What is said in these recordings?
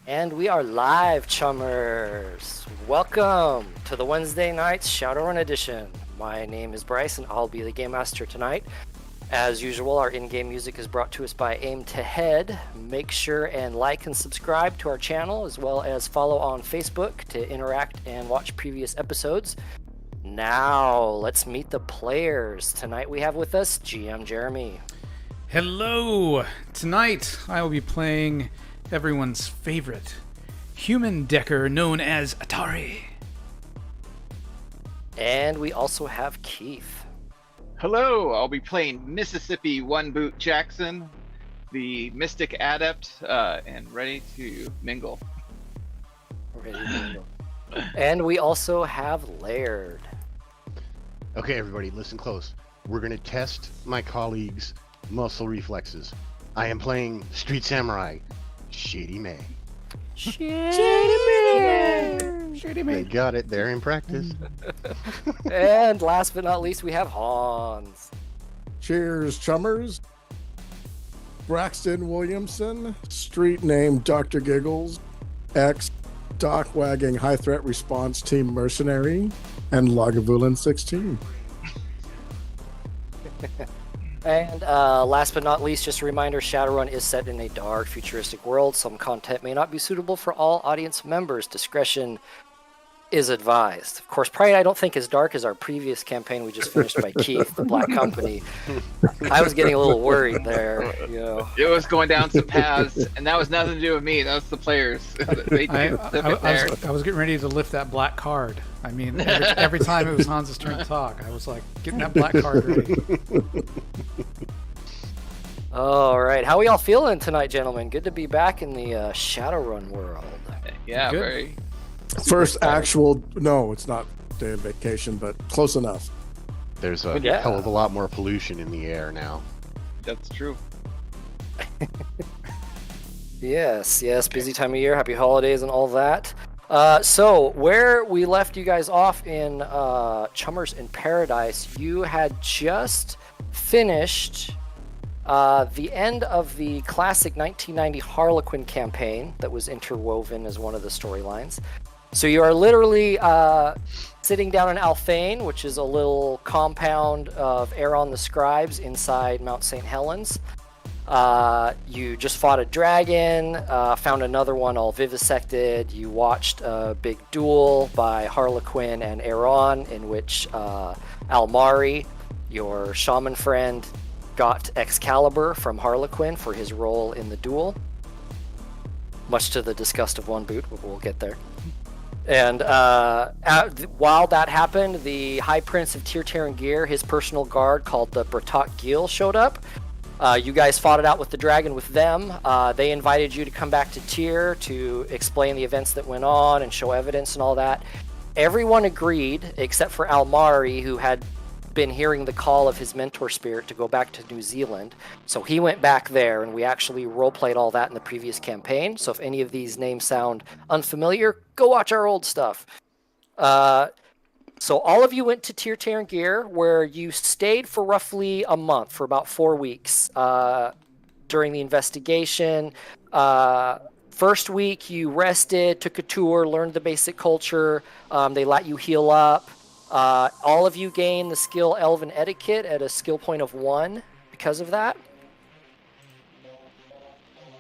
And we are live, chummers! Welcome to the Wednesday night's Shadowrun edition. My name is Bryce, and I'll be the Game Master tonight. As usual, our in-game music is brought to us by Aim to Head. Make sure and like and subscribe to our channel, as well as follow on Facebook to interact and watch previous episodes. Now, let's meet the players. Tonight we have with us GM Jeremy. Hello! Tonight I will be playing everyone's favorite human decker known as Atari. And we also have Keith. Hello, I'll be playing Mississippi One Boot Jackson, the Mystic Adept, and ready to mingle. And we also have Laird. Okay, everybody, listen close. We're going to test my colleagues' muscle reflexes. I am playing Street Samurai, Shady May. Shady May. They got it. They're in practice. And last but not least, we have Hans. Cheers, chummers. Braxton Williamson, street name Dr. Giggles, ex Dock Wagging High Threat Response Team Mercenary, and Lagavulin 16. And last but not least, just a reminder, Shadowrun is set in a dark, futuristic world. Some content may not be suitable for all audience members. Discretion is advised. Of course, probably I don't think as dark as our previous campaign we just finished by Keith, the Black Company. I was getting a little worried there, you know. It was going down some paths, and that was nothing to do with me. That was the players. I was getting ready to lift that black card. I mean, every time it was Hans's turn to talk, I was like, getting that black card ready. All right, how are y'all feeling tonight, gentlemen? Good to be back in the Shadowrun world. Yeah, Good. very. First actual, no, it's not day of vacation, but close enough. There's a Yeah. hell of a lot more pollution in the air now. That's true. Yes, busy time of year, happy holidays and all that. So, where we left you guys off in Chummers in Paradise, you had just finished the end of the classic 1990 Harlequin campaign that was interwoven as one of the storylines. So you are literally sitting down in Alphane, which is a little compound of Aaron the Scribes inside Mount St. Helens. You just fought a dragon, found another one all vivisected. You watched a big duel by Harlequin and Aaron, in which Almari, your shaman friend, got Excalibur from Harlequin for his role in the duel. Much to the disgust of One Boot, but we'll get there. And while that happened, the High Prince of Tir Tarangir, his personal guard called the Bratak Gil, showed up. You guys fought it out with the dragon with them. They invited you to come back to Tyr to explain the events that went on and show evidence and all that. Everyone agreed, except for Almari, who had been hearing the call of his mentor spirit to go back to New Zealand. So he went back there, and we actually role-played all that in the previous campaign. So if any of these names sound unfamiliar, go watch our old stuff. So all of you went to Tir Tarangir, where you stayed for roughly a month, for about 4 weeks during the investigation. First week, you rested, took a tour, learned the basic culture. They let you heal up. All of you gain the skill Elven Etiquette at a skill point of 1 because of that.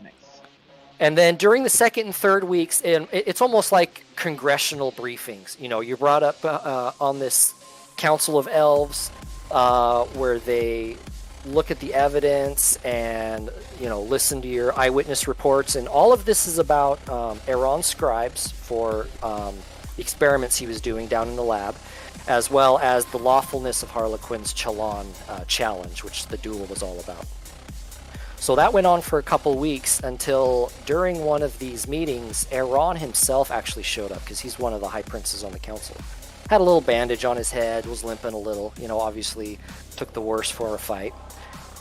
Nice. And then during the second and third weeks, it's almost like congressional briefings. You know, you're brought up on this Council of Elves where they look at the evidence and, you know, listen to your eyewitness reports. And all of this is about Aaron's scribes for the experiments he was doing down in the lab, as well as the lawfulness of Harlequin's Chalon challenge, which the duel was all about. So that went on for a couple weeks until during one of these meetings, Aaron himself actually showed up, because he's one of the high princes on the council. Had a little bandage on his head, was limping a little, you know, obviously took the worst for a fight.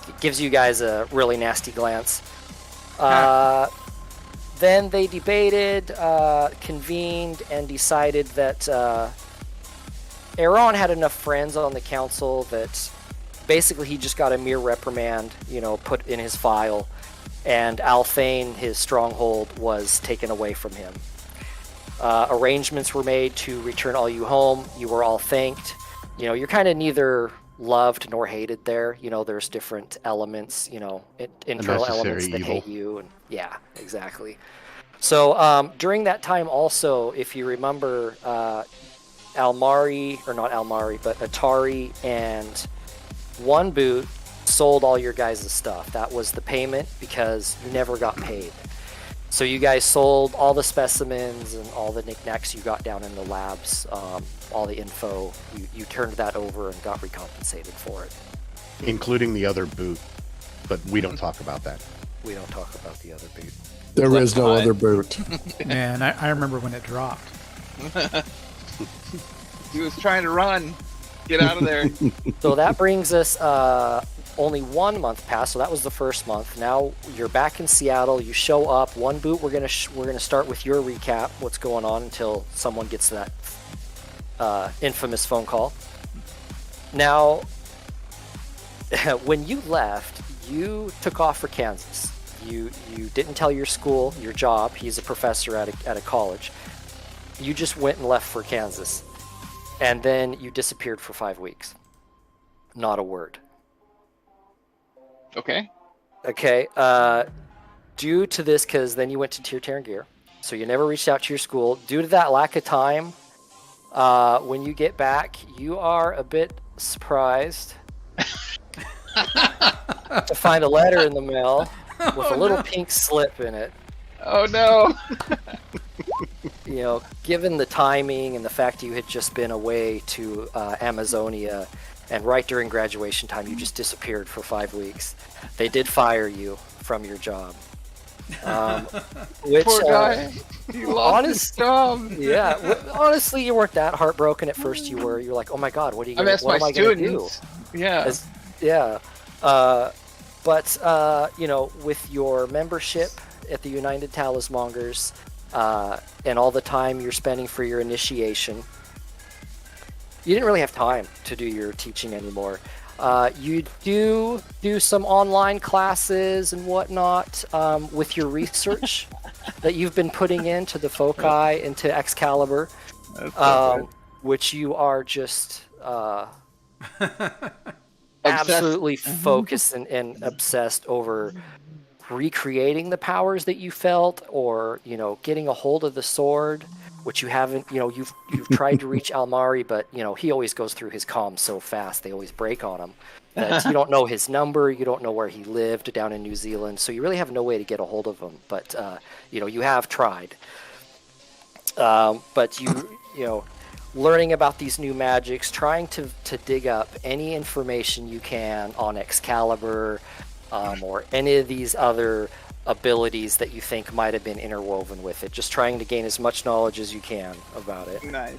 It gives you guys a really nasty glance. Then they debated, convened, and decided that Aaron had enough friends on the council that basically he just got a mere reprimand, you know, put in his file, and Althane, his stronghold, was taken away from him. Arrangements were made to return all you home. You were all thanked. You're kind of neither loved nor hated there. There's different elements, internal elements that hate you. And yeah, exactly. So during that time also, if you remember, Almari, or not Almari, but Atari and One Boot sold all your guys' stuff. That was the payment because you never got paid. So you guys sold all the specimens and all the knickknacks you got down in the labs, all the info. You turned that over and got recompensated for it. Including the other boot, but we don't talk about that. We don't talk about the other boot. There is no other boot. Man, I remember when it dropped. He was trying to run. Get out of there. So that brings us only 1 month passed. So that was the first month. Now you're back in Seattle. You show up. One Boot. We're gonna start with your recap. What's going on until someone gets that infamous phone call. Now, when you left, you took off for Kansas. You didn't tell your school, your job. He's a professor at a college. You just went and left for Kansas. And then you disappeared for 5 weeks. Not a word. Okay. Okay. Due to this, because then you went to Tier Gear, so you never reached out to your school. Due to that lack of time, when you get back, you are a bit surprised to find a letter in the mail with a little pink slip in it. Oh no. Given the timing and the fact you had just been away to Amazonia, and right during graduation time, you just disappeared for 5 weeks. They did fire you from your job. Which, Poor guy. He lost his job. Yeah. Honestly, you weren't that heartbroken at first. You were like, oh my God, what am I going to do? Yeah. Yeah. But with your membership at the United Talismongers, and all the time you're spending for your initiation, you didn't really have time to do your teaching anymore. You do some online classes and whatnot with your research that you've been putting into the foci, into Excalibur, which you are just absolutely focused and obsessed over recreating the powers that you felt, or getting a hold of the sword, which you haven't. You've tried to reach Almari, but he always goes through his comms so fast, they always break on him, that you don't know his number, you don't know where he lived down in New Zealand, so you really have no way to get a hold of him. But you have tried, but learning about these new magics, trying to dig up any information you can on Excalibur, or any of these other abilities that you think might have been interwoven with it. Just trying to gain as much knowledge as you can about it. Nice.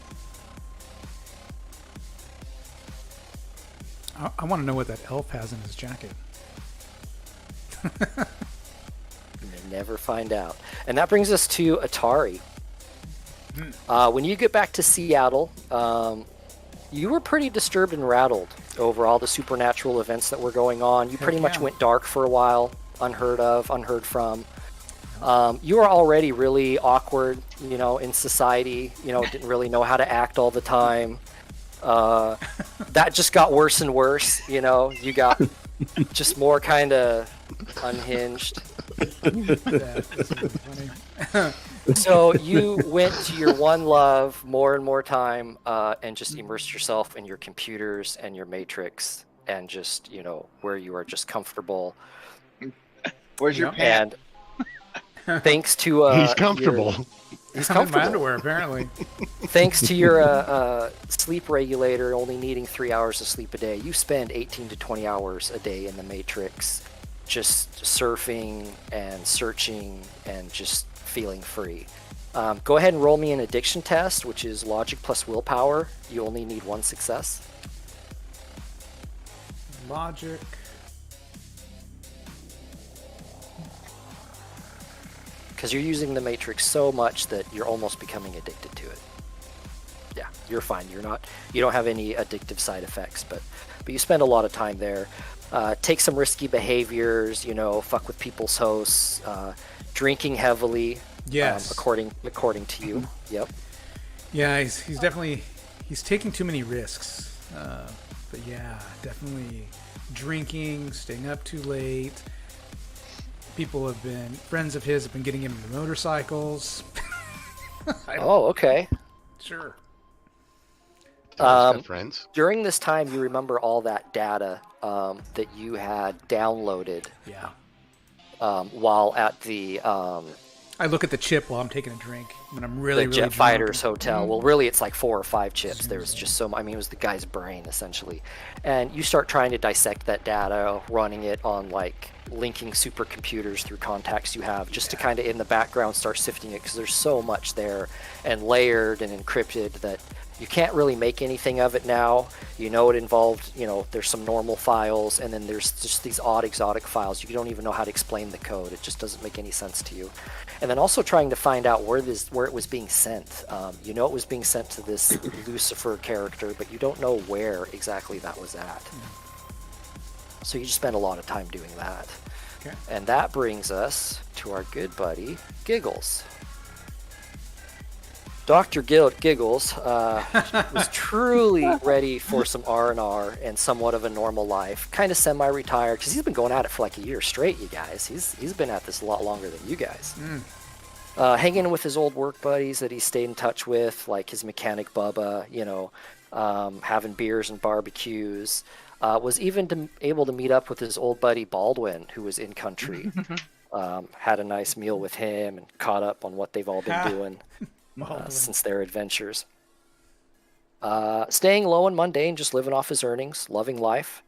I want to know what that elf has in his jacket. You may never find out. And that brings us to Atari. When you get back to Seattle, you were pretty disturbed and rattled over all the supernatural events that were going on. You pretty much went dark for a while, unheard of, unheard from. You were already really awkward, in society, didn't really know how to act all the time. That just got worse and worse, you got just more kind of unhinged. That's funny. So you went to your one love more and more time, and just immersed yourself in your computers and your matrix, and just where you are just comfortable. Where's your pant? And thanks to he's comfortable. He's I'm in my comfortable. underwear, apparently. Thanks to your sleep regulator only needing 3 hours of sleep a day, you spend 18 to 20 hours a day in the matrix, just surfing and searching and just feeling free. Go ahead and roll me an addiction test, which is logic plus willpower. You only need 1 success. Logic. Because you're using the matrix so much that you're almost becoming addicted to it. Yeah, you're fine. You don't have any addictive side effects, but you spend a lot of time there. take some risky behaviors, fuck with people's hosts, drinking heavily. Yes. According to you. Yep. Yeah, he's definitely taking too many risks. But yeah, definitely drinking, staying up too late. Friends of his have been getting him into motorcycles. Oh, okay. Sure. Got friends. During this time, you remember all that data that you had downloaded. Yeah. While at the I look at the chip while I'm taking a drink when I'm really Jet drunk. Fighters Hotel. Well, really, it's like 4 or 5 chips. There was just so. I mean, it was the guy's brain essentially, and you start trying to dissect that data, running it on like linking supercomputers through contacts you have, just to kind of in the background start sifting it because there's so much there and layered and encrypted that you can't really make anything of it now. It involved, there's some normal files, and then there's just these odd exotic files. You don't even know how to explain the code. It just doesn't make any sense to you. And then also trying to find out where it was being sent. It was being sent to this Lucifer character, but you don't know where exactly that was at. So you just spend a lot of time doing that. Okay. And that brings us to our good buddy, Giggles. Dr. Giggles was truly ready for some R&R and somewhat of a normal life, kind of semi-retired, because he's been going at it for like a year straight, you guys. He's been at this a lot longer than you guys. Hanging with his old work buddies that he stayed in touch with, like his mechanic Bubba, having beers and barbecues. Was even able to meet up with his old buddy Baldwin, who was in country. Had a nice meal with him and caught up on what they've all been doing. Since their adventures. Staying low and mundane, just living off his earnings, loving life.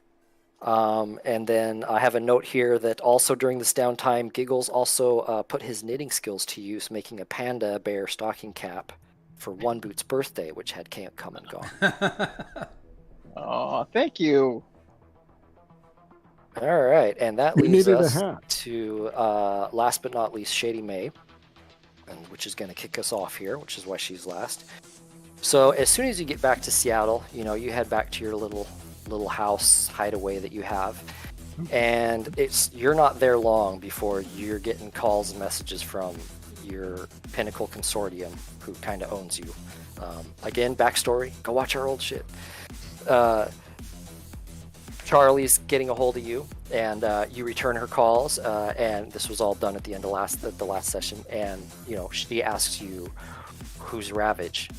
And then I have a note here that also during this downtime, Giggles also put his knitting skills to use, making a panda bear stocking cap for One Boot's birthday, which had come and gone. Oh, thank you. All right, and that We leads needed a us hat. to last but not least, Shady May. Which is going to kick us off here, which is why she's last. So as soon as you get back to Seattle, you head back to your little house hideaway that you have, and you're not there long before you're getting calls and messages from your Pinnacle Consortium, who kind of owns you. Again, backstory: go watch our old shit. Charlie's getting a hold of you, and you return her calls, and this was all done at the end of the last session, and she asks you, who's Ravage?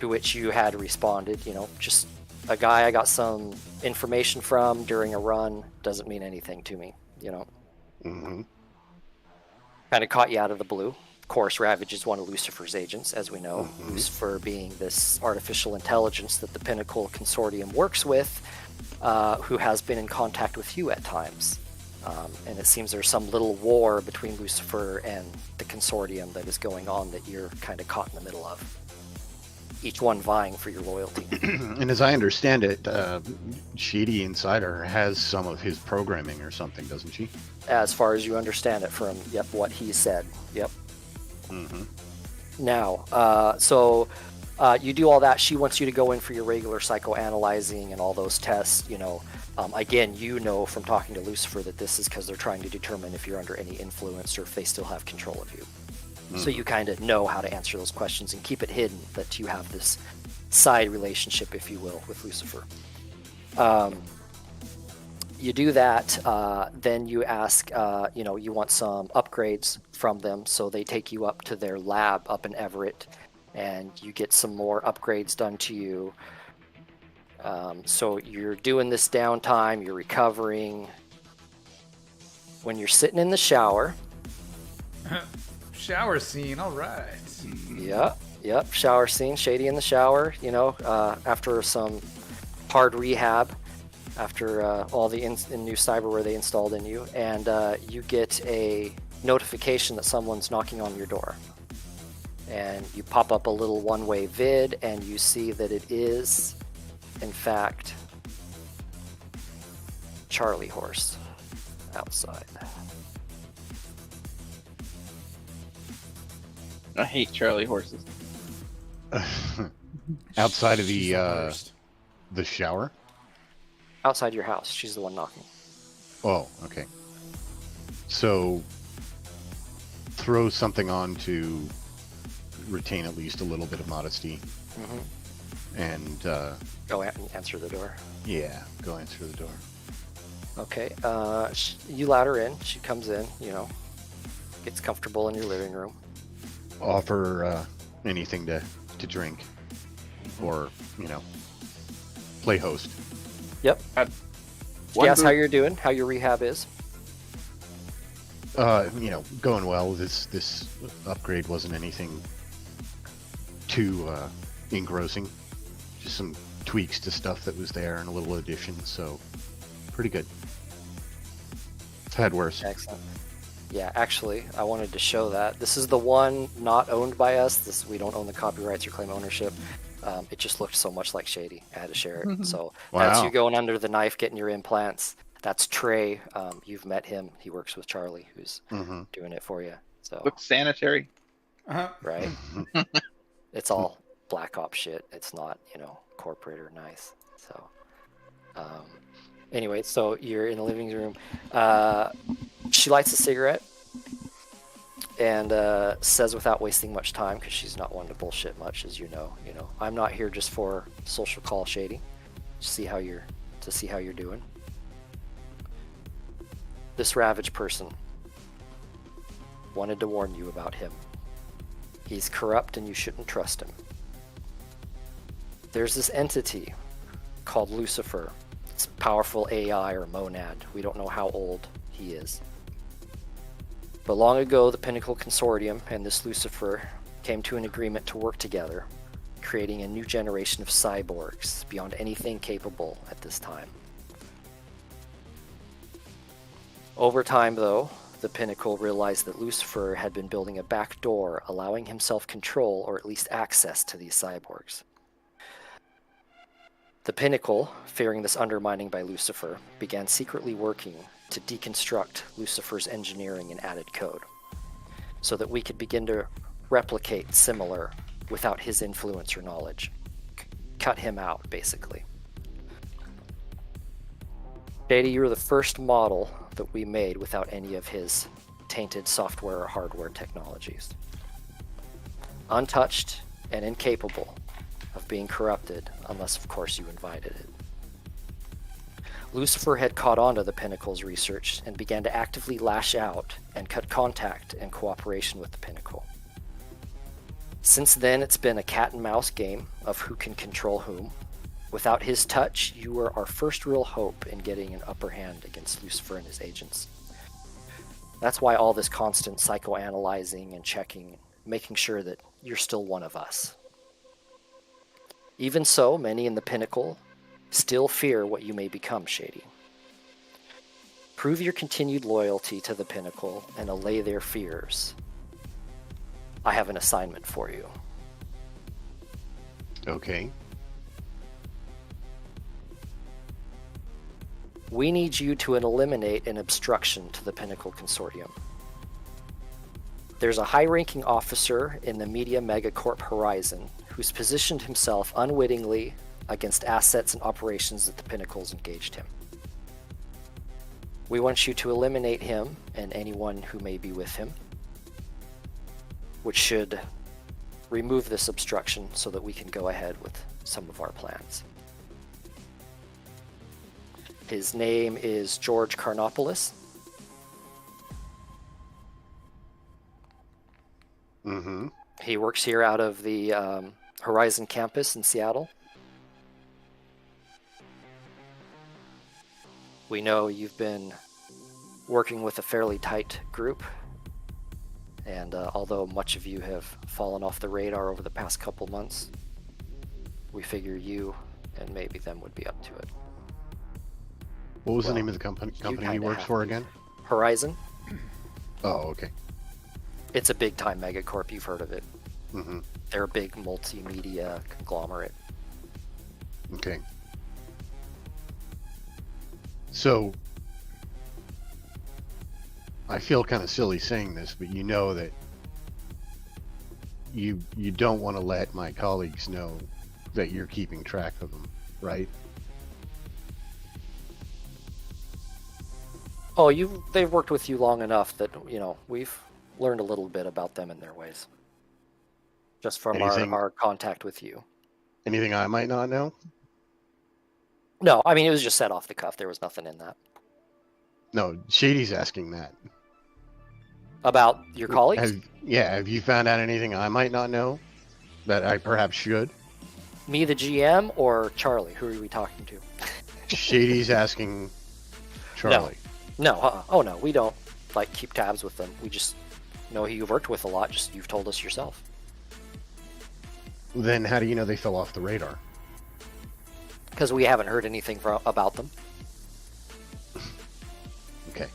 To which you had responded, just a guy I got some information from during a run, doesn't mean anything to me, Mm-hmm. Kind of caught you out of the blue. Of course, Ravage is one of Lucifer's agents, as we know. Lucifer being this artificial intelligence that the Pinnacle Consortium works with, who has been in contact with you at times. And it seems there's some little war between Lucifer and the Consortium that is going on that you're kind of caught in the middle of. Each one vying for your loyalty. And as I understand it, Shady Insider has some of his programming or something, doesn't she? As far as you understand it from, what he said. Yep. Mm-hmm. Now, so you do all that. She wants you to go in for your regular psychoanalyzing and all those tests. Again, from talking to Lucifer that this is because they're trying to determine if you're under any influence or if they still have control of you. So you kind of know how to answer those questions and keep it hidden that you have this side relationship, if you will, with Lucifer. You do that, then you ask, you want some upgrades from them, so they take you up to their lab up in Everett, and you get some more upgrades done to you. So you're doing this downtime, you're recovering. When you're sitting in the shower... Shower scene, all right. Yep, shower scene, Shady in the shower, after some hard rehab, after all the new cyberware they installed in you, and you get a notification that someone's knocking on your door. And you pop up a little one-way vid, and you see that it is, in fact, Charlie Horse outside. I hate Charlie horses. Outside of She's the the worst. shower. Outside your house. She's the one knocking. Oh, okay. So throw something on to retain at least a little bit of modesty. And Go and answer the door. yeah, go answer the door. Okay. You let her in. She comes in. Gets comfortable in your living room. Offer anything to drink, or play host. Yep. One Yes. boot- How you're doing? How your rehab is? Going well. This upgrade wasn't anything too engrossing. Just some tweaks to stuff that was there and a little addition. So pretty good. I've had worse. Excellent. Yeah, actually, I wanted to show that. This is the one not owned by us. We don't own the copyrights or claim ownership. It just looked so much like Shady. I had to share it. So that's Wow. you going under the knife, getting your implants. That's Trey. You've met him. He works with Charlie, who's doing it for you. So Looks sanitary. right, it's all Black Ops shit. It's not corporate or nice. So anyway, so you're in the living room. She lights a cigarette and says without wasting much time, because she's not one to bullshit much, as you know. I'm not here just for social call, Shady. To see how you're doing. This Ravage person wanted to warn you about him. He's corrupt and you shouldn't trust him. There's this entity called Lucifer. It's powerful AI or monad. We don't know how old he is. But long ago, the Pinnacle Consortium and this Lucifer came to an agreement to work together, creating a new generation of cyborgs beyond anything capable at this time. Over time, though, the Pinnacle realized that Lucifer had been building a back door, allowing himself control or at least access to these cyborgs. The Pinnacle, fearing this undermining by Lucifer, began secretly working to deconstruct Lucifer's engineering and added code, so that we could begin to replicate similar without his influence or knowledge. Cut him out, basically. Shady, you were the first model that we made without any of his tainted software or hardware technologies. Untouched and incapable of being corrupted, unless of course you invited it. Lucifer had caught on to the Pinnacle's research and began to actively lash out and cut contact and cooperation with the Pinnacle. Since then, it's been a cat and mouse game of who can control whom. Without his touch, you were our first real hope in getting an upper hand against Lucifer and his agents. That's why all this constant psychoanalyzing and checking, making sure that you're still one of us. Even so, many in the Pinnacle still fear what you may become, Shady. Prove your continued loyalty to the Pinnacle and allay their fears. I have an assignment for you. Okay. We need you to eliminate an obstruction to the Pinnacle Consortium. There's a high-ranking officer in the Media Megacorp Horizon who's positioned himself unwittingly against assets and operations that the Pinnacle's engaged him. We want you to eliminate him and anyone who may be with him, which should remove this obstruction so that we can go ahead with some of our plans. His name is George Karnopoulos. Mm-hmm. He works here out of the Horizon campus in Seattle. We know you've been working with a fairly tight group, and although much of you have fallen off the radar over the past couple months, we figure you and maybe them would be up to it. What was Well, the name of the company he kinda works have for to. again? Horizon, Oh, okay. it's a big-time megacorp, you've heard of it. Mm-hmm. They're a big multimedia conglomerate. Okay. So, I feel kind of silly saying this, but you know that you don't want to let my colleagues know that you're keeping track of them, right? Oh, they've worked with you long enough that, we've learned a little bit about them and their ways. Just from Anything- our contact with you. Anything I might not know? No, I mean, it was just set off the cuff. There was nothing in that. No, Shady's asking that. About your colleagues? Have you found out anything I might not know that I perhaps should? Me, the GM, or Charlie? Who are we talking to? Shady's asking Charlie. No, oh no, we don't keep tabs with them. We just know who you've worked with a lot. Just you've told us yourself. Then how do you know they fell off the radar? Because we haven't heard anything about them. Okay.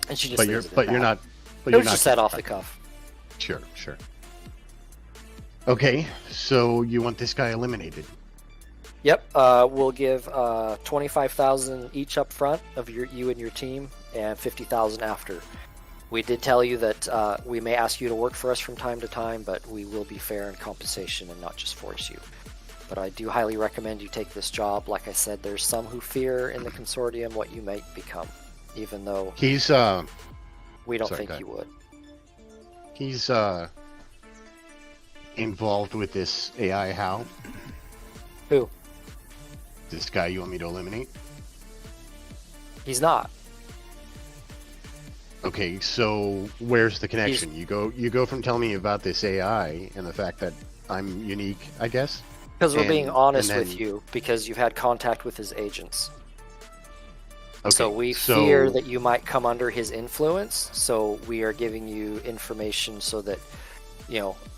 And she just. But you're not. But it you're was not just set off the cuff. Sure. Okay, so you want this guy eliminated? Yep. We'll give 25,000 each up front of you and your team, and 50,000 after. We did tell you that we may ask you to work for us from time to time, but we will be fair in compensation and not just force you. But I do highly recommend you take this job. Like I said, there's some who fear in the consortium what you might become, even though He's we don't sorry, think go ahead. you would. He's involved with this AI. How? Who? This guy you want me to eliminate? He's not. Okay, so where's the connection? You go from telling me about this AI and the fact that I'm unique, I guess. Because we're being honest and with then- you, because you've had contact with his agents. Okay, So we fear that you might come under his influence. So we are giving you information so that,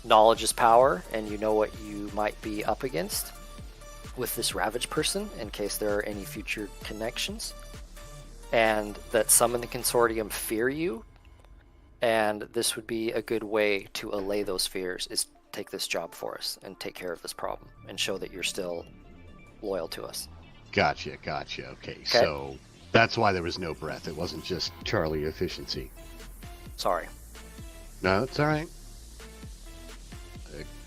knowledge is power, and you know what you might be up against with this Ravage person in case there are any future connections. And that some in the consortium fear you, and this would be a good way to allay those fears, is take this job for us and take care of this problem and show that you're still loyal to us. Gotcha. Okay, so that's why there was no breath. It wasn't just Charlie efficiency. Sorry. No, it's all right.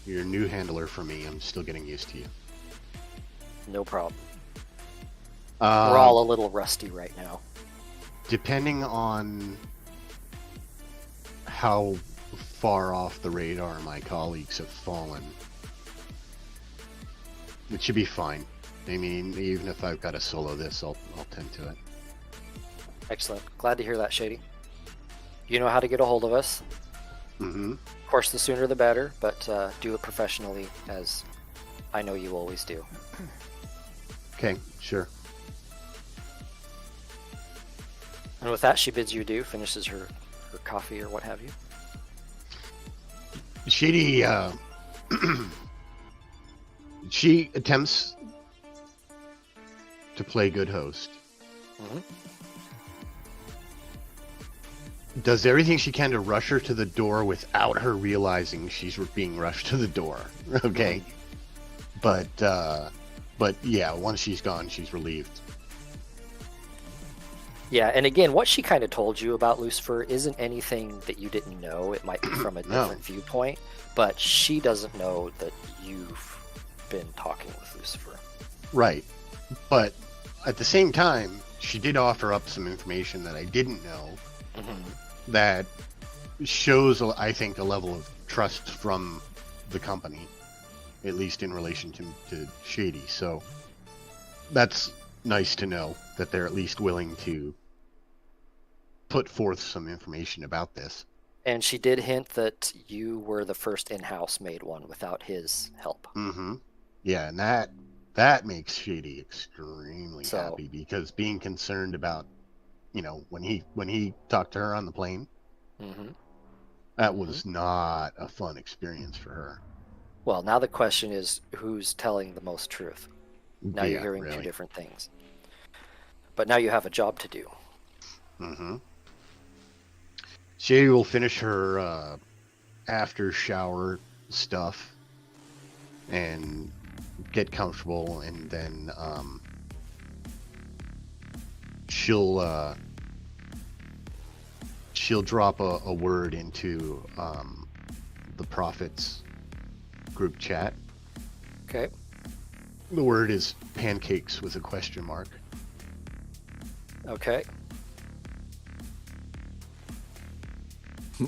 You're a new handler for me. I'm still getting used to you. No problem. We're all a little rusty right now. Depending on how far off the radar my colleagues have fallen, it should be fine. I mean, even if I've got to solo this, I'll tend to it. Excellent. Glad to hear that, Shady. You know how to get a hold of us. Mm-hmm. Of course, the sooner the better, but do it professionally, as I know you always do. Okay, sure. And with that, she bids you adieu, finishes her coffee or what have you. Shady, she attempts to play good host. Mhm. Does everything she can to rush her to the door without her realizing she's being rushed to the door. Okay. But yeah, once she's gone, she's relieved. Yeah, and again, what she kind of told you about Lucifer isn't anything that you didn't know. It might be from a No. different viewpoint, but she doesn't know that you've been talking with Lucifer. Right. But at the same time, she did offer up some information that I didn't know that shows, I think, a level of trust from the company, at least in relation to Shady. So that's nice to know that they're at least willing to put forth some information about this. And she did hint that you were the first in-house made one without his help. Mm-hmm. Yeah, and that makes Shady extremely So- happy, because being concerned about, when he talked to her on the plane, Mm-hmm. that was not a fun experience for her. Well, now the question is, who's telling the most truth? Now you're Yeah, hearing two really. different things. But now you have a job to do. Mm-hmm. Shady will finish her after shower stuff and get comfortable, and then she'll drop a word into the Prophets group chat. Okay. The word is pancakes with a question mark. Okay.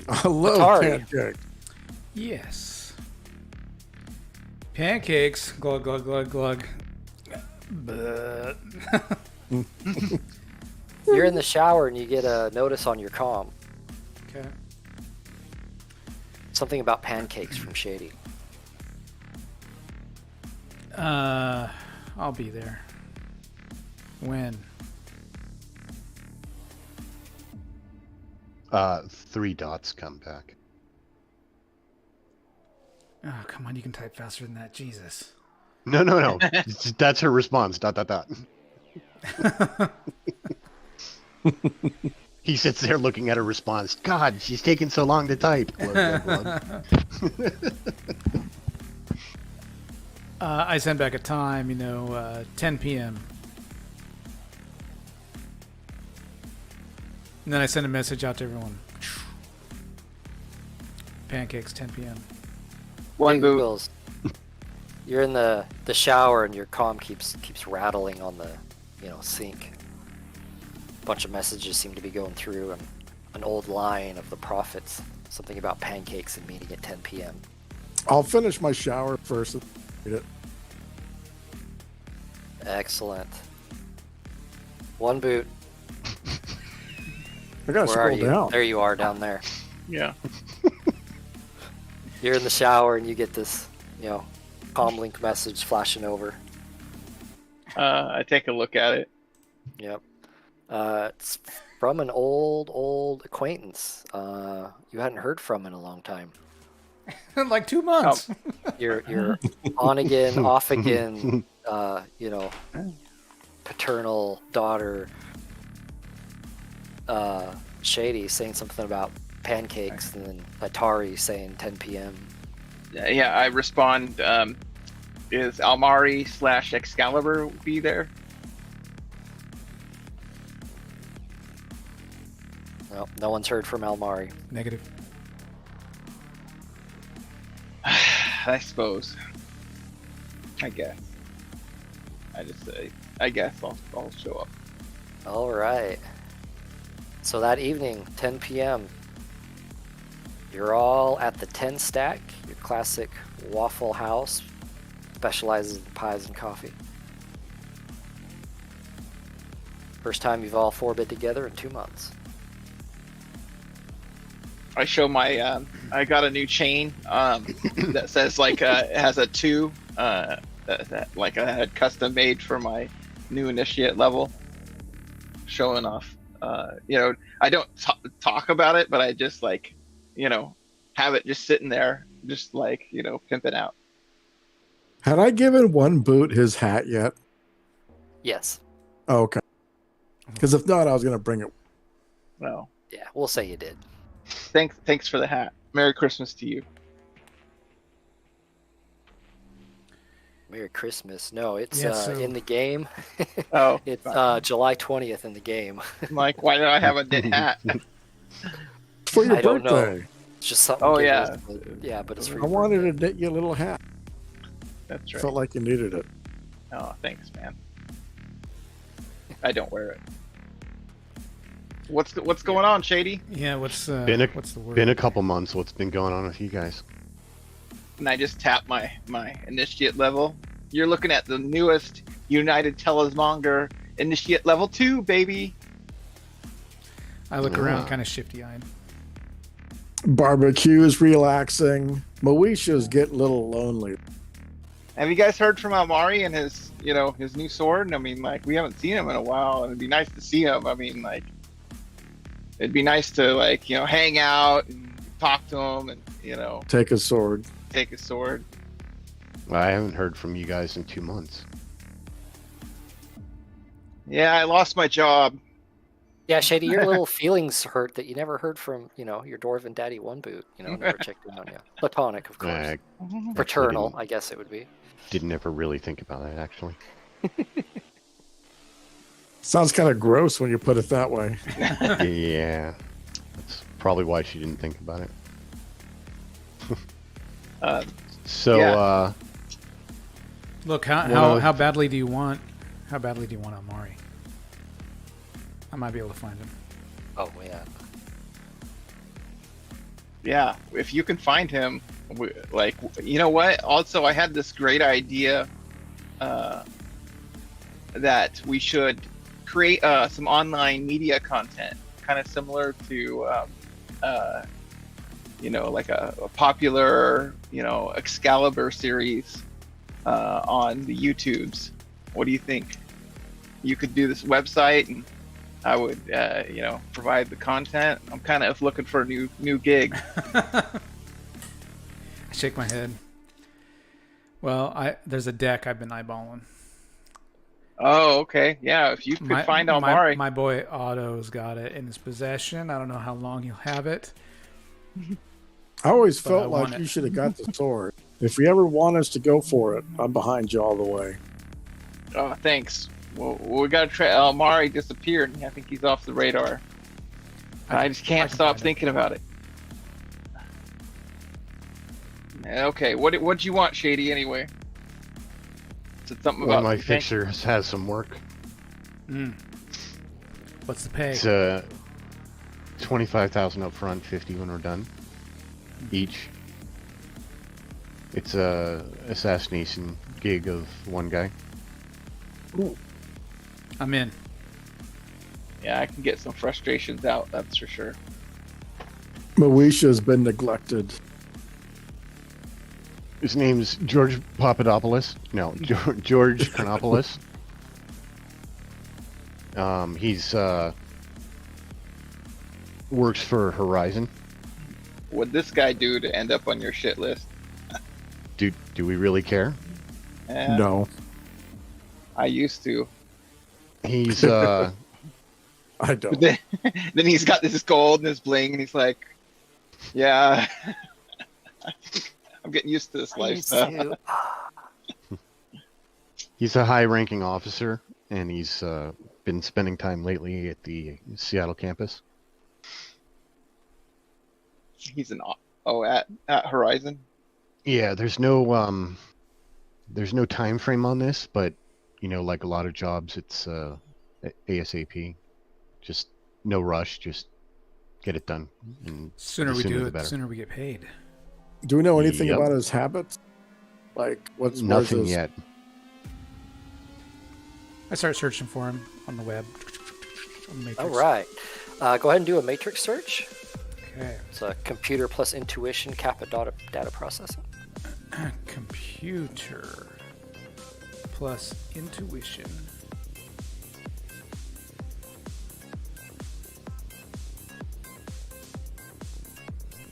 I love Atari. pancake. Yes. Pancakes. Glug, glug, glug, glug. But You're in the shower and you get a notice on your comm. okay. Something about pancakes from Shady. I'll be there. When? 3 dots come back. Oh, come on, you can type faster than that. Jesus. No. That's her response. ... He sits there looking at her response. God, she's taking so long to type. Glug, glug, glug. I send back a time, 10 p.m. And then I send a message out to everyone. Pancakes, 10 p.m. One Hey, boot. Googles. You're in the shower and your comm keeps rattling on the sink. A bunch of messages seem to be going through, and an old line of the Prophets. Something about pancakes and meeting at 10 p.m. I'll finish my shower first and read it. Excellent. One boot. I gotta Where are scroll you? down. There you are, down there. Yeah. You're in the shower and you get this, comm link message flashing over. I take a look at it. Yep. It's from an old acquaintance. You hadn't heard from in a long time. Like 2 months. You're on again, off again. Paternal daughter. Shady saying something about pancakes, and then Atari saying 10 p.m. Yeah, I respond. Is Almari/Excalibur be there? Well, no one's heard from Almari. Negative. I suppose. I guess. I just say. I guess I'll show up. All right. So that evening, 10 p.m., you're all at the 10 Stack, your classic Waffle House, specializes in pies and coffee. First time you've all 4-bid together in 2 months. I show my. I got a new chain that says it has a 2. That I had custom made for my new initiate level. Showing off. I don't talk about it, but I just have it just sitting there, just pimping out. Had I given one boot his hat yet? Yes. Oh, okay. Because if not, I was going to bring it. Well, Yeah, we'll say you did. thanks for the hat. Merry Christmas to you. Merry Christmas. No, it's Yeah, so- in the game. Oh, It's July 20th in the game. I'm like, why do I have a knit hat? For your I don't know. birthday. It's just something. Oh, Giggles, but- yeah, but it's for I your wanted birthday. to knit you a little hat. That's right. Felt like you needed it. Oh, thanks, man. I don't wear it. What's going on, Shady? Yeah, what's Been the word? a couple months. What's been going on with you guys? And I just tap my initiate level. You're looking at the newest United Telesmonger initiate level 2, baby. I look around Ah. kind of shifty-eyed. Barbecue's relaxing. Moesha's getting a little lonely. Have you guys heard from Almari and his new sword? I mean, we haven't seen him in a while, and it'd be nice to see him. I mean, it'd be nice to hang out and talk to him, and Take a sword. take his sword. I haven't heard from you guys in 2 months. Yeah, I lost my job. Yeah, Shady, your little feelings hurt that you never heard from, your Dwarven Daddy One Boot. Never checked in on you. Platonic, of course. I Fraternal, didn't- I guess it would be. didn't ever really think about that, actually. Sounds kind of gross when you put it that way. Yeah. That's probably why she didn't think about it. So, Yeah. Look, how badly do you want? How badly do you want Amari? I might be able to find him. Oh, yeah. yeah, if you can find him, like, you know what? Also, I had this great idea that we should create some online media content, kind of similar to, like a popular, Excalibur series on the YouTubes. What do you think? You could do this website, and I would, provide the content. I'm kind of looking for a new gig. I shake my head. Well, there's a deck I've been eyeballing. Oh, okay. Yeah, if you could find Almari. My boy Otto's got it in his possession. I don't know how long he'll have it. I always But felt I like want you it. should have got the sword. If you ever want us to go for it, I'm behind you all the way. Oh, thanks. Well, we got to try. Almari disappeared. I think he's off the radar. I just can't can stop find it. thinking about it. Okay, what'd you want, Shady? Anyway, is it something One of about my okay? fixers has some work. What's the pay? It's 25,000 up front, 50 when we're done. Each. It's a assassination gig of one guy. I'm in. Yeah, I can get some frustrations out. That's for sure. Moesha's been neglected. His name's George Papadopoulos. No, George Chronopoulos. He's works for Horizon. What'd this guy do to end up on your shit list? Do we really care? Eh, No, I used to. He's I don't. But then he's got this gold and this bling, and he's like, "Yeah, I'm getting used to this lifestyle." he's a high-ranking officer, and he's been spending time lately at the Seattle campus. He's at Horizon. Yeah, there's no time frame on this, but like a lot of jobs, it's ASAP. Just no rush, just get it done. And Sooner the we do the it, the better. sooner we get paid. Do we know anything Yep. about his habits? Like what's Nothing his... yet. I start searching for him on the web. On the Matrix. All right. Go ahead and do a matrix search. Okay. It's a computer plus intuition kappa data processing. Computer plus intuition.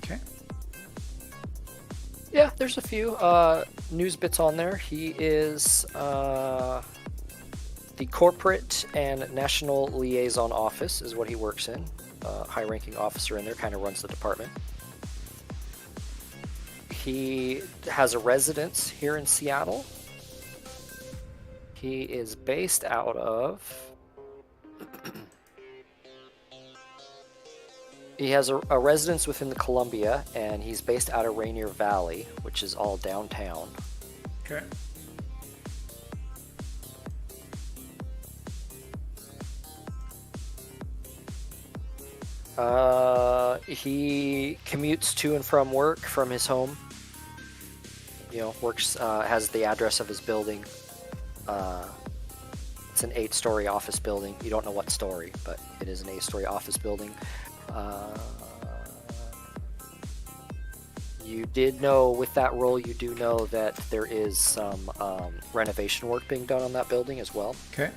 Okay. Yeah, there's a few news bits on there. He is the corporate and national liaison office is what he works in. High-ranking officer in there, kind of runs the department. He has a residence here in Seattle. He is based out of... He has a residence within the Columbia, and he's based out of Rainier Valley, which is all downtown. Okay. He commutes to and from work from his home. Works, has the address of his building. It's an 8-story office building. You don't know what story, but it is an 8-story office building. You did know, with that role, you do know that there is some renovation work being done on that building as well, Okay.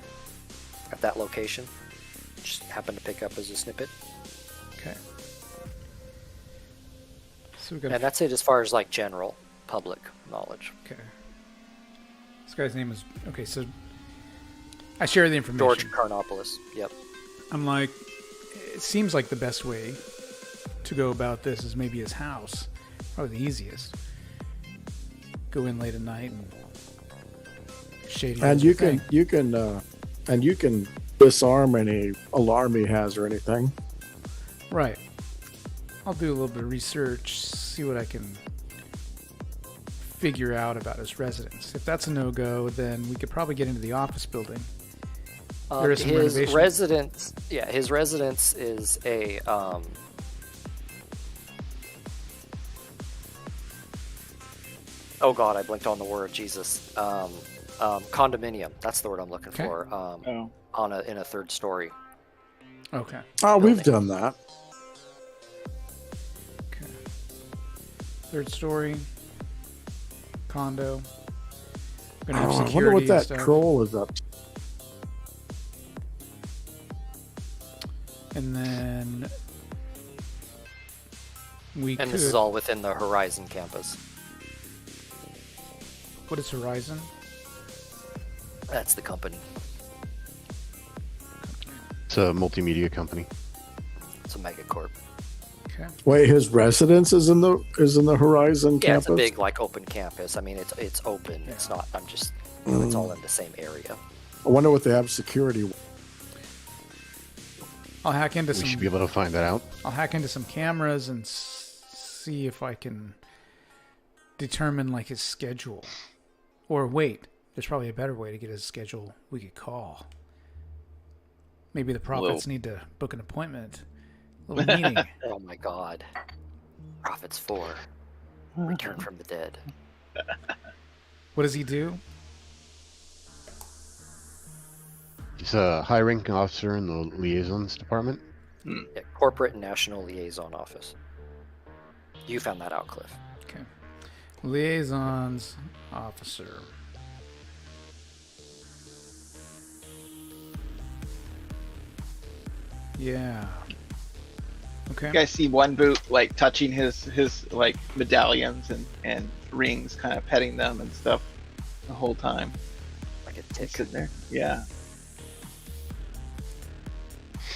at that location. Just happened to pick up as a snippet. Okay. So we got. And that's it as far as like general public knowledge. Okay. This guy's name is okay. So I share the information. George Karnopoulos. Yep. I'm like, it seems like the best way to go about this is maybe his house. Probably the easiest. Go in late at night and shady. And does you your can thing. you can disarm any alarm he has or anything. Right. I'll do a little bit of research, see what I can figure out about his residence. If that's a no-go, then we could probably get into the office building. There is some His renovation. residence, his residence is a Oh God, I blinked on the word. Jesus. Condominium. That's the word I'm looking Okay. for. In a third story. Okay. Oh, we've Building. done that. Okay. Third story. Condo. Gonna have Oh, I wonder security what and that stuff. troll is up to. And then we And could. this is all within the Horizon campus. What is Horizon? That's the company. It's a multimedia company. It's a megacorp. Okay. Wait, his residence is in the Horizon Yeah, campus. it's a big like open campus. I mean, it's open. It's not. I'm just. It's all in the same area. I wonder what they have security. I'll hack into We some. should be able to find that out. I'll hack into some cameras and see if I can determine like his schedule. Or wait, there's probably a better way to get his schedule. We could call. Maybe the prophets need to book an appointment. A little meeting. Oh my God. Prophets 4. Return from the dead. What does he do? He's a high-ranking officer in the liaisons department. Yeah, Corporate and National Liaison Office. You found that out, Cliff. Okay. Liaisons officer. Yeah. Okay. You guys see one boot like touching his like medallions and rings, kind of petting them and stuff the whole time. Like a Just tick. sitting there. Yeah.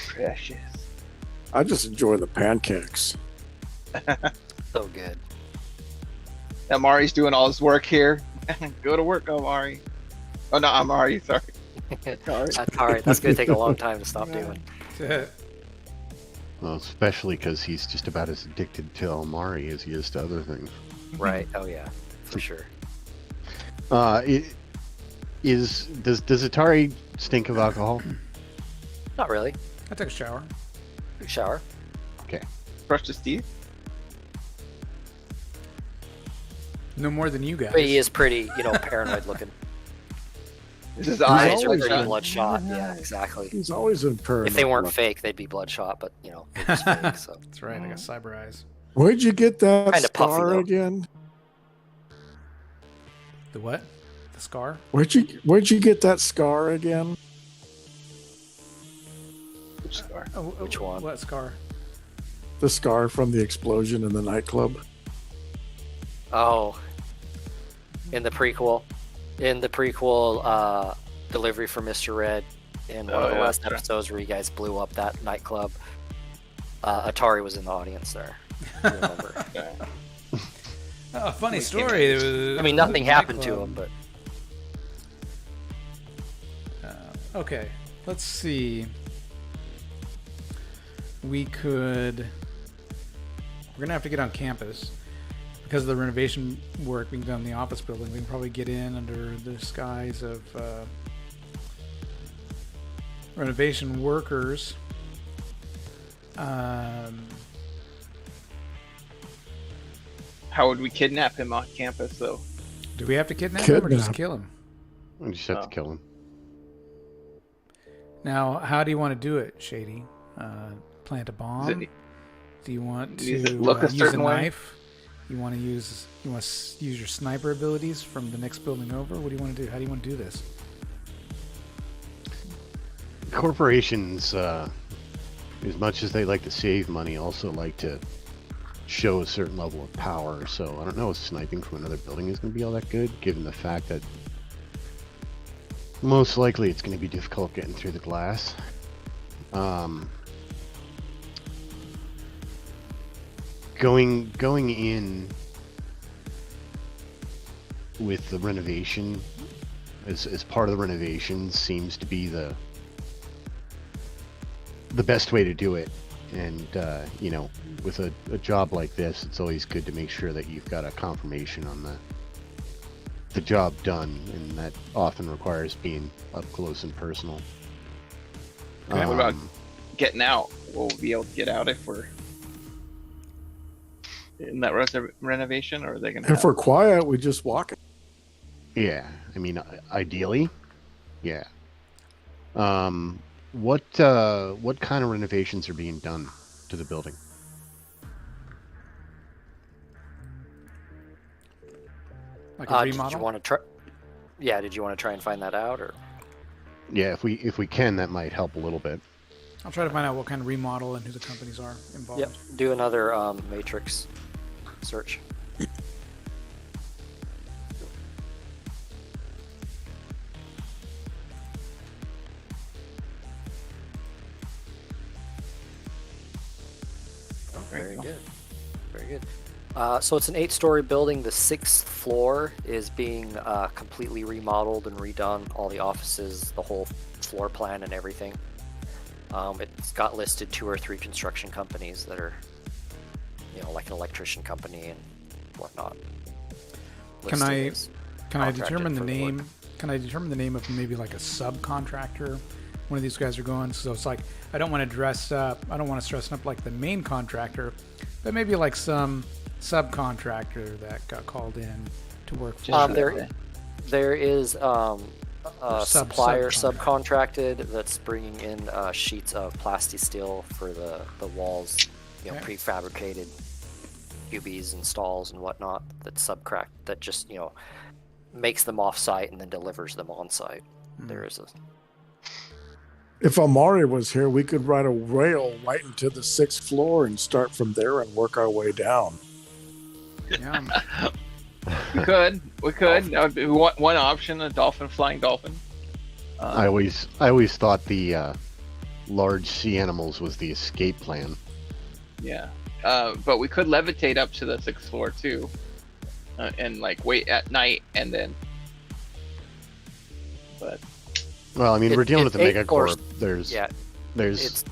Precious. I just enjoy the pancakes. So good. Amari's doing all his work here. Go to work, Amari. Oh no, Amari, sorry. That's all right. That's going to take a long time to stop doing. Well, especially because he's just about as addicted to Almari as he is to other things. Right. Oh yeah, for sure. Does Atari stink of alcohol? Not really. I took a shower. Big shower. Okay. Brushed his teeth. No more than you guys. But he is pretty, paranoid looking. His Eyes eyes are always pretty done. bloodshot. Yeah, exactly. He's always in paranoia. If they weren't fake, they'd be bloodshot. But they're just fake. So That's right. I got cyber eyes. Where'd you get that Kinda puffy, scar though. again? The what? The scar? Where'd you get that scar again? Which scar? Oh, Which one? What scar? The scar from the explosion in the nightclub. oh, in the prequel, delivery for Mr. Red, in one of the last episodes where you guys blew up that nightclub, Atari was in the audience there. I remember. Oh, funny story. It was, I mean, nothing happened to him, but Okay, let's see. We're gonna have to get on campus because of the renovation work being done in the office building. We can probably get in under the disguise of renovation workers. How would we kidnap him on campus, though? Do we have to kidnap him or just Kidnap. kill him? We just have to Oh. kill him. Now, how do you want to do it, Shady? Plant a bomb? Does it- Do you want Does it to look a use a certain way? knife? You want to use your sniper abilities from the next building over? What do you want to do? How do you want to do this? Corporations, as much as they like to save money, also like to show a certain level of power. So I don't know if sniping from another building is going to be all that good, given the fact that most likely it's going to be difficult getting through the glass. Going in with the renovation as part of the renovation seems to be the best way to do it. And with a job like this, it's always good to make sure that you've got a confirmation on the job done, and that often requires being up close and personal. What about getting out? We'll be able to get out if we're. in that renovation, or are they gonna? If we're quiet, we just walk it. Yeah, I mean, ideally, yeah. What kind of renovations are being done to the building? Like a Did remodel? you want to try? Yeah, did you want to try and find that out, or? Yeah, if we can, that might help a little bit. I'll try to find out what kind of remodel and who the companies are involved. Yep. Do another matrix search. Very good. Very good. So it's an 8-story building. The 6th floor is being completely remodeled and redone. All the offices, the whole floor plan and everything. It's got listed 2 or 3 construction companies that are, like an electrician company and whatnot. Can I Contracted determine the for the name? work. Can I determine the name of maybe like a subcontractor? One of these guys are going. So it's like I don't want to dress up. I don't want to dress up like the main contractor, but maybe like some subcontractor that got called in to work for. There is a supplier subcontract. subcontracted that's bringing in sheets of plastisteel for the walls, Okay. prefabricated cubies and stalls and whatnot. That just makes them off site and then delivers them on site. There is a If Amari was here, we could ride a rail right into the 6th floor and start from there and work our way down. Yeah. We could. That would be one option: a flying dolphin. I always thought the large sea animals was the escape plan. Yeah, but we could levitate up to the 6th floor too, and like wait at night and then. But Well, I mean, we're dealing with the 8 floors. megacorp. There's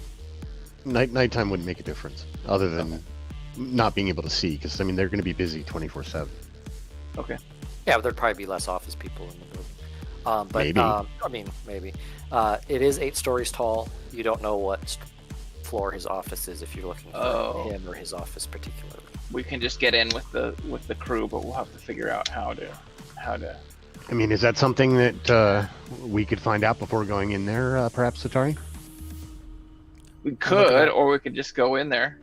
nighttime wouldn't make a difference, other than not being able to see, because I mean they're going to be busy 24/7. okay. Yeah, but there'd probably be less office people in the building. But Maybe. I mean, maybe. It is 8 stories tall. You don't know what floor his office is if you're looking for him or his office particularly. We can just get in with the crew, but we'll have to figure out how to. I mean, is that something that we could find out before going in there, perhaps, Atari? We could, or we could just go in there.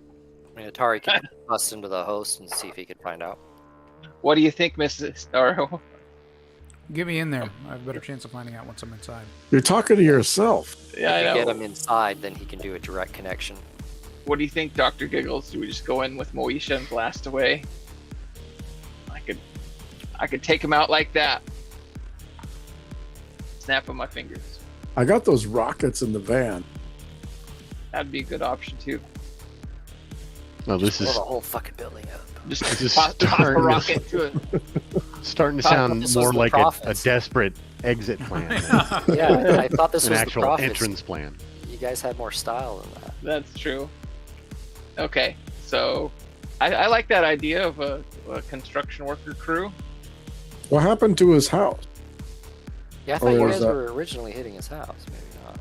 I mean, Atari can bust into the host and see if he could find out. What do you think, Mrs. Or Get me in there. I have a better chance of finding out once I'm inside. You're talking to yourself. yeah, I If you know. get him inside, then he can do a direct connection. What do you think, Dr. Giggles? Do we just go in with Moesha and blast away? I could take him out like that. Snap of my fingers. I got those rockets in the van. That'd be a good option too. No, this Blow is the whole fucking building up. Just This is toss a starting to- rocket to it. starting to Thought sound this was more the like a Prophets. desperate exit plan than Yeah, I thought this an was the actual Prophets. entrance plan. You guys had more style than that. That's true. Okay, so I like that idea of a construction worker crew. What happened to his house? Yeah, I thought Or you is guys that- were originally hitting his house. Maybe not.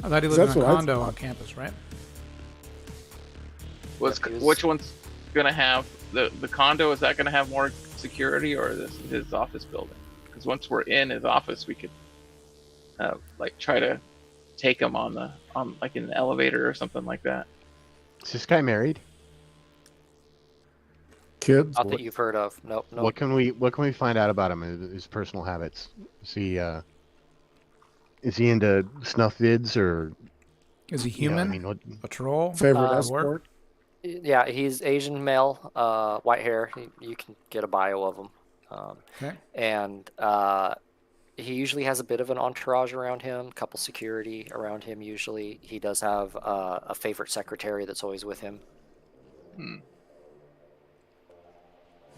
I thought he lived That's in a what I condo thought. on campus, right? Which one's gonna have the condo? Is that gonna have more security, or his office building? Because once we're in his office, we could like try to take him on like in an elevator or something like that. Is this guy married? Kids? Not that you've heard of. Nope. What can we find out about him? His personal habits? Is he into snuff vids or? Is he you know, human? I mean, what, A troll? Favorite work? escort? Yeah, he's Asian male, white hair. You can get a bio of him. Okay. And he usually has a bit of an entourage around him, a couple security around him usually. He does have a favorite secretary that's always with him.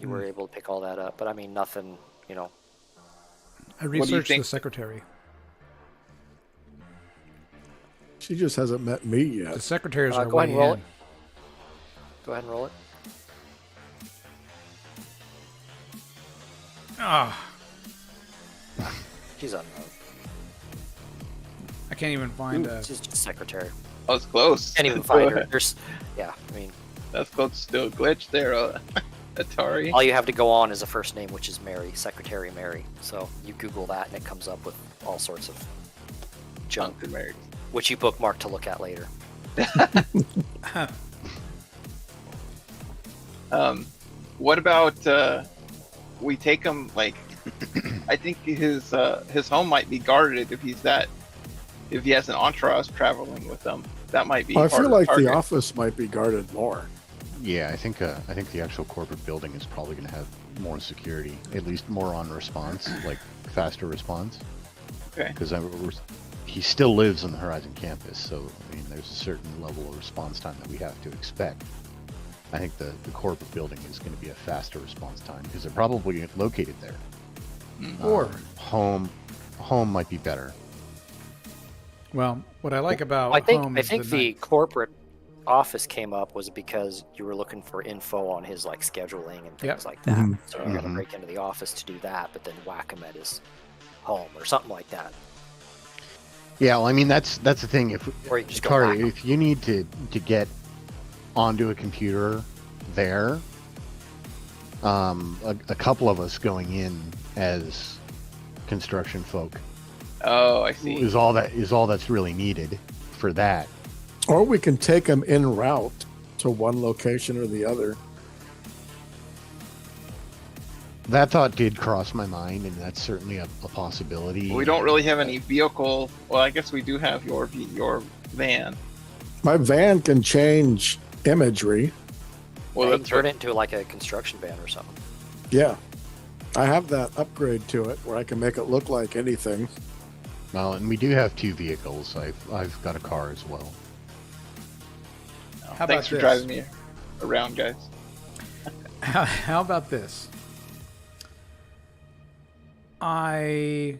You were able to pick all that up, but I mean, nothing, I do you researched the think? secretary. She just hasn't met me yet. The secretaries are go ahead and way roll in. it. Go ahead and roll it. Ah, She's unknown. I can't even find a. She's just secretary. Oh, it's close. Can't even find her. There's, yeah, I mean, That's called still glitch there, Atari. All you have to go on is a first name, which is Mary, Secretary Mary. So you Google that, and it comes up with all sorts of junk, Uncle Mary. which you bookmark to look at later. What about we take him like? I think his home might be guarded if he has an entourage traveling with him. That might be. I hard feel to like target. the office might be guarded more. Yeah, I think the actual corporate building is probably going to have more security, at least more on response, like faster response. Okay. Because he still lives on the Horizon campus, so I mean, there's a certain level of response time that we have to expect. I think the corporate building is going to be a faster response time because they're probably located there. Or, Home might be better. well, what I like about I think home I is think the night- corporate office came up was because you were looking for info on his like scheduling and things Yep. like that. Mhm. So you're gonna Mhm. break into the office to do that, but then whack him at his home or something like that. Yeah, well, I mean that's the thing. If Or you just go whack Carter, 'em. if you need to get onto a computer there, a couple of us going in as construction folk Oh, I see. is all that's really needed for that. Or we can take them en route to one location or the other. That thought did cross my mind, and that's certainly a possibility. We don't really have any vehicle. Well, I guess we do have your van. My van can change imagery. Well, Yeah, you that's can turn what, it into like a construction van or something. Yeah. I have that upgrade to it where I can make it look like anything. Well, and we do have two vehicles. I've got a car as well. How thanks about for this? driving me around, guys. How about this? I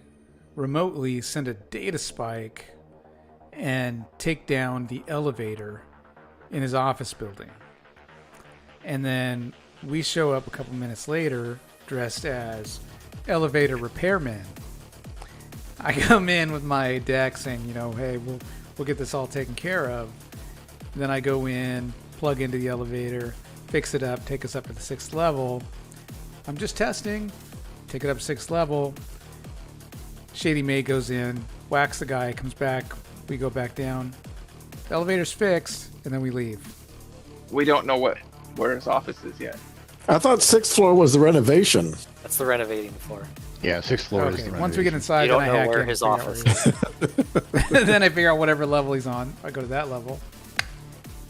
remotely send a data spike and take down the elevator in his office building. And then we show up a couple minutes later dressed as elevator repairmen. I come in with my deck saying, hey, we'll get this all taken care of. Then I go in, plug into the elevator, fix it up, take us up to the 6th level. I'm just testing. Take it up 6th level. Shady May goes in, whacks the guy, comes back. We go back down. The elevator's fixed, and then we leave. We don't know where his office is yet. I thought 6th floor was the renovation. That's the renovating floor. Yeah, 6th floor is Okay, the once we get renovation. inside, You don't then I know hack where in his and figure out office where he is. Then I figure out whatever level he's on. I go to that level.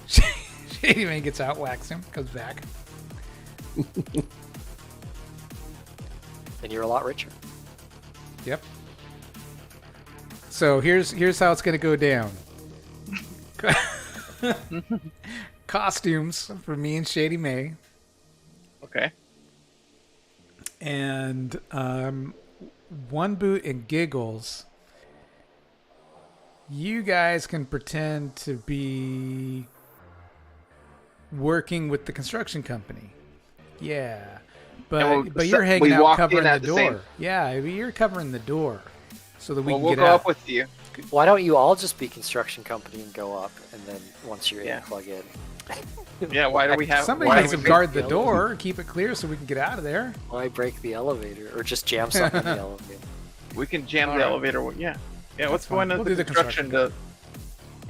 Shady Man gets out, whacks him, comes back. And you're a lot richer. Yep. So here's how it's gonna go down. Costumes for me and Shady May, Okay. and One Boot and Giggles. You guys can pretend to be working with the construction company. Yeah. And But you're hanging we out walk covering in the at the door. same- Yeah, you're covering the door so that we Well, can we'll get go out. up with you. Why don't you all just be construction company and go up, and then once you're Yeah. in, plug in. Yeah. Why do we have? Somebody why needs do to we- guard the the door, keep it clear so we can get out of there. Why break the elevator or just jam something in the elevator? We can jam All the right. elevator. Yeah. Yeah. Let's go fine. into We'll do the the construction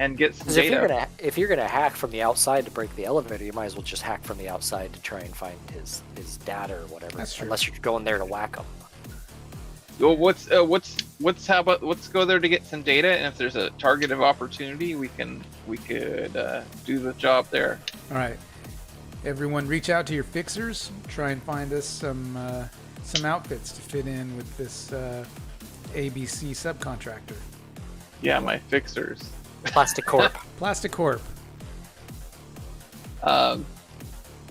and get some Because if data. you're gonna hack from the outside to break the elevator, you might as well just hack from the outside to try and find his data or whatever. That's true. Unless you're going there to whack him. Well, how about let's go there to get some data, and if there's a target of opportunity, we could do the job there. All right. Everyone reach out to your fixers. Try and find us some outfits to fit in with this ABC subcontractor. Yeah, my fixers. Plastic Corp. Plastic Corp. I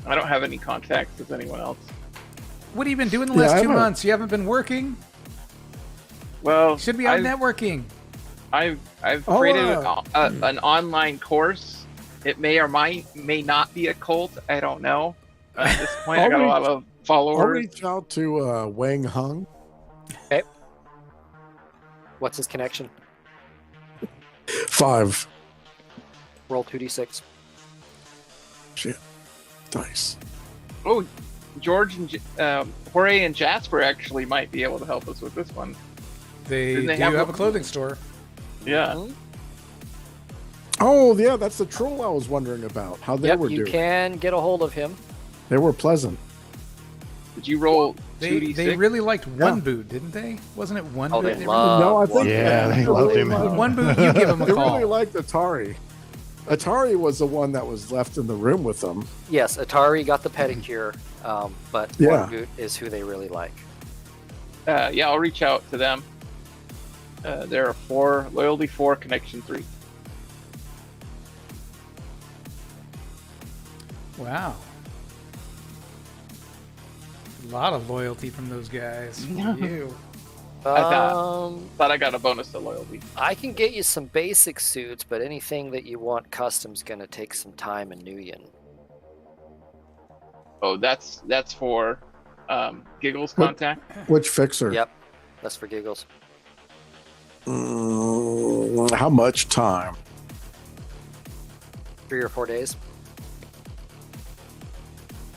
don't have any contacts with anyone else. What have you been doing the Yeah, last I 2 don't- months? You haven't been working? Well, You should be out networking. I've Oh, created an online course. It may or may not be a cult. I don't know. At this point, I got a lot of I'll followers. reach out to Wang Hung. Okay. What's his connection? 5. Roll 2d6. Shit. dice. Oh, George and Jorge and Jasper actually might be able to help us with this one. They Didn't they do have have a- a clothing store. Yeah. Oh, yeah, that's the troll I was wondering about. How they Yep, were you doing. can get a hold of him. They were pleasant. Did you roll They 2d6? really liked one boot, didn't they? Wasn't it one Oh, boot? they really- love. No, I think Yeah, they loved him. One boot, you give them a They call. really liked Atari. Atari was the one that was left in the room with them. Yes, Atari got the pedicure, but Yeah. One Boot is who they really like. Yeah, I'll reach out to them. There are 4, loyalty 4, connection 3. Wow. A lot of loyalty from those guys. For you. Thought I got a bonus to loyalty. I can get you some basic suits, but anything that you want custom's gonna take some time in Nuyen. Oh, that's for Giggles contact. Which fixer? Yep, that's for giggles. How much time? 3 or 4 days.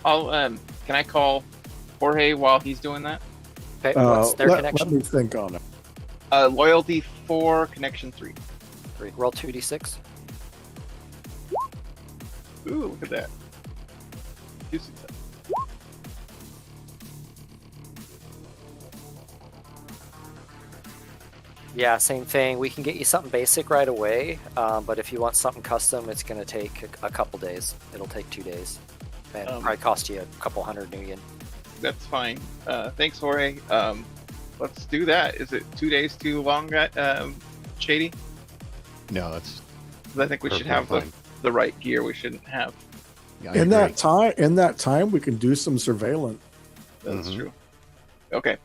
I'll can I call Jorge while he's doing that? Okay, what's their let connection? me think on it. Loyalty 4, connection 3. 3. Roll 2d6. Ooh, look at that. 2 success. Yeah, same thing. We can get you something basic right away, but if you want something custom, it's going to take a couple days. It'll take 2 days. And it'll probably cost you a couple hundred Nuyen. That's fine. Thanks, Jorge. Let's do that. Is it 2 days too long, Shady? No, that's 'Cause I think we should perfectly have fine. the right gear. We shouldn't have. Yeah, I In agree. that time, we can do some surveillance. That's Mhm. true. Okay.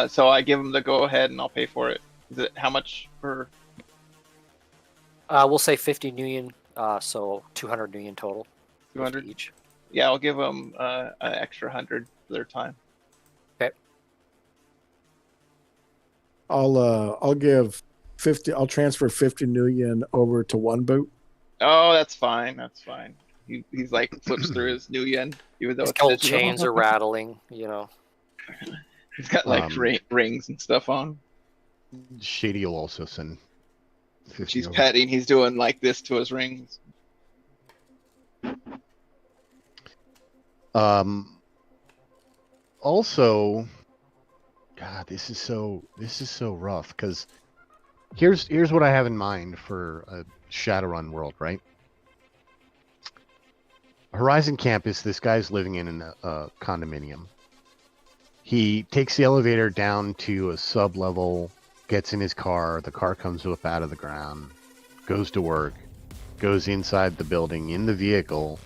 So I give him the go ahead, and I'll pay for it. Is it how much per? We'll say 50 Nuyen, so 200 Nuyen total. 200? 50 each. Yeah, I'll give them an extra 100 for their time. I'll give 50. I'll transfer 50 Nuyen over to one boot. Oh, that's fine. That's fine. He's like flips through his new yen, even though His it's gold digital. chains are rattling, you know. He's got like rings and stuff on. Shady will also send 50 She's over. petting. He's doing like this to his rings. Also, God, this is so rough because here's what I have in mind for a Shadowrun world, right? Horizon Campus, this guy's living in a condominium. He takes the elevator down to a sub-level, gets in his car, the car comes up out of the ground, goes to work, goes inside the building in the vehicle,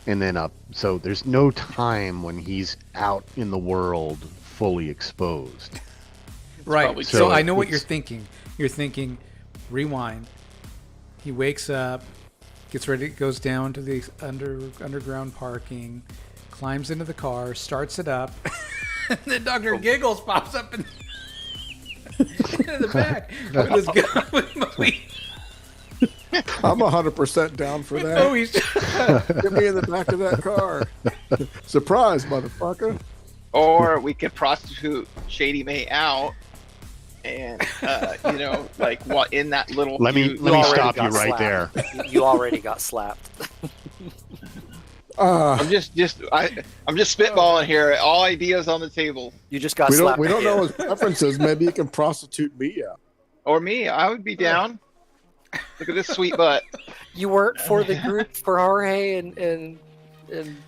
and then up. So there's no time when he's out in the world fully exposed. Right. probably So true. I know what you're It's- thinking. You're thinking, rewind. He wakes up, gets ready, goes down to the underground parking, climbs into the car, starts it up, and then Dr. Giggles pops up in the back with his gun. I'm 100% down for Oh, that. he's Get me in the back of that car. Surprise, motherfucker. Or we could prostitute Shady May out, and like what in that little. Let me already stop you got right there. slapped. You already got slapped. I'm just spitballing here. All ideas on the table. You just got We slapped. don't know again. his preferences. Maybe you can prostitute me out. Or me, I would be down. Look at this sweet butt. You weren't for the group for Jorge and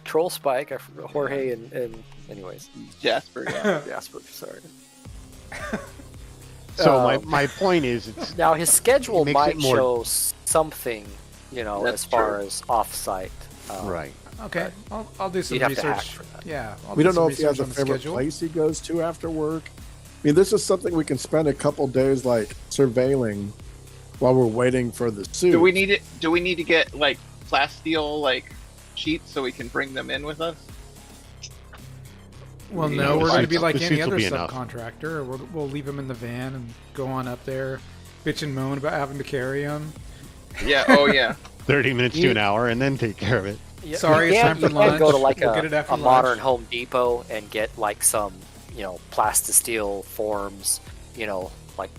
Troll Spike. Jorge and anyways, Jasper, yeah. Jasper. Sorry. So my point is, it's Now his schedule makes might it more- show something, That's as far true. as off-site. right. okay. I'll do some You'd have to research. hack for that. Yeah. I'll We do don't some know if he has research a on the favorite schedule. place he goes to after work. I mean, this is something we can spend a couple days like surveilling while we're waiting for the suit. Do we need it? Do we need to get like plasteel like sheets so we can bring them in with us? Well, Yeah, no, the we're going to suits- be like the any suits will other be enough. subcontractor. We'll leave him in the van and go on up there, bitch and moan about having to carry him. Yeah. Oh yeah. 30 minutes to You- an hour, and then take care of it. Sorry, it's time for you can lunch. go to like We'll get it after a modern lunch. Home Depot and get like some, plastisteel forms, like,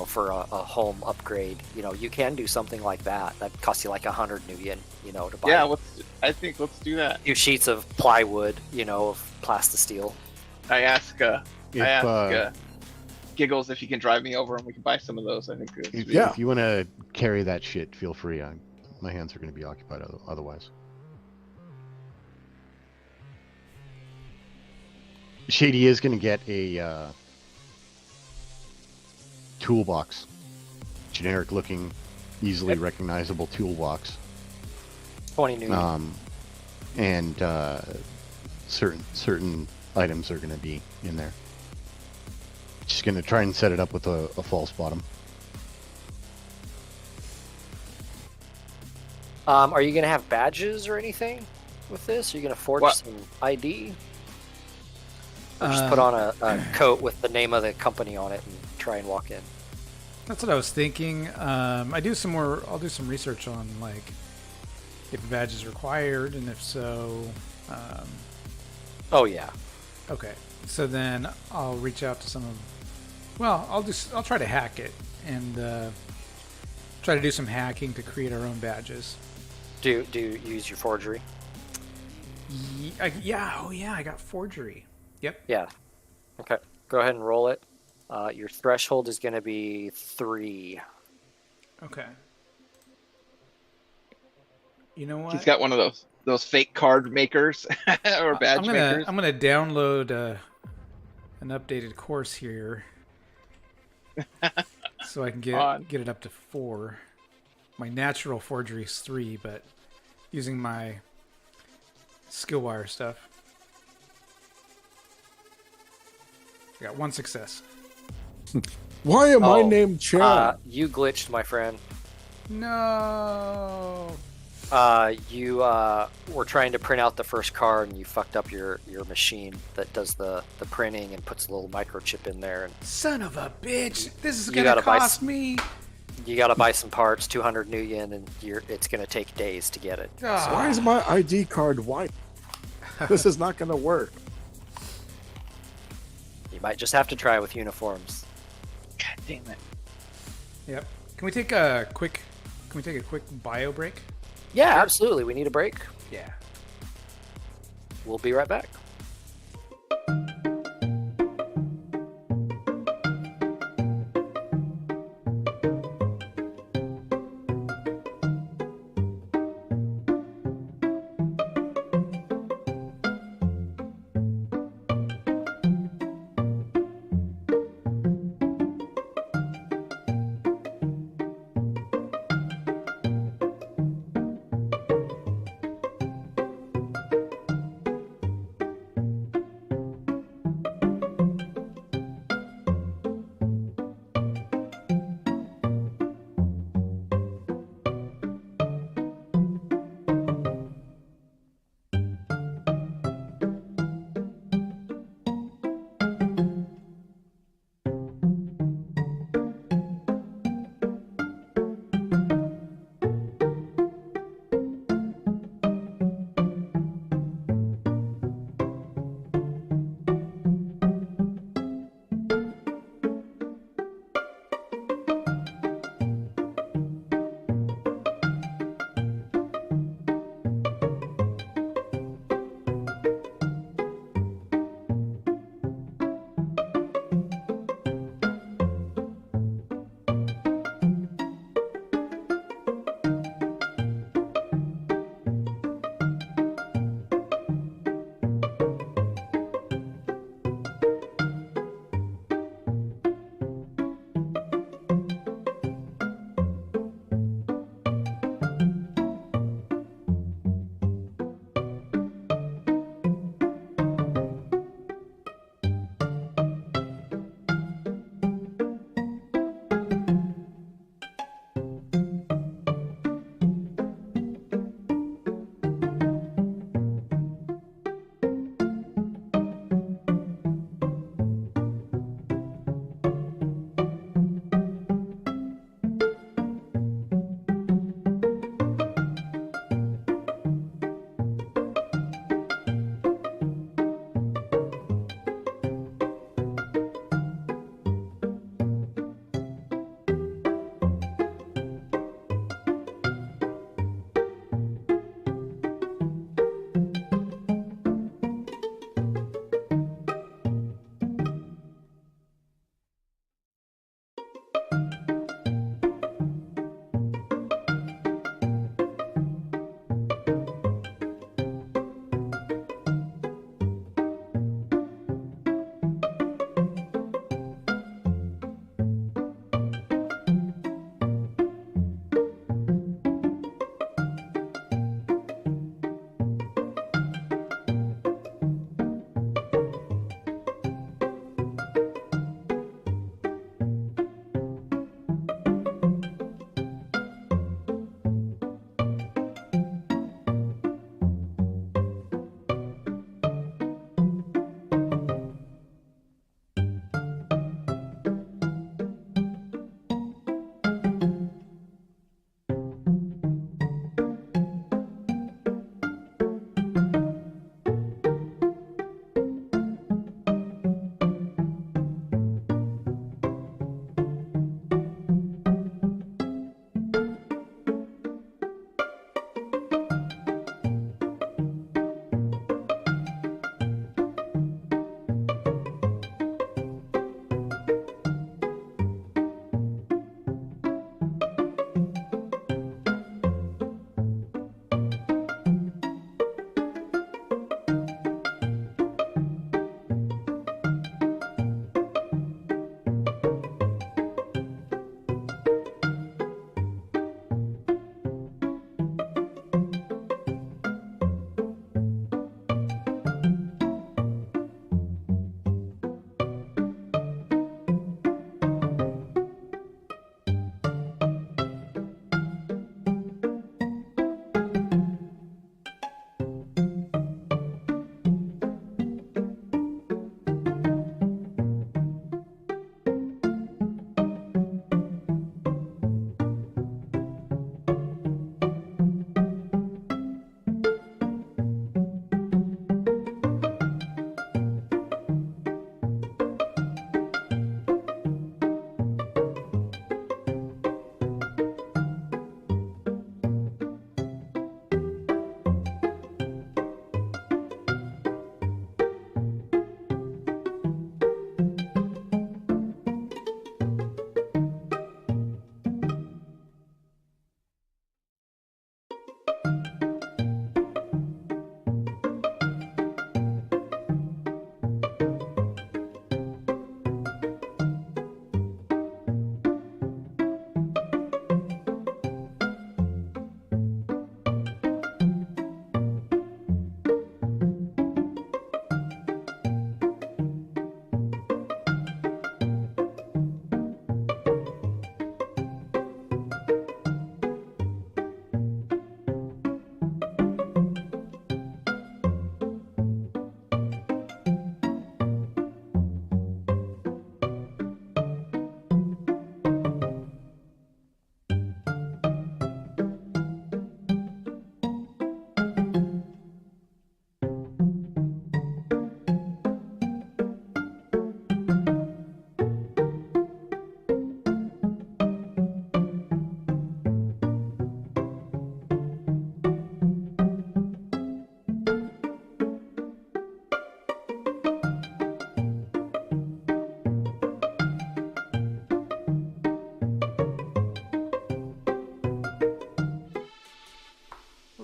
for a home upgrade. You can do something like that. That costs you like 100 new yen, to buy. Yeah, I think let's do that. A few sheets of plywood, of plastisteel. I ask Giggles if he can drive me over and we can buy some of those. I think. If you want to carry that shit, feel free. My hands are going to be occupied otherwise. Shady is going to get a toolbox, generic-looking, easily recognizable toolbox. 20 new. And certain items are going to be in there. Just going to try and set it up with a false bottom. Are you going to have badges or anything with this? Are you going to forge some ID? Or just put on a coat with the name of the company on it and try and walk in? That's what I was thinking. I'll do some research on like if a badge is required, and if so. Oh yeah. Okay, so then I'll reach out to some of. Well, I'll try to hack it and try to do some hacking to create our own badges. Do you use your forgery? Yeah. Oh yeah, I got forgery. Yep. Yeah. Okay. Go ahead and roll it. Your threshold is going to be 3. Okay. You know what? He's got one of those fake card makers or badge makers. I'm gonna download an updated course here, so I can get it up to 4. My natural forgery is 3, but using my Skillwire stuff, I got 1 success. Why am I named Chad? You glitched, my friend. No. You were trying to print out the first card and you fucked up your machine that does the printing and puts a little microchip in there. And Son of a bitch! This is You gonna gotta buy cost me. you got to buy some parts, 200 new yen, and it's going to take days to get it. Why is my ID card white? This is not going to work. You might just have to try with uniforms. God damn it. Yep. Can we take a quick bio break? Yeah, absolutely. We need a break. Yeah. We'll be right back.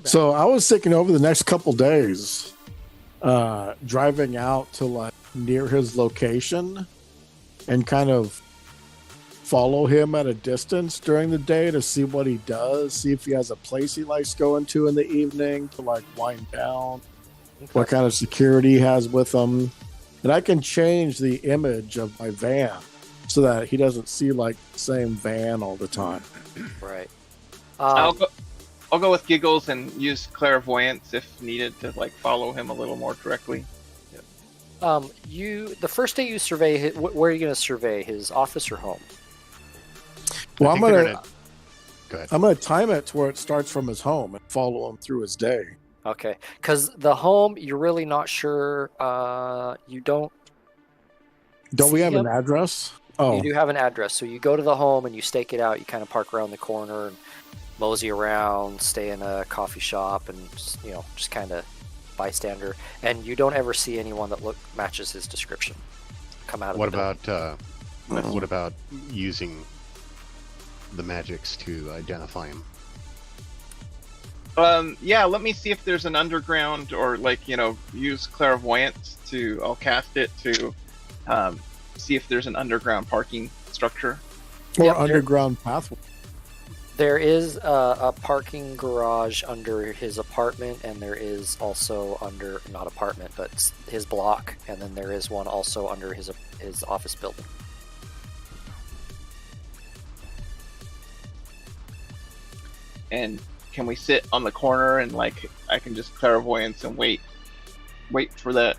So I was thinking over the next couple days, driving out to like near his location and kind of follow him at a distance during the day to see what he does, see if he has a place he likes going to in the evening to like wind down, what kind of security he has with him. And I can change the image of my van so that he doesn't see like the same van all the time. Right. I'll go with Giggles and use clairvoyance if needed to like follow him a little more directly. The first day you survey, where are you going to survey? His office or home? Well, I think they're gonna- Go ahead. I'm gonna time it to where it starts from his home and follow him through his day. Okay, because the home, you're really not sure. You don't. Don't we see have him? an address? Oh, You do have an address, so you go to the home and you stake it out. You kind of park around the corner and mosey around, stay in a coffee shop, and just kind of bystander. And you don't ever see anyone that matches his description come out of. What the building. about what about using the magics to identify him? Yeah, let me see if there's an underground or use clairvoyance to. I'll cast it to see if there's an underground parking structure. or Yep, underground pathway. There is a parking garage under his apartment, and there is also under, not apartment, but his block, and then there is one also under his office building. And can we sit on the corner and I can just clairvoyance and wait for that,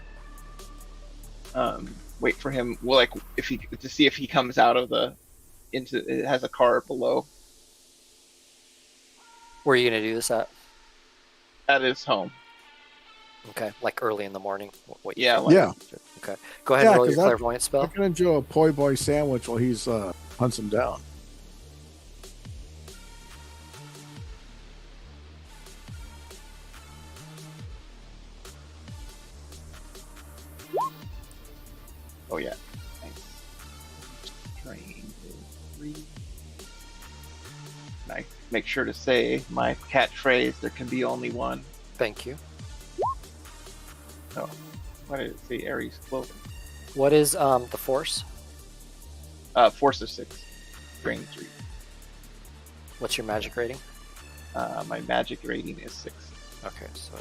wait for him. Well, to see if he comes out of it has a car below. Where are you going to do this at? At his home. Okay, like early in the morning. Yeah, Yeah. Okay, go ahead and roll 'cause your clairvoyance I spell. can enjoy a poi boy sandwich while he's hunts him down. Oh yeah. Thanks. Train is 3. And I make sure to say my catchphrase, there can be only one. Thank you. Oh, why did it say Aries clothing? What is the force? Force of 6. Train 3. What's your magic rating? My magic rating is 6. Okay, so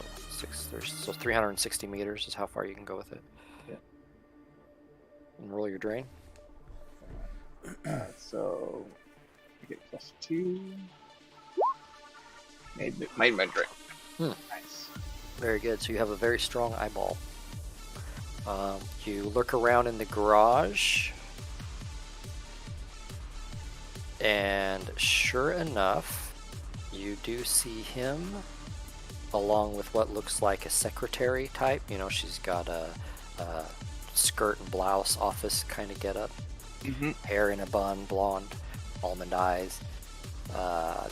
360 meters is how far you can go with it. Yeah. And roll your drain. So I get +2. Made my drain. Nice. Very good. So you have a very strong eyeball. You look around in the garage, and sure enough, you do see him along with what looks like a secretary type. She's got a skirt and blouse, office kind of getup, hair in a bun, blonde, almond eyes.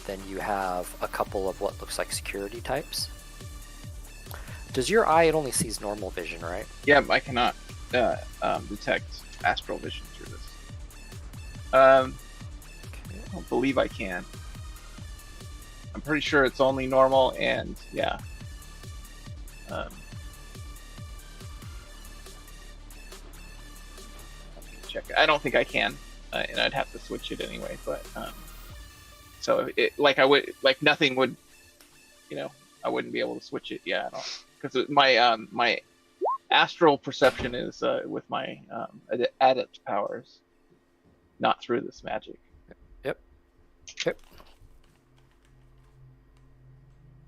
Then you have a couple of what looks like security types. Does your eye, it only sees normal vision, right? Yeah, I cannot detect astral vision through this. I don't believe I can. I'm pretty sure it's only normal, and yeah. Let me check. I don't think I can, and I'd have to switch it anyway. But so nothing would, I wouldn't be able to switch it. Yeah, because my astral perception is with my adept powers, not through this magic. Yep. Okay.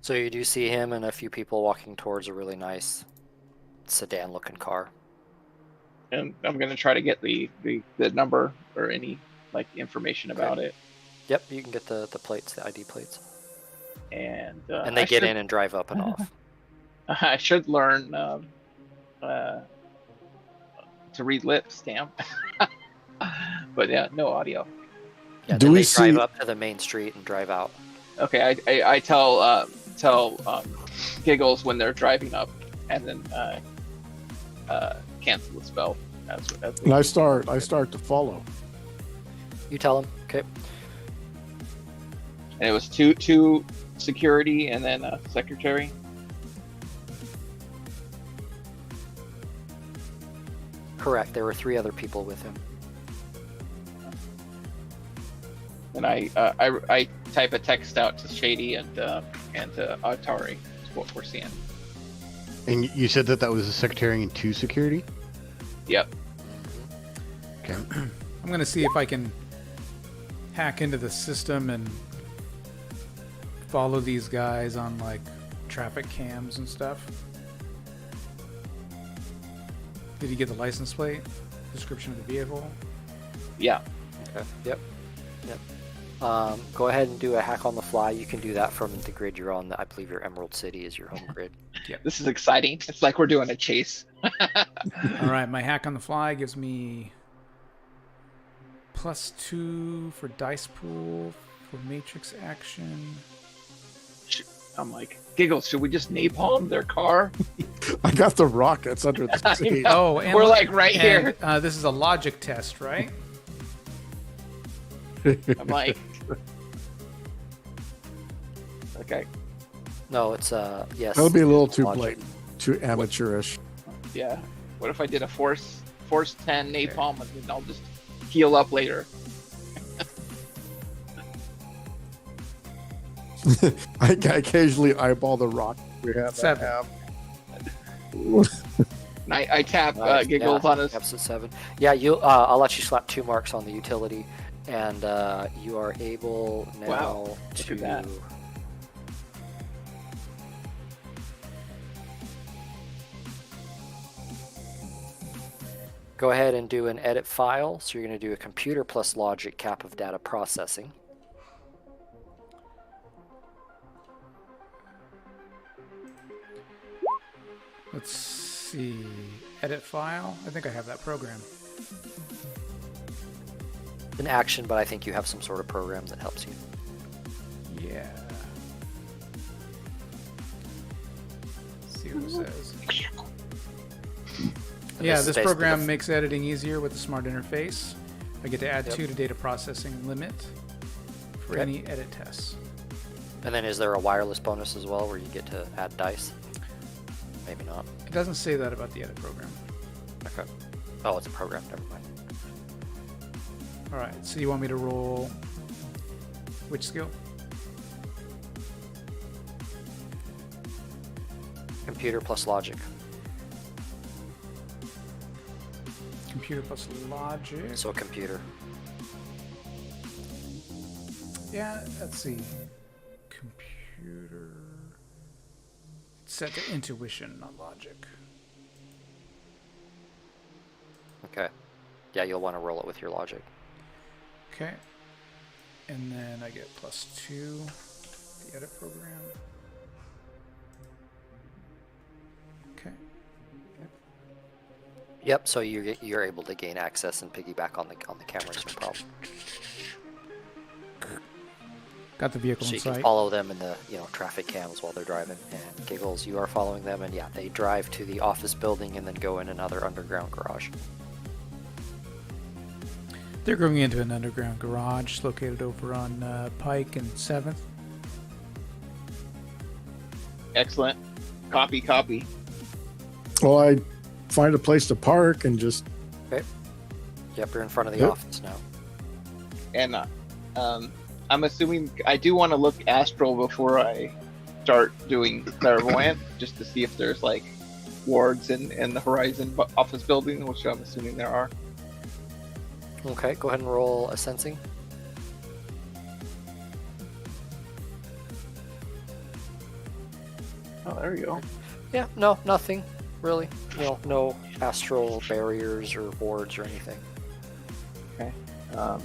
So you do see him and a few people walking towards a really nice sedan-looking car. And I'm gonna try to get the number or any information about it. Yep, you can get the plates, the ID plates. And they get in and drive up and off. I should learn to read lips, damn. But yeah, no audio. Yeah, Do then we they drive see- up to the main street and drive out. Okay, I tell Giggles when they're driving up, and then cancel the spell. And I start to follow. You tell him. Okay. And it was two security and then a secretary. Correct. There were 3 other people with him. And I type a text out to Shady and to Atari. Is what we're seeing. And you said that was a secretary and 2 security? Yep. Okay. I'm going to see if I can hack into the system and follow these guys on like traffic cams and stuff. Did you get the license plate? Description of the vehicle? Yeah. Okay. Yep. Go ahead and do a hack on the fly. You can do that from the grid you're on. I believe your Emerald City is your home grid. This is exciting. It's like we're doing a chase. All right, my hack on the fly gives me +2 for dice pool for matrix action. I'm like, Giggles, should we just napalm their car? I got the rockets under the seat. Oh, and We're like right here. This is a logic test, right? I'm like, okay, No, it's yes. That'll be a little too Logic. blatant, too amateurish. yeah. What if I did a force 10 napalm and then I'll just heal up later? I occasionally eyeball the rock we have. 7. And I tap Giggles on his. Taps at 7. Yeah, you. I'll let you slap 2 marks on the utility, and you are able now Wow, look to. at that. Go ahead and do an edit file. So you're going to do a computer plus logic cap of data processing. Let's see. Edit file. I think I have that program. An action, but I think you have some sort of program that helps you. Yeah. Let's see what it says. Yeah, this basically program the- makes editing easier with a smart interface. I get to add Yep. 2 to data processing limit for Okay. any edit tests. And then is there a wireless bonus as well where you get to add dice? Maybe not. It doesn't say that about the edit program. Okay. Oh, it's a program. Never mind. All right, so you want me to roll which skill? Computer plus logic. Computer plus logic. So a computer. Yeah, let's see. Computer. It's set to intuition, not logic. Okay. Yeah, you'll want to roll it with your logic. Okay. And then I get +2, the edit program. Okay. Yep. So you're able to gain access and piggyback on the cameras, no problem. Got the vehicle So in you can sight. follow them in the traffic cams while they're driving. And Giggles, you are following them, and yeah, they drive to the office building and then go in another underground garage. They're going into an underground garage located over on Pike and 7th. Excellent. Copy. Well, I find a place to park and just Okay. Yep, you're in front of the Yep. office now. And I'm assuming I do want to look astral before I start doing clairvoyant, just to see if there's like wards in the horizon office building, which I'm assuming there are. Okay, go ahead and roll a sensing. Oh, there you go. Yeah, no, nothing really. No astral barriers or wards or anything. Okay. I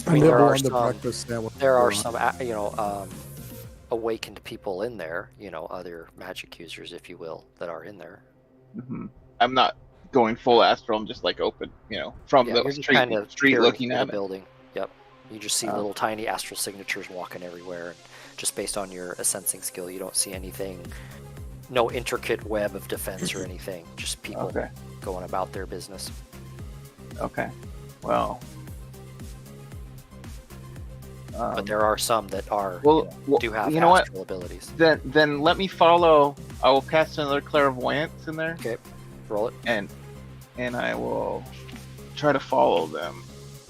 I mean, nibble there are on the some- breakfast sandwich. There are some, awakened people in there. Other magic users, if you will, that are in there. Hmm. I'm not going full astral. I'm just like open, from Yeah, the you're just street, kind of street peering looking through at the it. building. Yep. You just see Oh. little tiny astral signatures walking everywhere. And just based on your sensing skill, you don't see anything. No intricate web of defense or anything. Just people Okay. going about their business. Okay. Well. but there are some that are Well, do have you know what? astral abilities. Then let me follow. I will cast another clairvoyance in there, Okay, roll it. and I will try to follow them.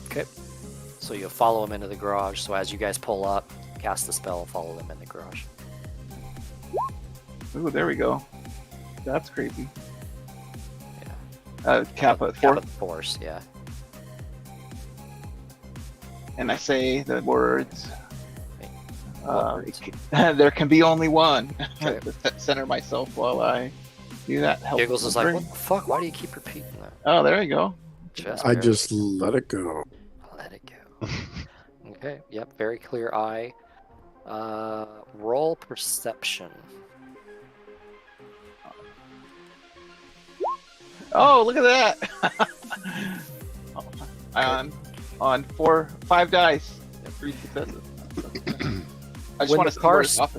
Okay, so you'll follow them into the garage. So as you guys pull up, cast the spell and follow them in the garage. Ooh, there we go. That's creepy. Yeah. Kappa at Kappa 4, force, yeah. and I say the words. What words? There can be only one. Okay. To center myself while I do that. Help Giggles is like, what the fuck? Why do you keep repeating that? Oh, there you go. Just I just let it go. let it go. Okay, yep, very clear eye. Roll perception. Oh, look at that! on 5 dice, 3 successes. I just When want the to see where cars- it's off.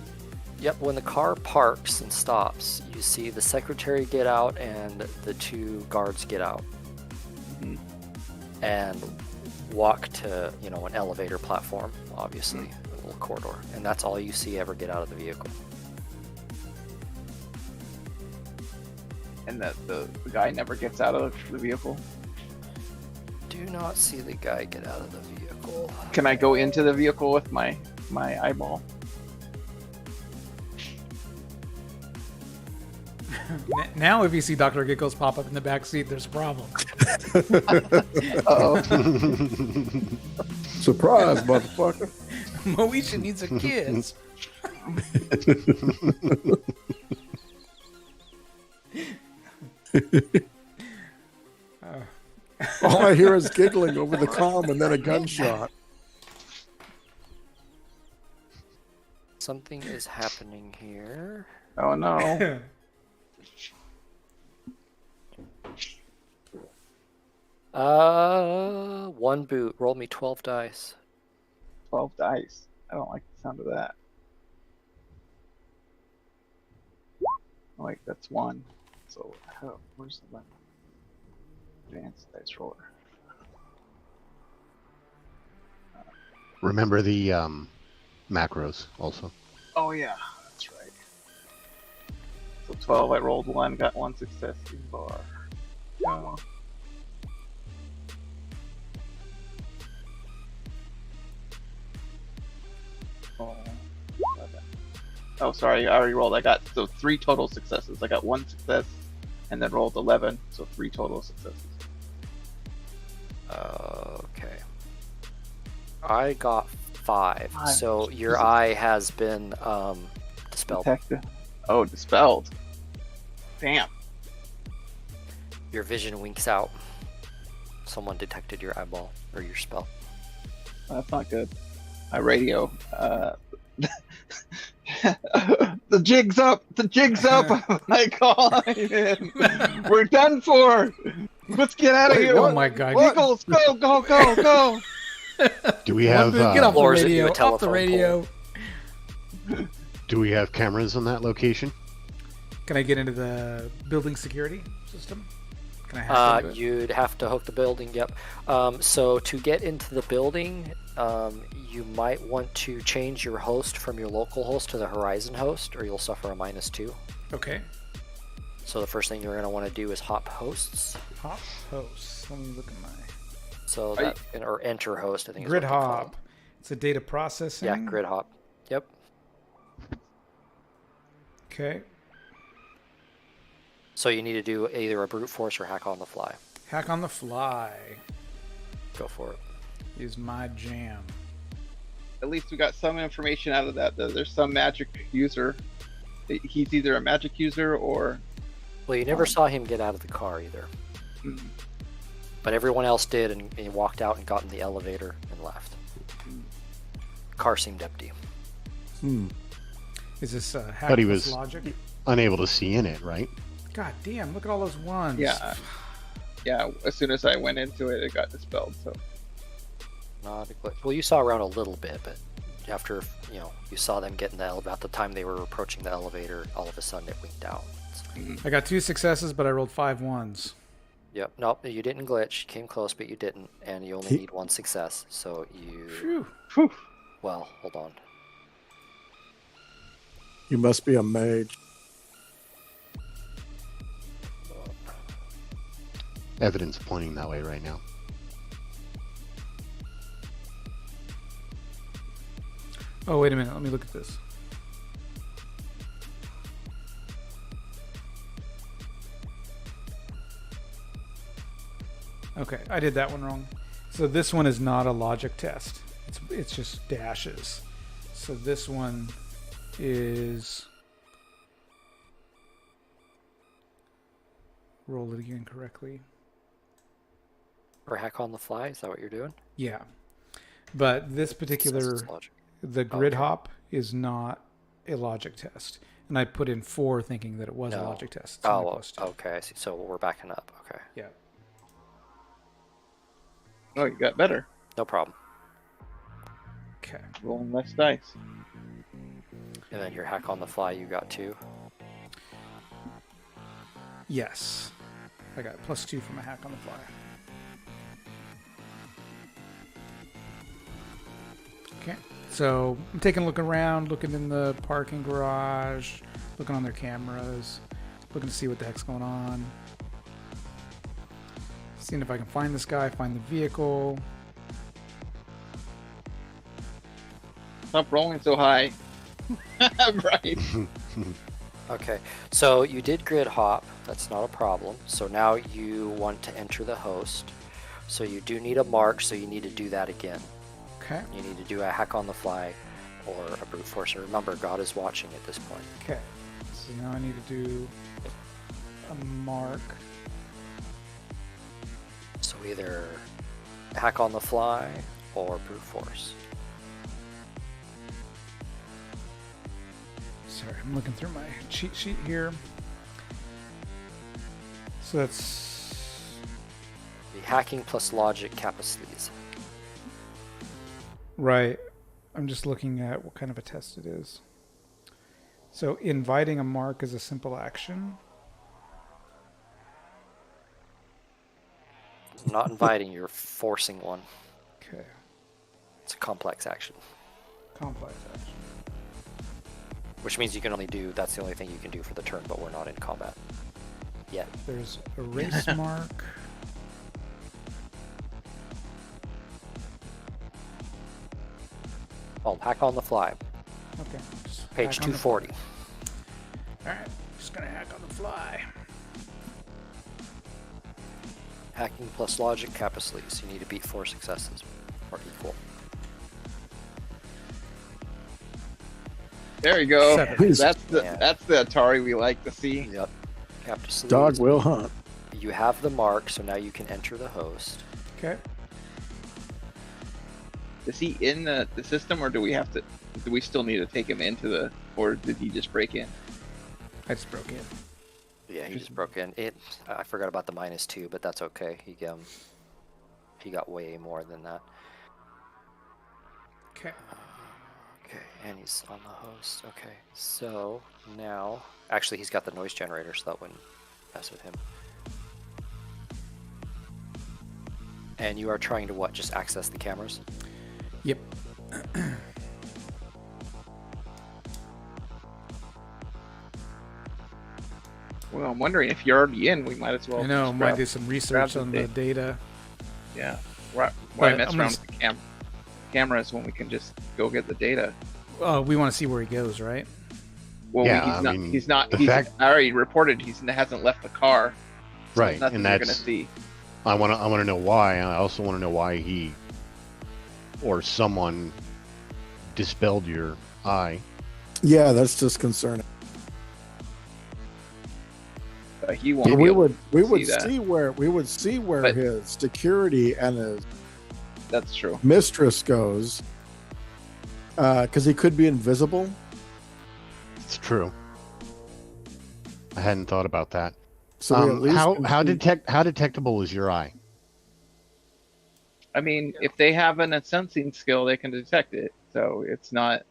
Yep, when the car parks and stops, you see the secretary get out and the 2 guards get out. Mhm. And walk to, an elevator platform, obviously, a little corridor. And that's all you see ever get out of the vehicle. And that the guy never gets out of the vehicle. Do not see the guy get out of the vehicle. Can I go into the vehicle with my eyeball? Now, if you see Dr. Giggles pop up in the back seat, there's a problem. Uh-oh. Surprise, motherfucker. Moesha needs a kiss. All I hear is giggling over the comm and then a gunshot. Something is happening here. Oh no. One boot. Roll me 12 dice. 12 dice. I don't like the sound of that. Oh, wait, that's 1. So, where's the button? Advanced dice roller. Remember the macros also. Oh yeah, that's right. So 12, I rolled 1, got 1 success. Bar. No. Oh, 11. Oh, sorry, I already rolled. I got 3 total successes. I got 1 success, and then rolled 11, so 3 total successes. Okay. I got 5. 5. So your eye has been dispelled. Detected. Oh, dispelled. Damn. Your vision winks out. Someone detected your eyeball or your spell. That's not good. I radio. The jig's up. The jig's up. I call in. We're done for. Let's get out of here. Oh my god. Eagles, go, go, go, go. Do we have Get off the Floors into radio. a Off the telephone radio. do we have cameras on that location? Can I get into the building security system? Can I hack into it? You'd have to hook the building. Yep. So to get into the building, you might want to change your host from your local host to the Horizon host, or you'll suffer a -2. Okay. So the first thing you're going to want to do is hop hosts. Hop hosts. Let me look at my So that or enter host, I think. grid is what they call hop. It's a data processing. it. Yeah, grid hop. Yep. Okay. So you need to do either a brute force or hack on the fly. Hack on the fly Go for it. is my jam. At least we got some information out of that. There's some magic user. He's either a magic user or. Well, you never saw him get out of the car either. Mm, But everyone else did, and he walked out and got in the elevator and left. Car seemed empty. Is this hack But he plus was- logic? Unable to see in it, right? God damn, look at all those ones. Yeah. Yeah. As soon as I went into it, it got dispelled. So. Not a glitch. Well, you saw around a little bit, but after you saw them get in the elevator, about the time they were approaching the elevator, all of a sudden it winked out. I got 2 successes, but I rolled 5 ones. Yep. Nope. You didn't glitch. You came close, but you didn't, and you only need 1 success. So you Phew. Whew. Well, hold on. You must be a mage. Evidence pointing that way right now. Oh, wait a minute. Let me look at this. Okay, I did that one wrong. So this one is not a logic test. It's just dashes. So this one is... Roll it again correctly. Or hack on the fly? Is that what you're doing? Yeah. But this Says particular... it's logic. The grid Okay. hop is not a logic test. And I put in 4 thinking that it was a No. logic test. It's only Oh, plus 2. okay. I see. So we're backing up. Okay. Yeah. Oh, you got better. No problem. Okay. Rolling less dice. And then your hack on the fly, you got 2. Yes. I got plus 2 from a hack on the fly. Okay. So I'm taking a look around, looking in the parking garage, looking on their cameras, looking to see what the heck's going on. Seeing if I can find this guy, find the vehicle. Stop rolling so high. Right. Okay. So you did grid hop. That's not a problem. So now you want to enter the host. So you do need a mark, so you need to do that again. Okay. You need to do a hack on the fly or a brute force. And remember, God is watching at this point. Okay. So now I need to do a mark. So either hack on the fly or brute force. Sorry, I'm looking through my cheat sheet here. So that's The hacking plus logic capacitors. right. I'm just looking at what kind of a test it is. So inviting a mark is a simple action. Not inviting, you're forcing one. Okay. It's a complex action. Complex action. Which means you can only do, that's the only thing you can do for the turn, but we're not in combat yet. There's a race mark. Oh, hack on the fly. Okay. just Page hack on the 240. fly. All right. Just gonna hack on the fly. Hacking plus logic capacitors. You need to beat 4 successes or equal. There you go. 7. That's the Yeah. that's the Atari we like to see. Yep. Capacitors. Dog will hunt. You have the mark, so now you can enter the host. Okay. Is he in the system, or do we still need to take him into the, or did he just break in? I just broke in. Yeah, he just broke in. I forgot about the -2, but that's okay. He got way more than that. Okay. Okay, and he's on the host. Okay, so now, actually, he's got the noise generator, so that wouldn't mess with him. And you are trying to what? Just access the cameras? Yep. Well, I'm wondering if you're already in, we might as well. I know. just Might grab- do some grab research the on the data. Yeah. Why But mess I'm around gonna with the cameras when we can just go get the data? We want to see where he goes, right? Well, Yeah, he's I not. mean, He's not. the He's fact- already reported he hasn't left the car. So Right, nothing and you're gonna that's see. I want to know why. I also want to know why he or someone dispelled your eye. Yeah, that's just concerning. He won't. But be we able would to that. we would see where But- his security and his That's true. mistress goes, because he could be invisible. It's true. I hadn't thought about that. So we at least can how see- detectable is your eye? I mean, if they have a sensing skill, they can detect it. So it's not.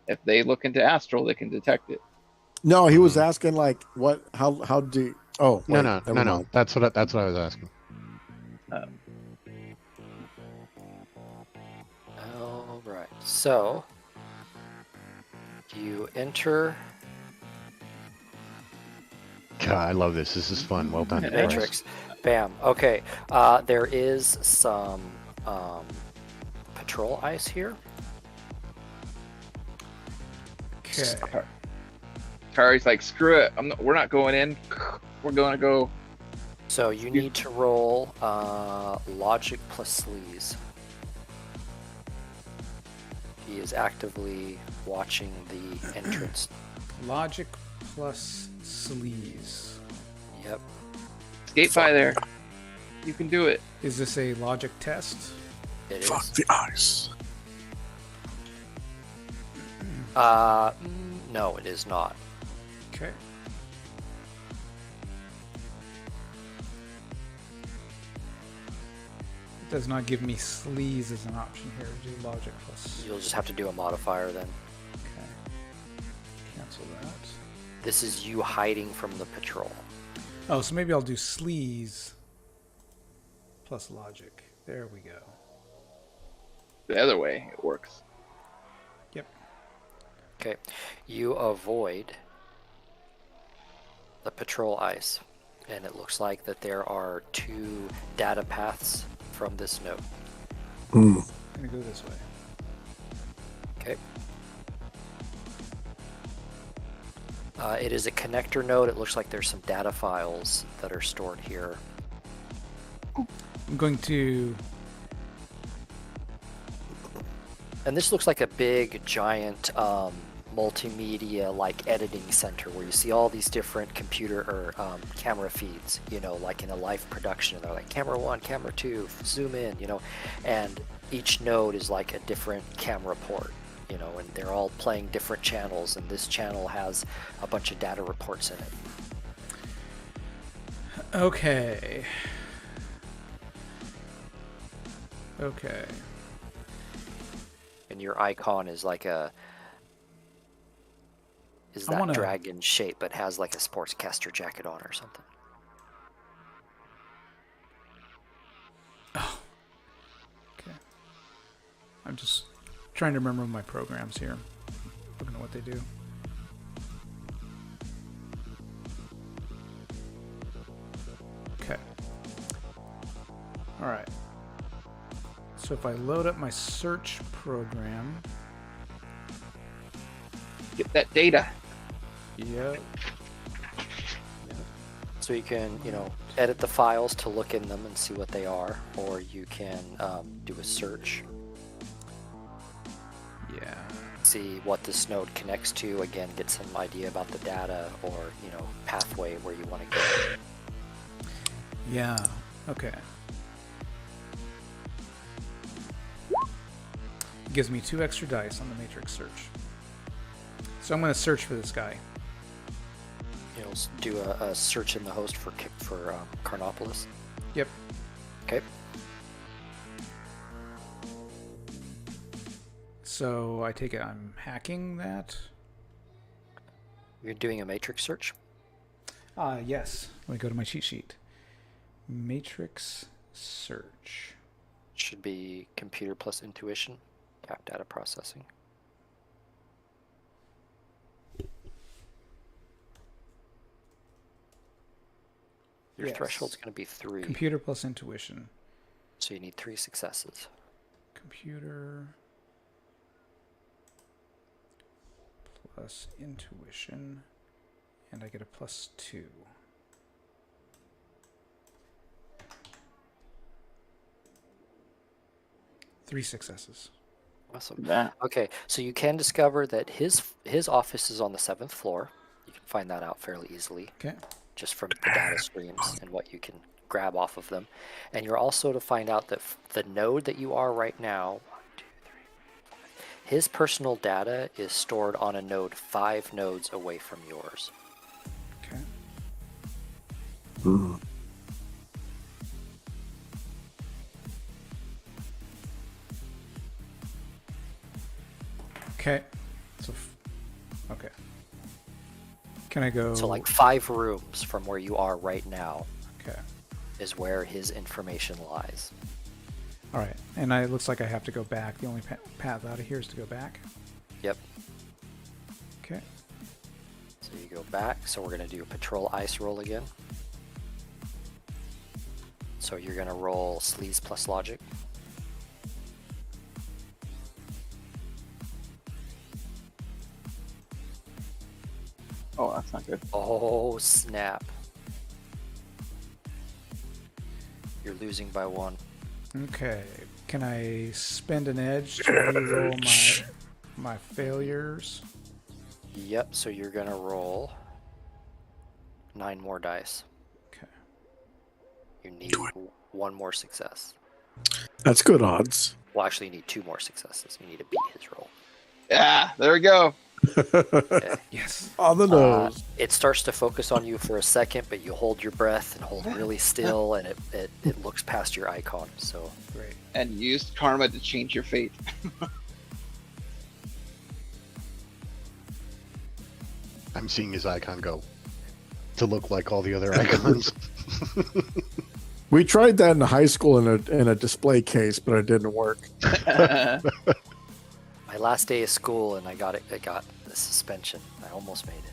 If they look into astral, they can detect it. No, he was asking like what? How do? Oh wait, No. never mind. That's what I was asking. All right. So you enter God, I love this. This is fun. Well done, the Bryce. Matrix. Bam. Okay. There is some patrol ice here. Okay. Kari's like, screw it. We're not going in. We're going to go. So you need to roll logic plus sleaze. He is actively watching the entrance. Logic plus sleaze. Yep. Skate by there. You can do it. Is this a logic test? It Fuck is. the ice. No, it is not. Okay. It does not give me sleaze as an option here. Do logic plus. You'll just have to do a modifier then. Okay. Cancel that. This is you hiding from the patrol. Oh, so maybe I'll do sleaze plus logic. There we go. The other way, it works. Yep. Okay. You avoid the patrol ice, and it looks like that there are 2 data paths from this node. I'm gonna go this way. Okay. It is a connector node. It looks like there's some data files that are stored here. I'm going to. And this looks like a big, giant multimedia like editing center where you see all these different computer or camera feeds, you know, like in a live production. They're like camera 1, camera 2, zoom in, you know, and each node is like a different camera port, you know, and they're all playing different channels, and this channel has a bunch of data reports in it. Okay. Okay. And your icon is like is that wanna- dragon shape, but has like a sportscaster jacket on or something. Okay. I'm just trying to remember my programs here. Looking at what they do. Okay. All right. So if I load up my search program, Get that data. yep. So you can, you know, edit the files to look in them and see what they are, or you can do a search, Yeah. see what this node connects to, again, get some idea about the data or, you know, pathway where you want to go. Yeah. Okay. It gives me 2 extra dice on the matrix search. So I'm going to search for this guy. You know, do a search in the host for Carnopolis. Yep. Okay. So I take it I'm hacking that. You're doing a matrix search. Yes. Let me go to my cheat sheet. Matrix search. Should be computer plus intuition, cap data processing. Your Yes. threshold's going to be 3, Computer plus intuition. so you need 3 successes. Computer plus intuition. And I get a +2. Three successes. Awesome. That. Okay, so you can discover that his office is on the 7th floor. You can find that out fairly easily Okay. just from the data streams and what you can grab off of them. And you're also to find out that the node that you are right now, 1, 2, 3, 4, 5, his personal data is stored on a node 5 nodes away from yours. Okay. Okay. So, okay. Can I go? So like 5 rooms from where you are right now Okay. is where his information lies. All right, and it looks like I have to go back. The only path out of here is to go back. Yep. Okay. So you go back. So we're going to do a patrol ice roll again. So you're going to roll sleaze plus logic. Oh, that's not good. Oh, snap. You're losing by 1. Okay. Can I spend an edge to reroll my failures? Yep, so you're going to roll 9 more dice. Okay. You need 1 more success. That's good odds. Well, actually, you need 2 more successes. You need to beat his roll. Yeah, there we go. Okay. Yes. On the nose. It starts to focus on you for a second, but you hold your breath and hold really still, and it looks past your icon. So Great. And use karma to change your fate. I'm seeing his icon go to look like all the other icons. We tried that in high school in a display case, but it didn't work. my last day of school, and I got the suspension. I almost made it.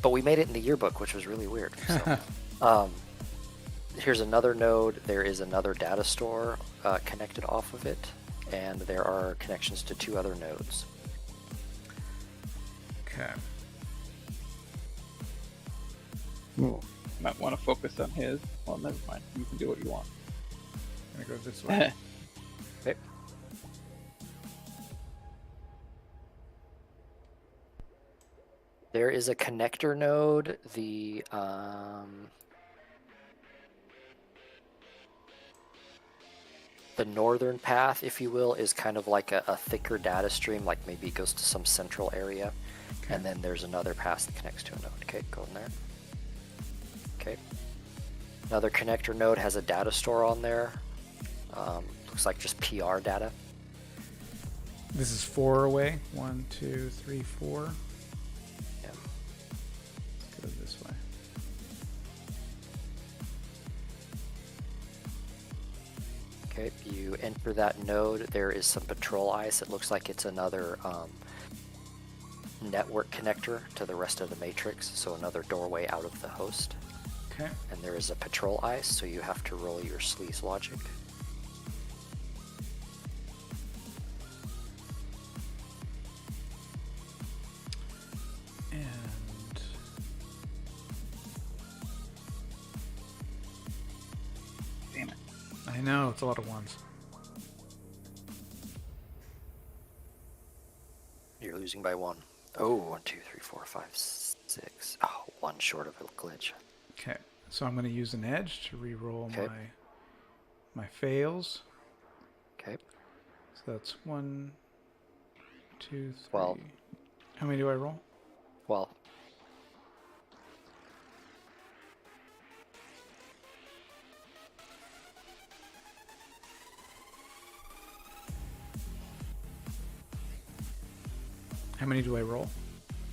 But we made it in the yearbook, which was really weird. So, here's another node. There is another data store connected off of it, and there are connections to 2 other nodes. Okay. Oh. Might want to focus on his. Well, never mind. You can do what you want. I'm gonna go this way. Okay. There is a connector node. The northern path, if you will, is kind of like a thicker data stream, like maybe it goes to some central area. Okay. And then there's another path that connects to a node. Okay, go in there. Okay. Another connector node has a data store on there. Looks like just PR data. This is 4 away. 1, 2, 3, 4. Yeah. Go this way. Okay, you enter that node. There is some patrol ice. It looks like it's another network connector to the rest of the matrix, so another doorway out of the host. Okay. And there is a patrol ice, so you have to roll your sleaze logic. And Damn it. I know it's a lot of ones. You're losing by 1. Oh, 1, 2, 3, 4, 5, 6. Oh, 1 short of a glitch. Okay. So I'm gonna use an edge to re-roll Okay. my fails. Okay. So that's 1, 2, 3. Well- How many do I roll? Well, How many do I roll?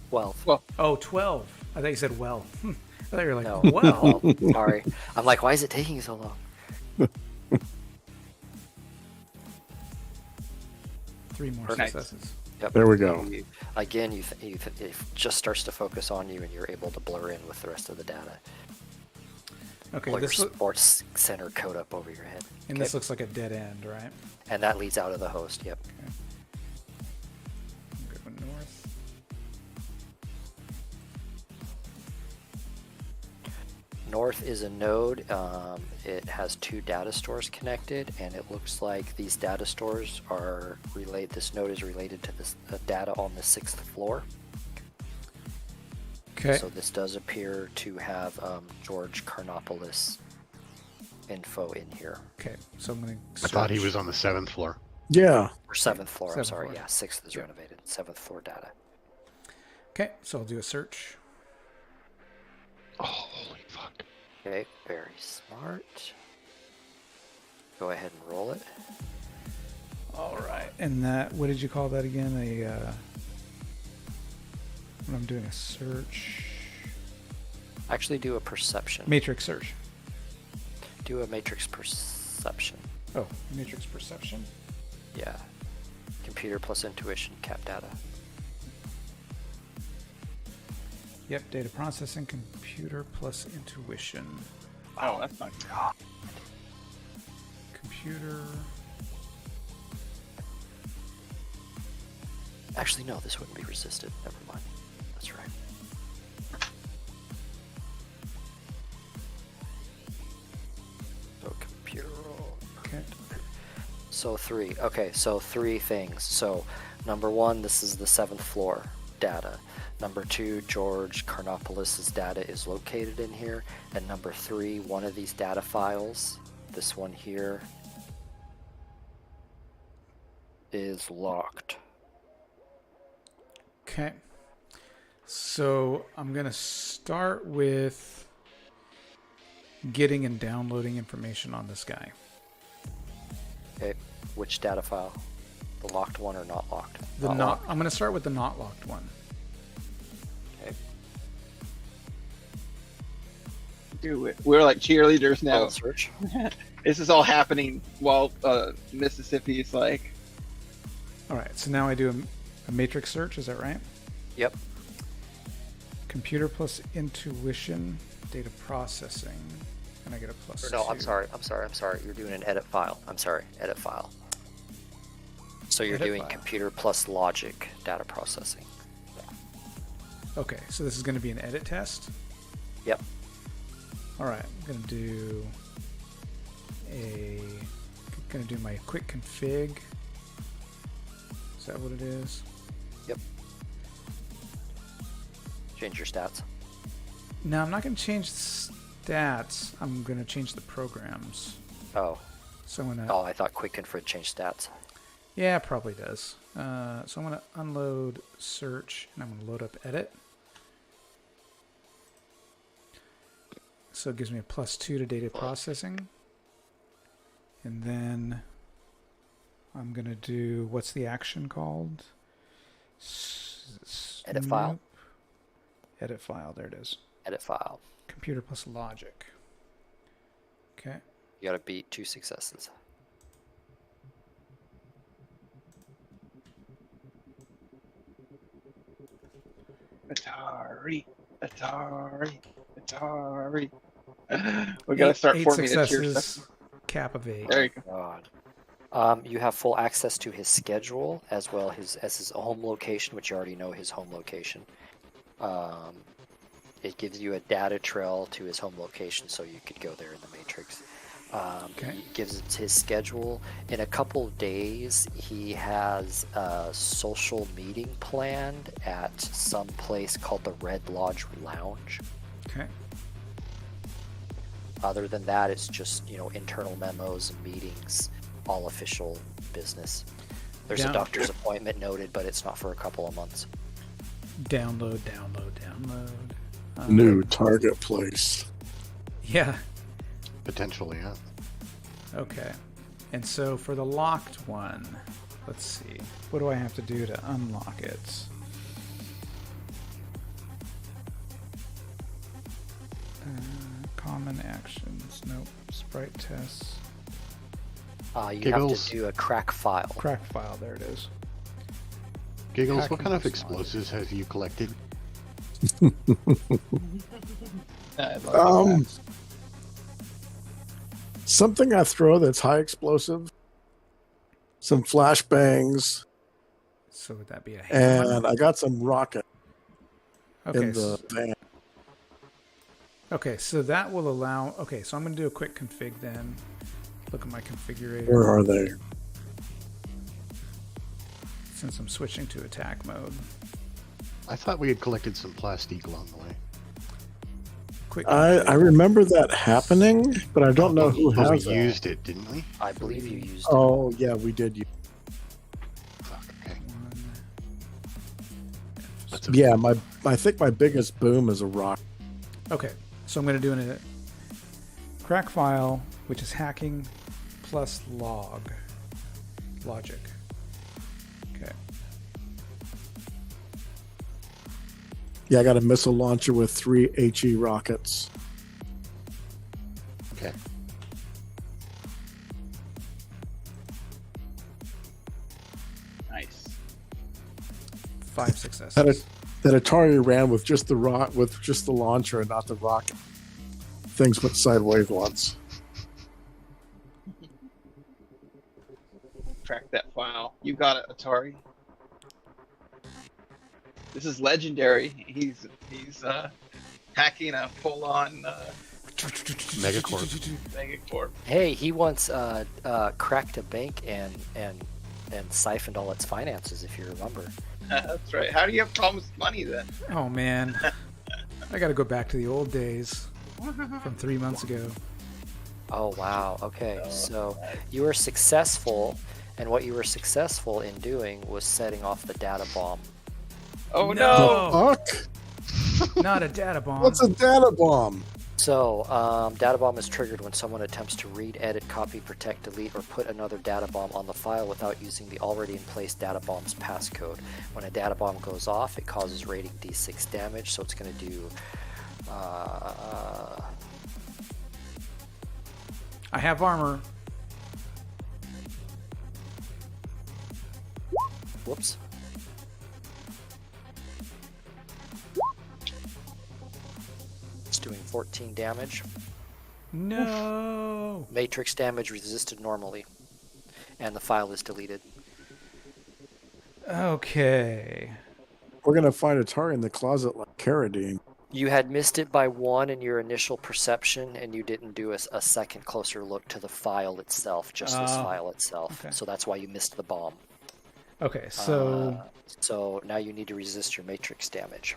12. Well, Oh, 12. I thought you said well. I thought you were like, No. well. Oh, sorry. I'm like, why is it taking so long? 3 more Nice. successes. Yep. There we go. Again, it just starts to focus on you, and you're able to blur in with the rest of the data. Okay, Pull your this sports center coat up over your head. and Okay. this looks like a dead end, right? And that leads out of the host. Yep. Okay. I'm going north. North is a node. It has 2 data stores connected, and it looks like these data stores are related. This node is related to this data on the 6th floor. Okay. So this does appear to have George Karnopoulos info in here. Okay. So I'm going to I thought he was on the 7th floor. Yeah. Or 7th floor, I'm 7th sorry. floor. Yeah, 6th is Yeah. renovated. 7th floor data. Okay, so I'll do a search. Oh, holy fuck. Okay, very smart. Go ahead and roll it. All right. And that, what did you call that again? When I'm doing a search. Actually do a perception. Matrix search. Do a matrix perception. Oh, matrix perception. Yeah. Computer plus intuition, cap data. Yep, data processing, computer plus intuition. Oh, that's not good. Computer. Actually, no, this wouldn't be resisted. Never mind. That's right. So computer. Okay. So 3. Okay, so 3 things. So number 1, this is the 7th floor data. Number 2, George Karnopoulos' data is located in here. And number 3, one of these data files, this one here, is locked. Okay. So I'm going to start with getting and downloading information on this guy. Okay, which data file? The locked one or not locked? I'm locked. going to start with the not locked one. Okay. Do it. We're like cheerleaders now. Search. This is all happening while Mississippi's like. All right. So now I do a matrix search. Is that right? Yep. Computer plus intuition, data processing, and I get a plus. No, 2. I'm sorry. You're doing an edit file. I'm sorry, edit file. So you're Edit doing file. computer plus logic data processing. Okay, so this is going to be an edit test. Yep. All right, I'm going to do my quick config. Is that what it is? Yep. Change your stats. No, I'm not going to change the stats. I'm going to change the programs. Oh. So I'm going to. Oh, I thought quick config changed stats. Yeah, it probably does. So I'm going to unload search, and I'm going to load up edit. So it gives me a +2 to data processing. And then I'm going to do, what's the action called? Edit file. Edit file, there it is. Edit file. Computer plus logic. Okay. You gotta beat 2 successes. Atari. We gotta start eight forming a cheer successes, section. cap of 8. There you go. God. You have full access to his schedule as well as his home location, which you already know his home location. It gives you a data trail to his home location, so you could go there in the matrix. Okay. It gives it his schedule. In a couple of days, he has a social meeting planned at some place called the Red Lodge Lounge. Okay. Other than that, it's just, internal memos and meetings, all official business. There's a doctor's appointment noted, but it's not for a couple of months. Download. New target place. Yeah. Potentially, yeah. Okay. And so for the locked one, let's see. What do I have to do to unlock it? Common actions. Nope. Sprite tests. You Giggles. have to do a crack file. Crack file. There it is. Giggles, what Hacking kind of is explosives have you collected? I love that. Something I throw that's high explosive. Some flashbangs, So would that be a hammer? and I got some rocket Okay. in the van. Okay, so that will allow... Okay, so I'm going to do a quick config then. Look at my configurator. Where are they? Since I'm switching to attack mode. I thought we had collected some plastique along the way. Quick I remember that happening, but I don't know who But we has that. used it, didn't we? I believe you used it. Oh yeah, we did. Fuck, okay. one. That's a, Yeah, I think my biggest boom is a rock. Okay, so I'm going to do a crack file, which is hacking plus logic. Okay. Yeah, I got a missile launcher with 3 HE rockets. Okay. 5 successes. That Atari ran with just the launcher and not the rocket. Things went sideways once. Track that file. You got it, Atari. This is legendary. He's hacking a full-on Megacorp. Hey, he once cracked a bank and siphoned all its finances, if you remember. That's right. How do you have problems with money then? Oh man, I got to go back to the old days from 3 months ago. Oh wow. Okay, so you were successful, and what you were successful in doing was setting off the data bomb. Oh no! Fuck! Not a data bomb. What's a data bomb? So, data bomb is triggered when someone attempts to read, edit, copy, protect, delete, or put another data bomb on the file without using the already in place data bomb's passcode. When a data bomb goes off, it causes rating D6 damage, so it's going to do... I have armor. Whoops. It's doing 14 damage. No. Matrix damage resisted normally. And the file is deleted. Okay. We're gonna find Atari in the closet like Carradine. You had missed it by 1 in your initial perception, and you didn't do a second closer look to the file itself, just this file itself. Okay. So that's why you missed the bomb. Okay, so So now you need to resist your matrix damage.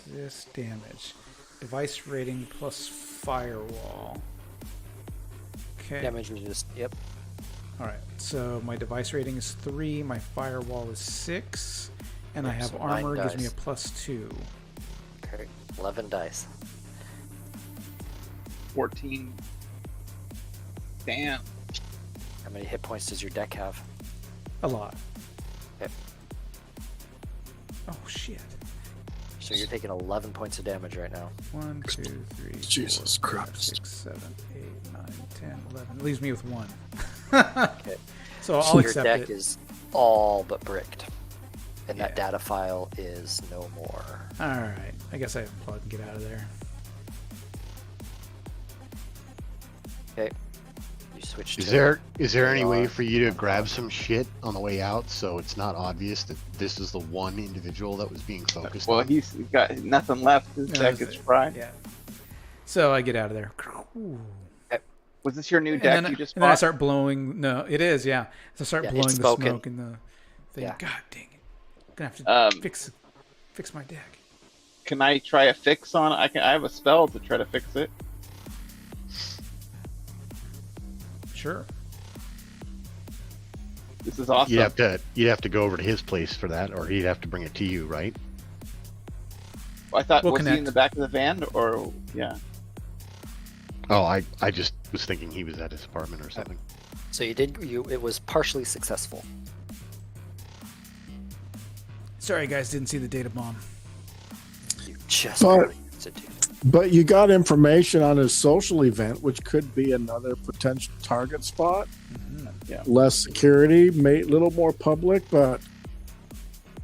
resist damage. Device rating plus firewall. Okay. Damage resist. Yep. All right. So my device rating is 3. My firewall is 6, and I Yep, have so 9 armor. Gives me a dice. +2. Okay. 11 dice. 14. Damn. How many hit points does your deck have? A lot. Okay. Oh shit. So you're taking 11 points of damage right now. 1, 2, 3, Jesus 4, 5, Christ. 6, 7, 8, 9, 10, 11. It leaves me with 1. Okay. So I'll So your accept deck it. is all but bricked. And that Yeah. data file is no more. All right. I guess I have to plug and get out of there. Okay. You switch Is to... there any way AR. for you to grab some shit on the way out so it's not obvious that this is the one individual that was being focused Well, on? he's got nothing left. His deck is fried. Yeah. So I get out of there. Ooh. Was this your new And deck then, you just and then I bought? start blowing. No, it is. Yeah. So I start Yeah, blowing it's the smoking. smoke in the thing. Yeah. God dang it! I'm gonna have to Um, fix my deck. Can I try a fix on it? I have a spell to try to fix it. Sure. This is awesome. You'd have to go over to his place for that, or he'd have to bring it to you, right? I thought, We'll was he connect. in the back of the van? Or, yeah. Oh, I just was thinking he was at his apartment or something. So it was partially successful. Sorry, guys, didn't see the data bomb. You just But- barely instituted. But you got information on his social event, which could be another potential target spot. Yeah. Less security, made a little more public, but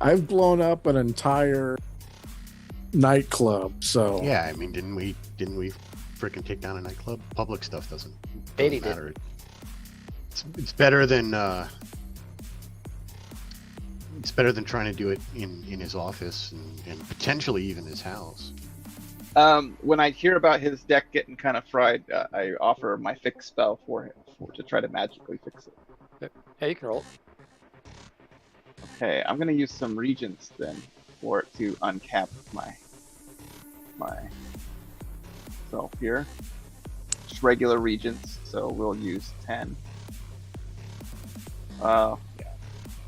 I've blown up an entire nightclub. So Yeah, I mean, didn't we freaking take down a nightclub? Public stuff doesn't Beatty did. matter. It's better than trying to do it in his office and potentially even his house. When I hear about his deck getting kind of fried, I offer my fix spell for him to try to magically fix it. Yeah, you can roll. Okay, I'm gonna use some regents then for it to uncap my so here. Just regular regents, so we'll use 10. Yeah,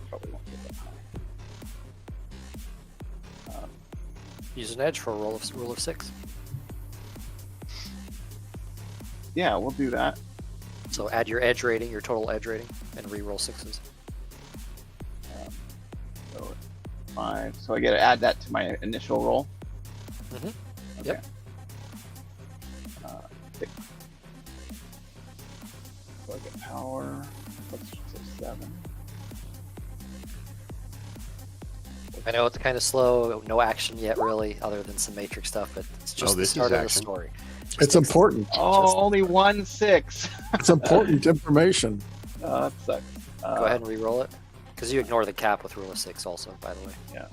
probably won't get that high. Use an edge for a rule of 6. Yeah, we'll do that. So add your edge rating, your total edge rating, and re-roll 6s. So 5. So I get to add that to my initial roll. Mhm. Okay. Yep. 6. So I get power. Let's say 7. I know it's kind of slow. No action yet, really, other than some Matrix stuff. But it's just the this is start of the action. story. Just It's takes- important. Oh, only 1 6. It's important information. Oh, that sucks. Go ahead and re-roll it, because you ignore the cap with rule of 6. Also, by the way. Yeah.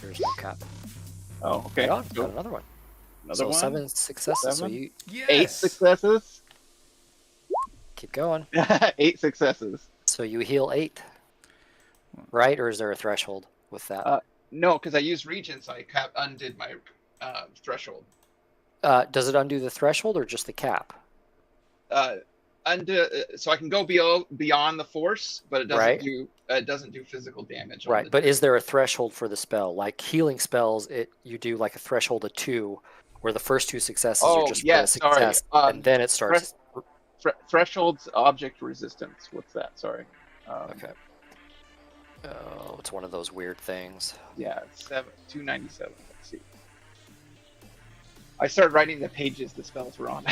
There's no cap. Oh, okay. Right on, Go. got another one. Another So one. 7 successes. So 7? you Yes. 8 successes. keep going. 8 successes. So you heal 8, right? Or is there a threshold with that? No, because I used region, so I undid my threshold. Does it undo the threshold or just the cap? So I can go beyond the force, but it doesn't do physical damage. Right, but is there a threshold for the spell? Like healing spells, you do like a threshold of 2, where the first 2 successes are just for a success, and then it starts. Threshold's object resistance. What's that? Sorry. Okay. Oh, it's one of those weird things. Yeah, 297. Let's see. I started writing the pages the spells were on.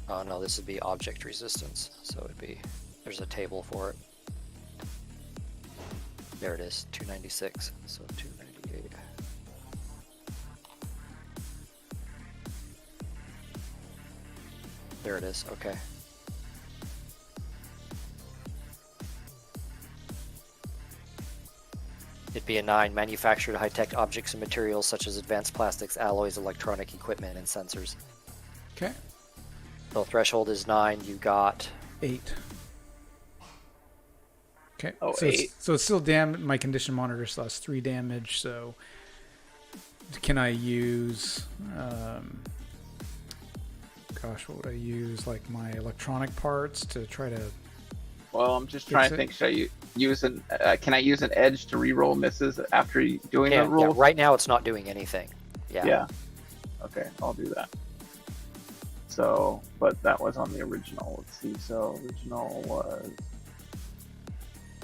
Oh no, this would be object resistance. So it'd be, there's a table for it. There it is, 296. So 298. There it is, okay. It'd be a 9, manufactured high-tech objects and materials such as advanced plastics, alloys, electronic equipment, and sensors. Okay. So threshold is 9, you got 8. Okay. Oh, so 8. It's still my condition monitor still has 3 damage. So can I use? Gosh, what would I use? Like my electronic parts to try to. Well, I'm just trying to think. Should I use an? Can I use an edge to re-roll misses after doing the roll? Yeah, right now it's not doing anything. Yeah. Yeah. Okay, I'll do that. So, but that was on the original. Let's see. So original was.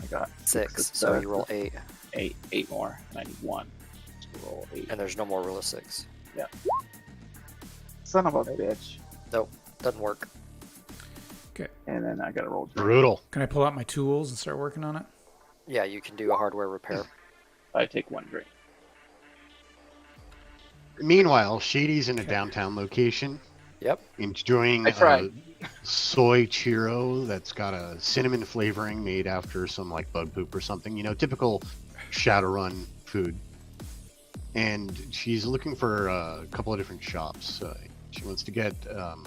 I got 6. So you roll 8. 8 more. And I need 1 to roll 8. And there's no more rule of 6. Yeah. Son of a bitch. Nope, doesn't work. Okay. And then I got to roll. Brutal. Can I pull out my tools and start working on it? Yeah, you can do a hardware repair. I take 1 drink. Meanwhile, Shady's in a downtown location, Yep. enjoying I tried. soy churro that's got a cinnamon flavoring made after some like bug poop or something. You know, typical Shadowrun food. And she's looking for a couple of different shops. She wants to get a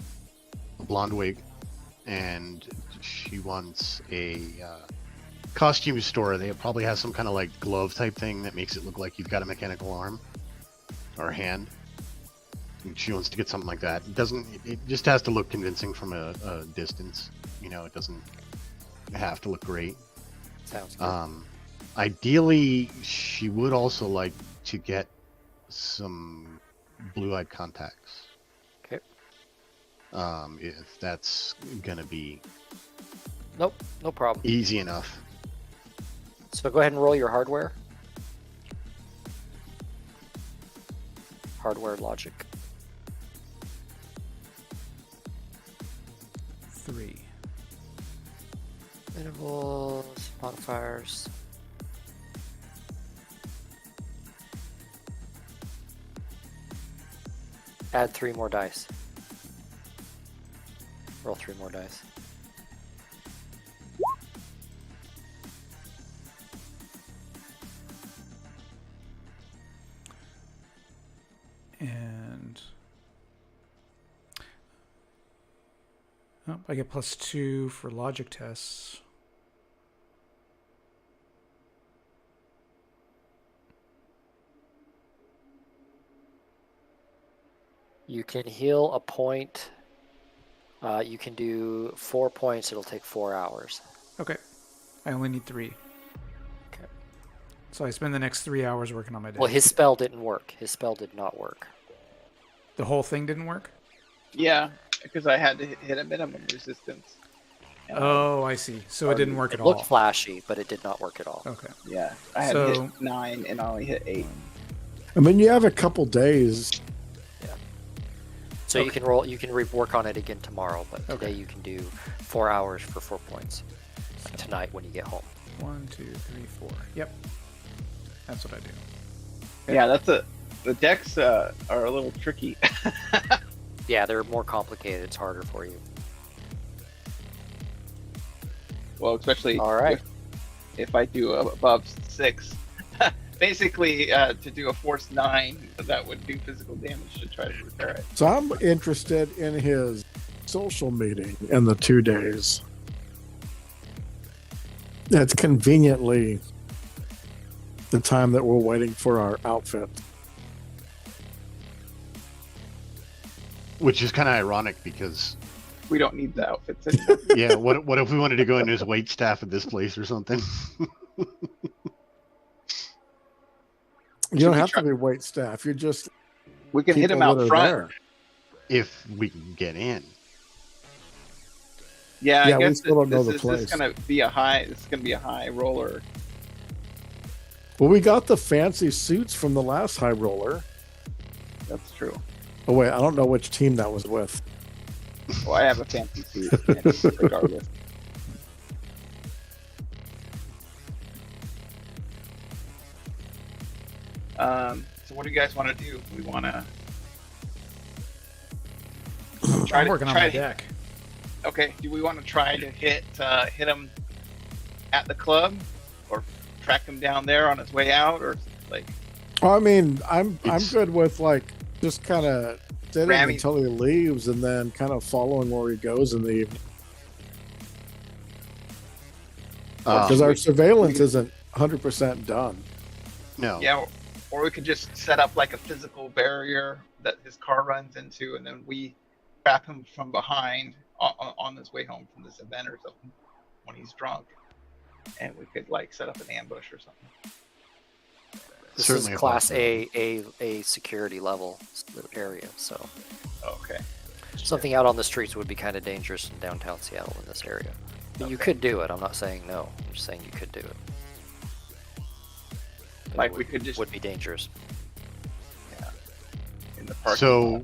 blonde wig, and she wants a costume store. They probably have some kind of like glove type thing that makes it look like you've got a mechanical arm or hand. And she wants to get something like that. It just has to look convincing from a distance. You know, it doesn't have to look great. Sounds good. Ideally, she would also like to get some blue-eyed contacts. Okay. If that's gonna be Nope, no problem. easy enough. So go ahead and roll your hardware. Hardware logic. 3. Intervals, modifiers. Add 3 more dice. Roll 3 more dice. And I get +2 for logic tests. You can heal a point. You can do 4 points. It'll take 4 hours. Okay. I only need 3. Okay. So I spend the next 3 hours working on my day. Well, his spell didn't work. His spell did not work. The whole thing didn't work? Yeah, because I had to hit a minimum resistance. Oh, I see. So it didn't work It at all. looked flashy, but it did not work at all. Okay. Yeah, I had So- hit 9 and I only hit 8. I mean, you have a couple days. So you can roll. You can work on it again tomorrow, but today Okay. you can do 4 hours for 4 points. Tonight when you get home. 1, 2, 3, 4. Yep. That's what I do. Yeah, the decks are a little tricky. Yeah, they're more complicated. It's harder for you. Well, especially All right. if I do above 6. Basically, to do a force 9, that would do physical damage to try to repair it. So I'm interested in his social meeting in the 2 days. That's conveniently the time that we're waiting for our outfit. Which is kind of ironic because, We don't need the outfits anymore. yeah, what if we wanted to go into his wait staff at this place or something? You don't have to be wait staff. You're just We can hit him people out that are front. there. If we can get in. Yeah, Yeah, I we guess still don't know this the is place. gonna be a high. This is gonna be a high roller. Well, we got the fancy suits from the last high roller. That's true. Oh wait, I don't know which team that was with. Well, I have a fancy suit, regardless. So what do you guys want to do? We want to I'm working on my deck. Okay. Do we want to try to hit him at the club, or track him down there on his way out, or like? Oh, I mean, I'm good with like just kind of sitting Ramming. until he leaves and then kind of following where he goes in the evening. Because our surveillance isn't 100% done. No. Yeah, or we could just set up like a physical barrier that his car runs into, and then we trap him from behind on his way home from this event or something when he's drunk, and we could like set up an ambush or something. This Certainly is a class possibility. A security level area, so Okay. something out on the streets would be kind of dangerous in downtown Seattle in this area. You could do it. I'm not saying no. I'm just saying you could do it. But Like it we could just would be dangerous. in the park. So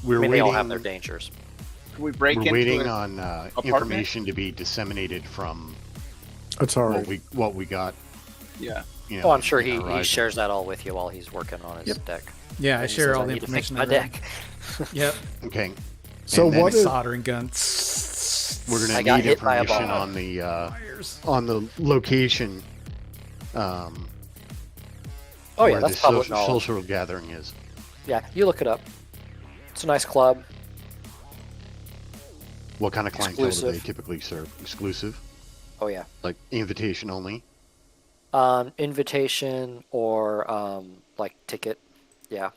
we're I mean, they all have waiting. their dangers. Can we break We're into waiting it? on apartment? information to be disseminated from It's all right. what we got. Yeah. You know, Oh, I'm sure in he Horizon. shares that all with you while he's working on his Yep. deck. Yeah, I And he share says, all "I the need to fix information. my I read. deck. Yep. Okay. So And then what is Soldering gun. We're I gonna got need hit by a information bomb. Wires. on the location. Oh yeah, where that's the public social, knowledge. social gathering is. Yeah, you look it up. It's a nice club. What kind of clientele do they Exclusive. typically serve? Exclusive, Oh yeah. like invitation only. Invitation or like ticket. Yeah.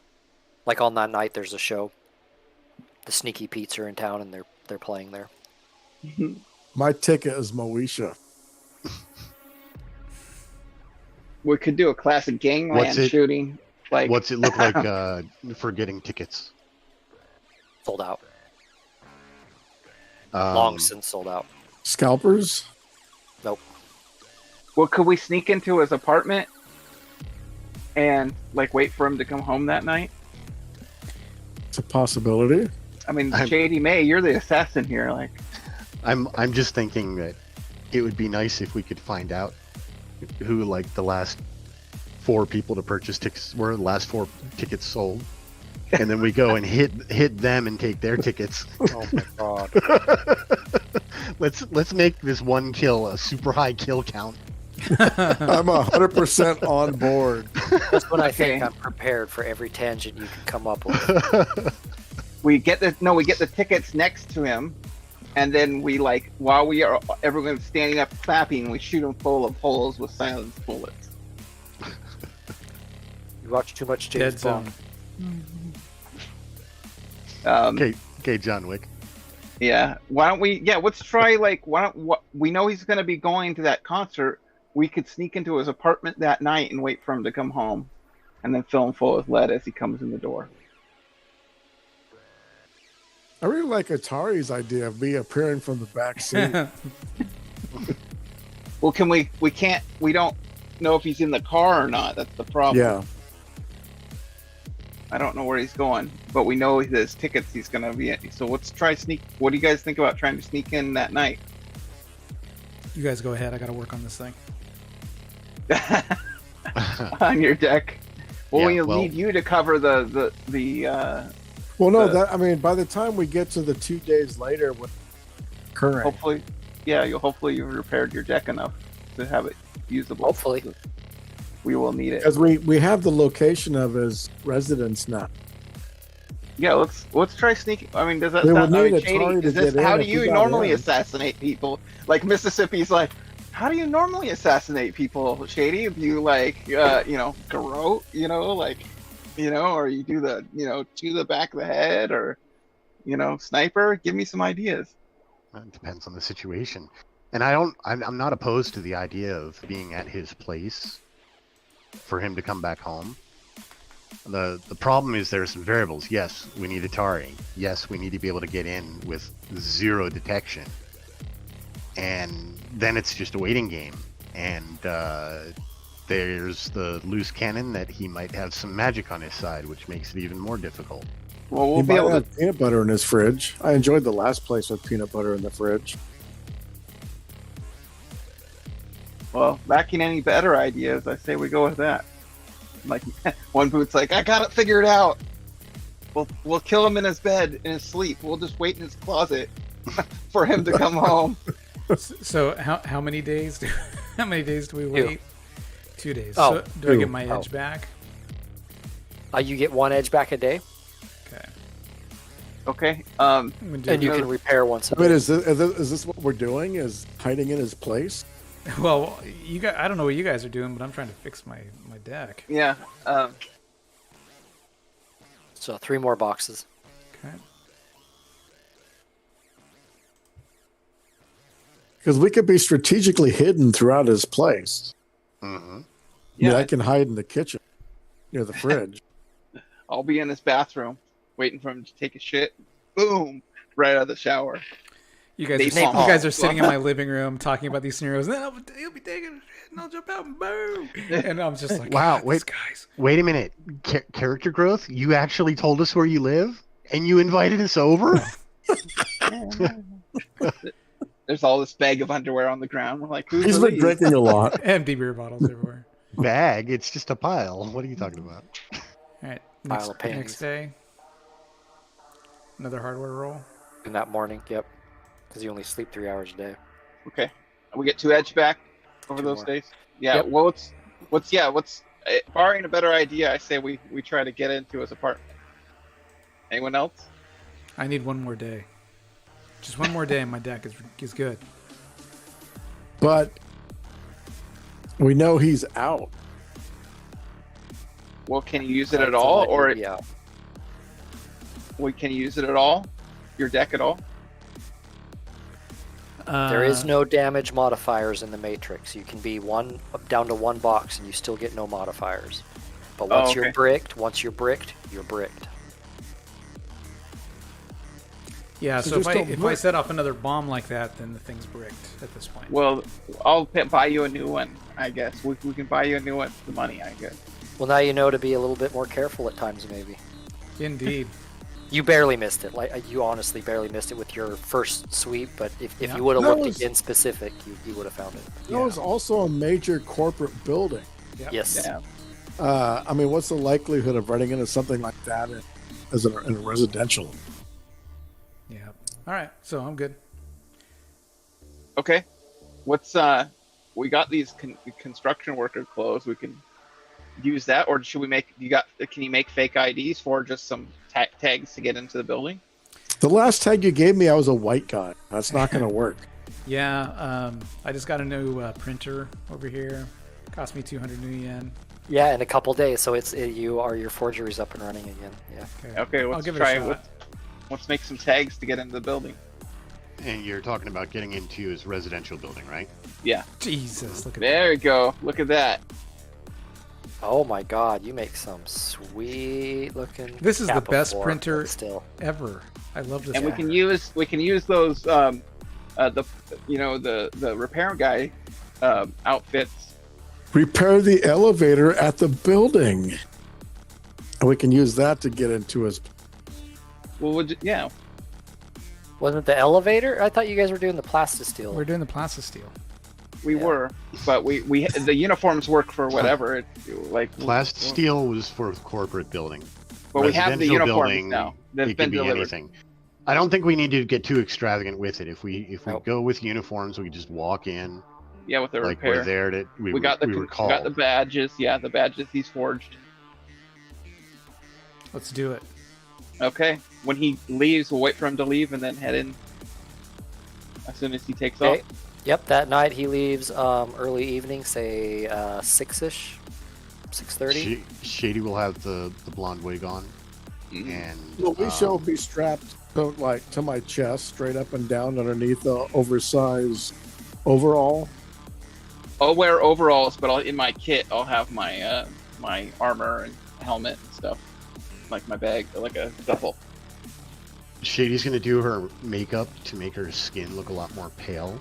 Like on that night there's a show. The Sneaky Pete's are in town and they're playing there. my ticket is Moesha. We could do a classic gangland What's it- shooting. Like What's it look like for getting tickets? Sold out. Um, Long since sold out. Scalpers? Nope. Well, could we sneak into his apartment and like wait for him to come home that night? It's a possibility. I mean, I'm- Shady May, you're the assassin here. Like, I'm just thinking that it would be nice if we could find out who like the last 4 people to purchase tickets were, the last 4 tickets sold, and then we go and hit them and take their tickets. Oh my god. Let's make this one kill a super high kill count. I'm 100% on board. That's when I think Okay. I'm prepared for every tangent you can come up with. we get the tickets next to him, and then we like while we are everyone's standing up clapping, we shoot him full of holes with silenced bullets. You watch too much James Dead Bond. zone. Okay, John Wick. Yeah. Why don't we? Yeah. Let's try. Like, we know he's going to be going to that concert. We could sneak into his apartment that night and wait for him to come home, and then fill him full of lead as he comes in the door. I really like Atari's idea of me appearing from the back seat. Well, can we? We can't. We don't know if he's in the car or not. That's the problem. Yeah. I don't know where he's going, but we know his tickets he's going to be at. So let's try sneak. What do you guys think about trying to sneak in that night? You guys go ahead. I got to work on this thing. On your deck. Well, Yeah, we'll need you to cover the Well, no, The- I mean, by the time we get to the 2 days later, with current, hopefully, yeah, you've repaired your deck enough to have it usable. Hopefully. We will need it. because we have the location of his residence now. Yeah, let's try sneaking. I mean, does that They sound? would I need mean, a Shady, Atari to is this get in how do if you you got normally in. assassinate people? Like Mississippi's like, how do you normally assassinate people, Shady? Do you like, garrote, or you do the, to the back of the head, or, sniper? Give me some ideas. It depends on the situation. And I'm not opposed to the idea of being at his place for him to come back home. The problem is there's some variables. Yes, we need Atari. Yes, we need to be able to get in with 0 detection. And then it's just a waiting game. And there's the loose cannon that he might have some magic on his side, which makes it even more difficult. Well, He we'll be might able to. have peanut butter in his fridge. I enjoyed the last place with peanut butter in the fridge. Well, lacking any better ideas, I say we go with that. Like one boot's like, I got it figured out. We'll kill him in his bed in his sleep. We'll just wait in his closet for him to come home. So how many days? How many days do we wait? 2 days. Oh, So do I two. get my Oh. edge back? You get 1 edge back a day, Okay. Okay. I'm gonna do- and you can repair once a I mean, day. is this what we're doing? Is hiding in his place? Well, you guys, I don't know what you guys are doing, but I'm trying to fix my deck. Yeah. So 3 more boxes. Okay. Because we could be strategically hidden throughout his place. Mm-hmm. Yeah, Yeah. I can hide in the kitchen near the fridge. I'll be in his bathroom waiting for him to take a shit. Boom! Right out of the shower. You guys, Napalm. you guys are sitting in my living room talking about these scenarios, and then he'll be taking a shit, and I'll jump out and boom. And I'm just like, Wow, God, wait. these guys. Wait a minute. Character growth? You actually told us where you live? And you invited us over? There's all this bag of underwear on the ground. We're like, who's He's been drinking a lot. Empty beer bottles everywhere. Bag? It's just a pile. What are you talking about? All right. Pile Next, of panties. next day. Another hardware roll. In that morning, yep. Because you only sleep 3 hours a day. Okay. We get 2 edge back over 2 those more. days. Yeah. Yep. Well, what's barring a better idea? I say we try to get into his apartment. Anyone else? I need one more day. Just one more day, and my deck is good. But we know he's out. Well, can you use it That's at all, unlikely or to be out. can you use it at all? Your deck at all? There is no damage modifiers in the Matrix. You can be down to 1 box and you still get no modifiers. But once okay. you're bricked, you're bricked. Yeah, So so if just don't I brick. set off another bomb like that, then the thing's bricked at this point. Well, I'll buy you a new one. I guess we can buy you a new one for the money. I guess. Well, now you know to be a little bit more careful at times, maybe. Indeed. You barely missed it. Like you honestly barely missed it with your first sweep. But if Yeah. you would have That looked was- in specific, you would have found it. That was also a major corporate building. Yep. Yes. Yeah. I mean, what's the likelihood of running into something like that in a residential? Yeah. All right. So I'm good. Okay. What's we got these construction worker clothes. We can use that, or should we make? Can you make fake IDs for just some tags to get into the building? The last tag you gave me, I was a white guy. That's not going to work. Yeah. I just got a new printer over here. Cost me 200 new yen. Yeah, in a couple days. So your forgery's up and running again. Yeah. Okay. I'll Let's give try. it a shot. Let's make some tags to get into the building. And you're talking about getting into his residential building, right? Yeah. Jesus, look at There we go. Look at that. Oh my God, you make some sweet looking. This is the Kappa best floor, printer but still. that ever. I love this. And we printer. can use those the repair guy outfits. Repair the elevator at the building. And we can use that to get into his. Well, yeah. Wasn't it the elevator? I thought you guys were doing the plasticsteel. We're doing the plastisteel. We Yeah. were, but we the uniforms work for whatever. Plasteel was for corporate building. But we have the Residential uniforms building, now. They've it been can be delivered. anything. I don't think we need to get too extravagant with it. If we Nope. go with uniforms, we just walk in Yeah, with the like repair. we're there to We got the recall. we got the badges. Yeah, the badges he's forged. Let's do it. Okay. When he leaves, we'll wait for him to leave and then head in as soon as he takes Okay. off. Yep, that night he leaves early evening, say 6-ish, 6:30. Shady will have the blonde wig on, Mhm. and Well, we shall be strapped to my chest, straight up and down underneath the oversized overall. I'll wear overalls, but in my kit, I'll have my my armor and helmet and stuff, like my bag, like a duffel. Shady's gonna do her makeup to make her skin look a lot more pale.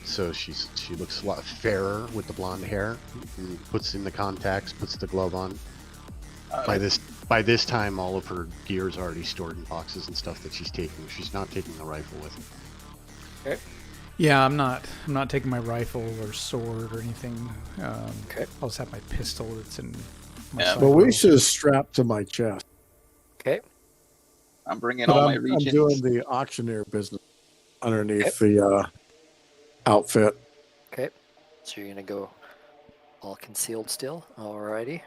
So she looks a lot fairer with the blonde hair. And puts in the contacts, puts the glove on. By this time, all of her gear is already stored in boxes and stuff that she's taking. She's not taking the rifle with her. Yeah, I'm not taking my rifle or sword or anything. Okay. I'll just have my pistol that's in my Yeah. side But we roll. should strap to my chest. Okay. I'm bringing But all my I'm regions. doing the auctioneer business underneath the outfit. Okay. So you're gonna go all concealed still. Alrighty.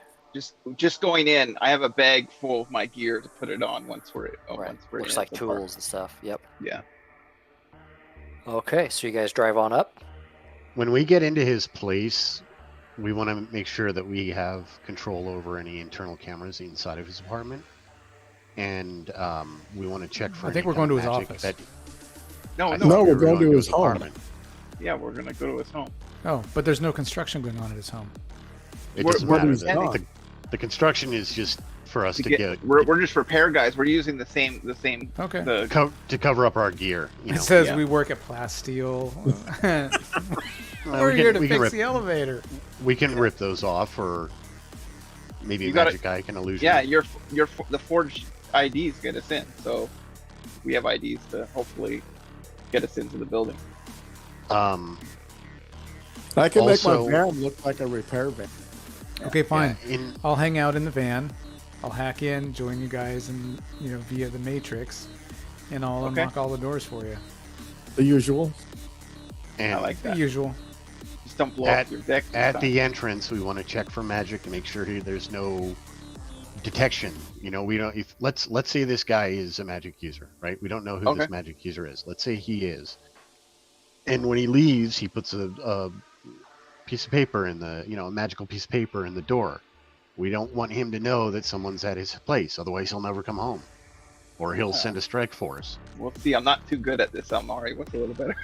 Just going in. I have a bag full of my gear to put it on once we're Right. once we're Looks in like the park. tools and stuff. Yep. Yeah. Okay. So you guys drive on up. When we get into his place, we want to make sure that we have control over any internal cameras inside of his apartment, and we want to check for. I think any we're kind going of to his magic office. That, No, I no. thought No, we we're were going to his home. apartment. Yeah, we're gonna go to his home. Oh, but there's no construction going on at his home. It We're- doesn't we're matter. he's not. The construction is just for us to get We're just repair guys. We're using the same Okay. to cover up our gear. You It know. says yeah. we work at Plasteel. Well, We're we here can- to we can fix rip- the elevator. We can rip those off, or maybe You a gotta- magic guy can illusion. Yeah, the forged IDs get us in, so we have IDs to hopefully get us into the building. I can make Also- my van look like a repair van. Okay, fine. Yeah, in I'll hang out in the van. I'll hack in, join you guys, and via the Matrix, and I'll Okay. unlock all the doors for you. The usual. and I like The that. usual. Just don't blow At- up your deck. at the entrance, we want to check for magic to make sure there's no detection. We don't. If let's say this guy is a magic user, right? We don't know who Okay. this magic user is. Let's say he is, and when he leaves, he puts a piece of paper in the a magical piece of paper in the door. We don't want him to know that someone's at his place, otherwise he'll never come home, or he'll send a strike force. We'll see. I'm not too good at this. Amari, what's a little better?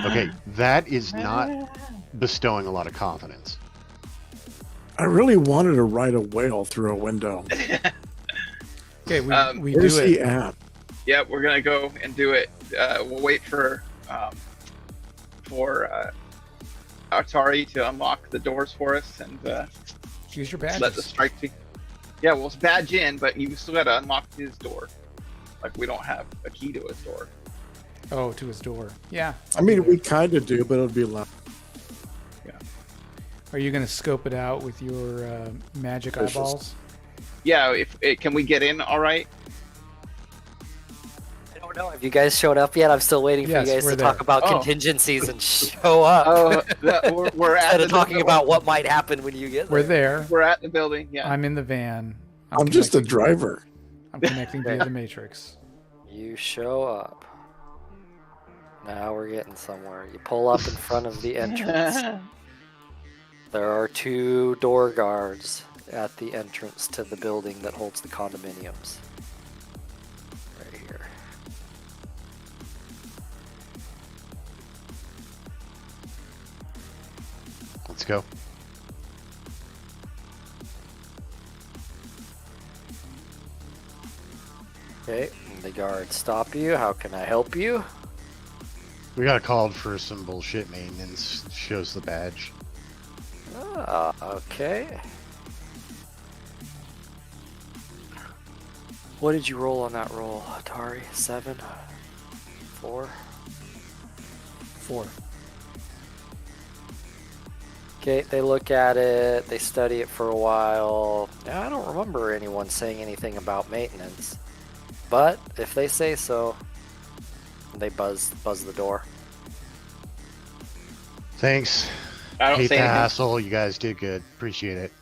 Okay, that is not bestowing a lot of confidence. I really wanted to ride a whale through a window. Okay, we Where's do he it. at? Yeah, we're gonna go and do it. We'll wait for Atari to unlock the doors for us and Use your let the badges. strike team. Yeah, we'll badge in, but you still gotta unlock his door. Like we don't have a key to his door. Oh, to his door. Yeah. I mean, we kind of do, but it'll be left. Are you going to scope it out with your magic Vicious. eyeballs? Yeah, can we get in? All right. I don't know. Have you guys showed up yet? I'm still waiting for Yes, you guys we're to there. talk about Oh. contingencies and show up. We're at Instead the of talking building. about what might happen when you get there. We're there. We're at the building. Yeah. I'm in the van. I'm just a connecting- driver. I'm connecting via the Matrix. You show up. Now we're getting somewhere. You pull up in front of the entrance. There are 2 door guards at the entrance to the building that holds the condominiums. Right here. Let's go. Okay, and the guards stop you. How can I help you? We got called for some bullshit maintenance. Shows the badge. Okay. What did you roll on that roll, Atari? 7? 4? 4. Okay, they look at it, they study it for a while. I don't remember anyone saying anything about maintenance. But if they say so, they buzz the door. Thanks. I don't Hate say the anything. hassle. You guys did good. Appreciate it.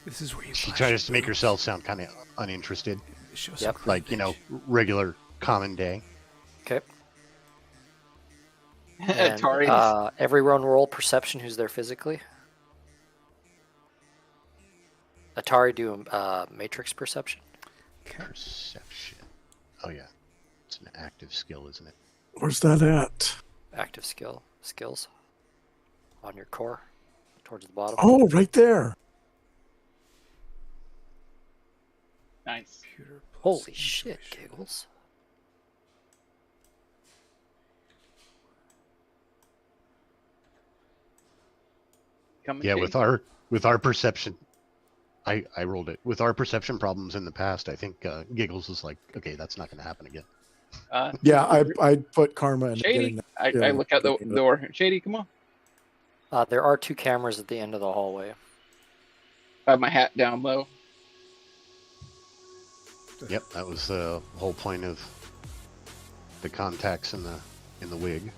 This is where you She flash tried your to make boobs. herself sound kind of uninterested, Show Yep. some like regular common day. Okay. And, Atari. everyone roll perception who's there physically. Atari do matrix perception. Perception. Oh yeah, it's an active skill, isn't it? Where's that at? Active skills on your core towards the bottom. Oh, right there. Nice. Computer plus Holy intuition. shit, giggles. Coming Yeah, to with our perception, I rolled it. With our perception problems in the past, I think Giggles was like, okay, that's not going to happen again. Yeah, I put karma in Shady. getting that. I Yeah, look out the getting door. Shady, come on. There are 2 cameras at the end of the hallway. I have my hat down low. Yep, that was the whole point of the contacts in the wig.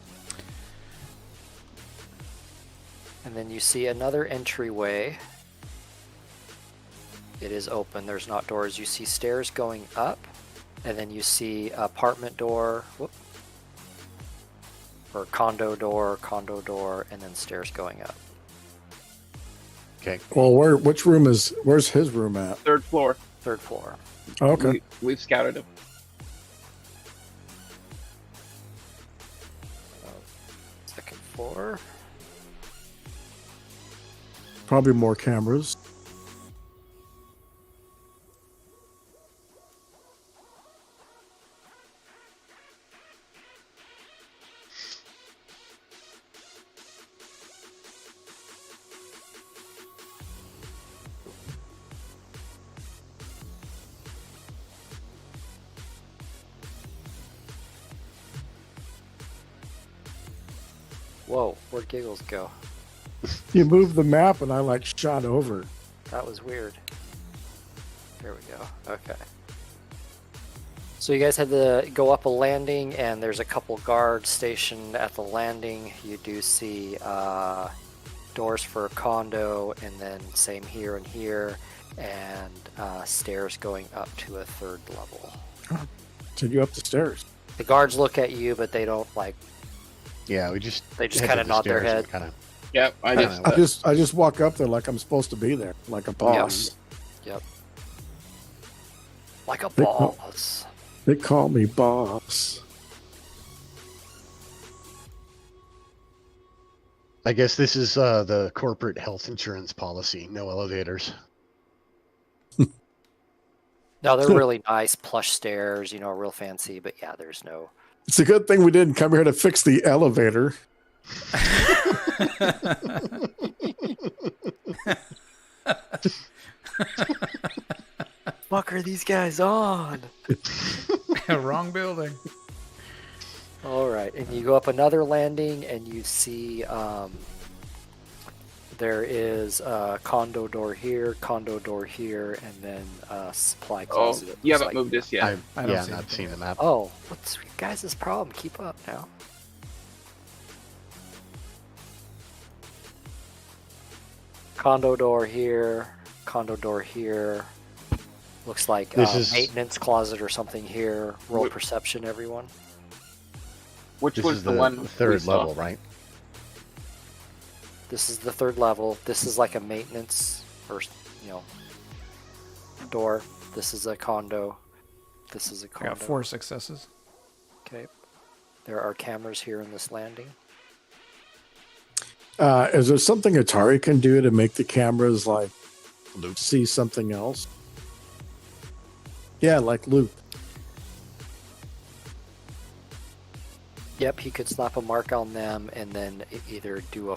And then you see another entryway. It is open. There's not doors. You see stairs going up, and then you see apartment door, or condo door, and then stairs going up. Okay. Well, where's his room at? 3rd floor. 3rd floor. Oh, okay. We've scouted him. Second floor. Probably more cameras. Whoa, where'd Giggles go? You moved the map and I like shot over. That was weird. There we go. Okay. So you guys had to go up a landing, and there's a couple guards stationed at the landing. You do see doors for a condo, and then same here and here, and stairs going up to a 3rd level. Send you up the stairs. The guards look at you, but they don't Yeah, They just head kinda to the nod their stairs and head. Kinda, Yep. I just walk up there like I'm supposed to be there, like a boss. Yep. Like a They call- boss. They call me boss. I guess this is the corporate health insurance policy. No elevators. No, they're really nice plush stairs, real fancy, but yeah, there's no. It's a good thing we didn't come here to fix the elevator. Fuck are these guys on? Wrong building. All right, and you go up another landing, and you see there is a condo door here, and then a supply Oh, closet. it you looks haven't like. moved this yet. I don't Yeah, see not anything seen the yet. map. Oh, what's your guys' problem? Keep up now. Condo door here, Looks like This is- maintenance closet or something here. Roll Wh- perception, everyone. Which This was is the one we 3rd saw? level, right? This is the 3rd level. This is like a maintenance or door. This is a condo. This is a I condo. got 4 successes. Okay. There are cameras here in this landing. Is there something Atari can do to make the cameras like Loop. see something else? Yeah, like loop. Yep, he could slap a mark on them and then either do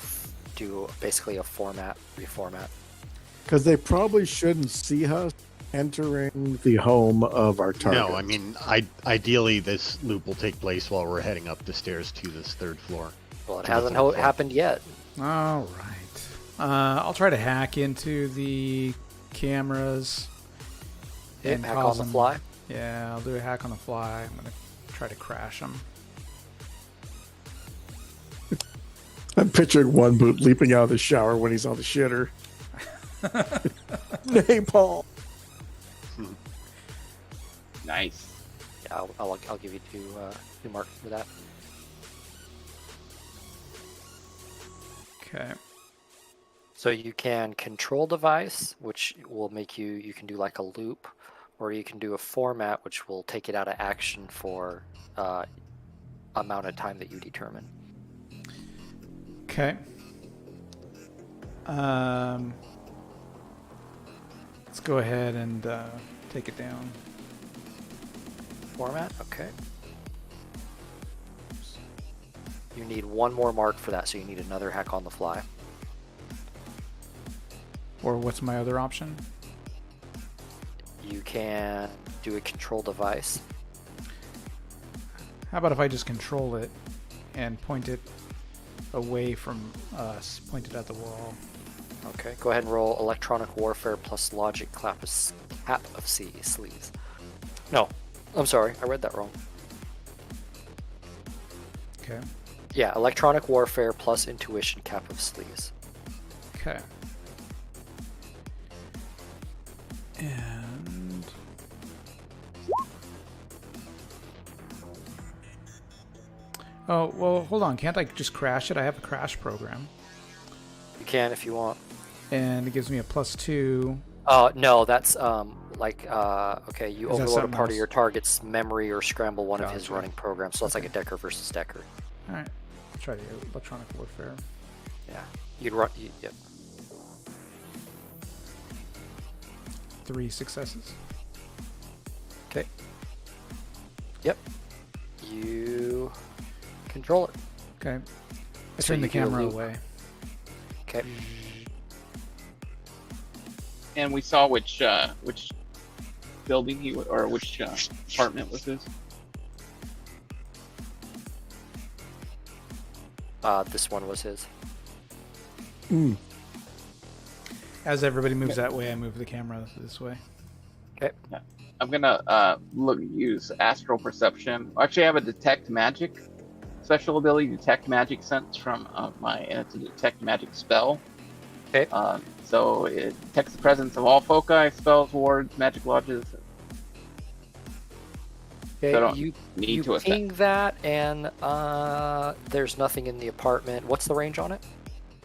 basically a reformat. Because they probably shouldn't see us entering the home of our target. No, I mean, ideally this loop will take place while we're heading up the stairs to this 3rd floor. Well, it To hasn't nothing. happened yet. All right. I'll try to hack into the cameras. Hack cause on the them- fly. Yeah, I'll do a hack on the fly. I'm gonna try to crash them. I'm picturing one boot leaping out of the shower when he's on the shitter. Napalm. Nice. Yeah, I'll give you two marks for that. Okay. So you can control device, which will make you can do like a loop, or you can do a format, which will take it out of action for amount of time that you determine. Okay. Let's go ahead and take it down. Format, okay. You need one more mark for that, so you need another hack on the fly. Or what's my other option? You can do a control device. How about if I just control it and point it away from us, point it at the wall? Okay, go ahead and roll electronic warfare plus logic cap of C sleeves. No, I'm sorry, I read that wrong. Okay. Yeah, electronic warfare plus intuition cap of sleeves. Okay. And oh, well, hold on. Can't I just crash it? I have a crash program. You can if you want. And it gives me a +2. Oh, no, that's okay, you Is that overload a something part of else? your target's memory or scramble one of his Gotcha. running programs. So that's like a Decker versus Decker. All right. Let's try the electronic warfare. Yeah. You'd run. Yep. 3 successes. Okay. Yep. You control it. Okay. I So turn the you do a camera loop. away. Okay. And we saw which building or which apartment was this? This one was his. As everybody moves that way, I move the camera this way. Okay. I'm gonna use astral perception. Actually, I have a detect magic special ability, detect magic sense from and it's a detect magic spell. Okay. So it detects the presence of all foci, spells, wards, magic lodges. Okay. So I don't you need to assess. ping that, and there's nothing in the apartment. What's the range on it?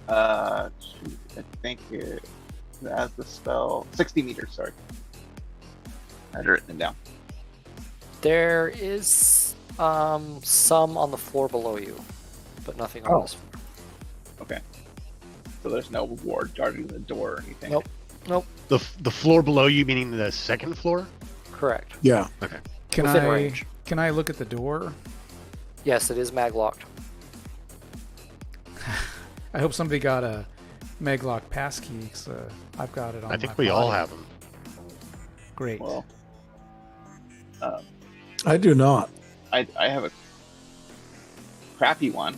I think it has the spell 60 meters. Sorry, I had it written down. There is some on the floor below you, but nothing on Oh. this floor. Okay. So there's no ward guarding the door or anything. Nope. Nope. The floor below you, meaning the second floor? Correct. Yeah. Okay. Can Within I range. can I look at the door? Yes, it is mag locked. I hope somebody got a Meglock passkey. Cause, I've got it on. I think my we all body. have them. Great. Well, I do not. I have a crappy one.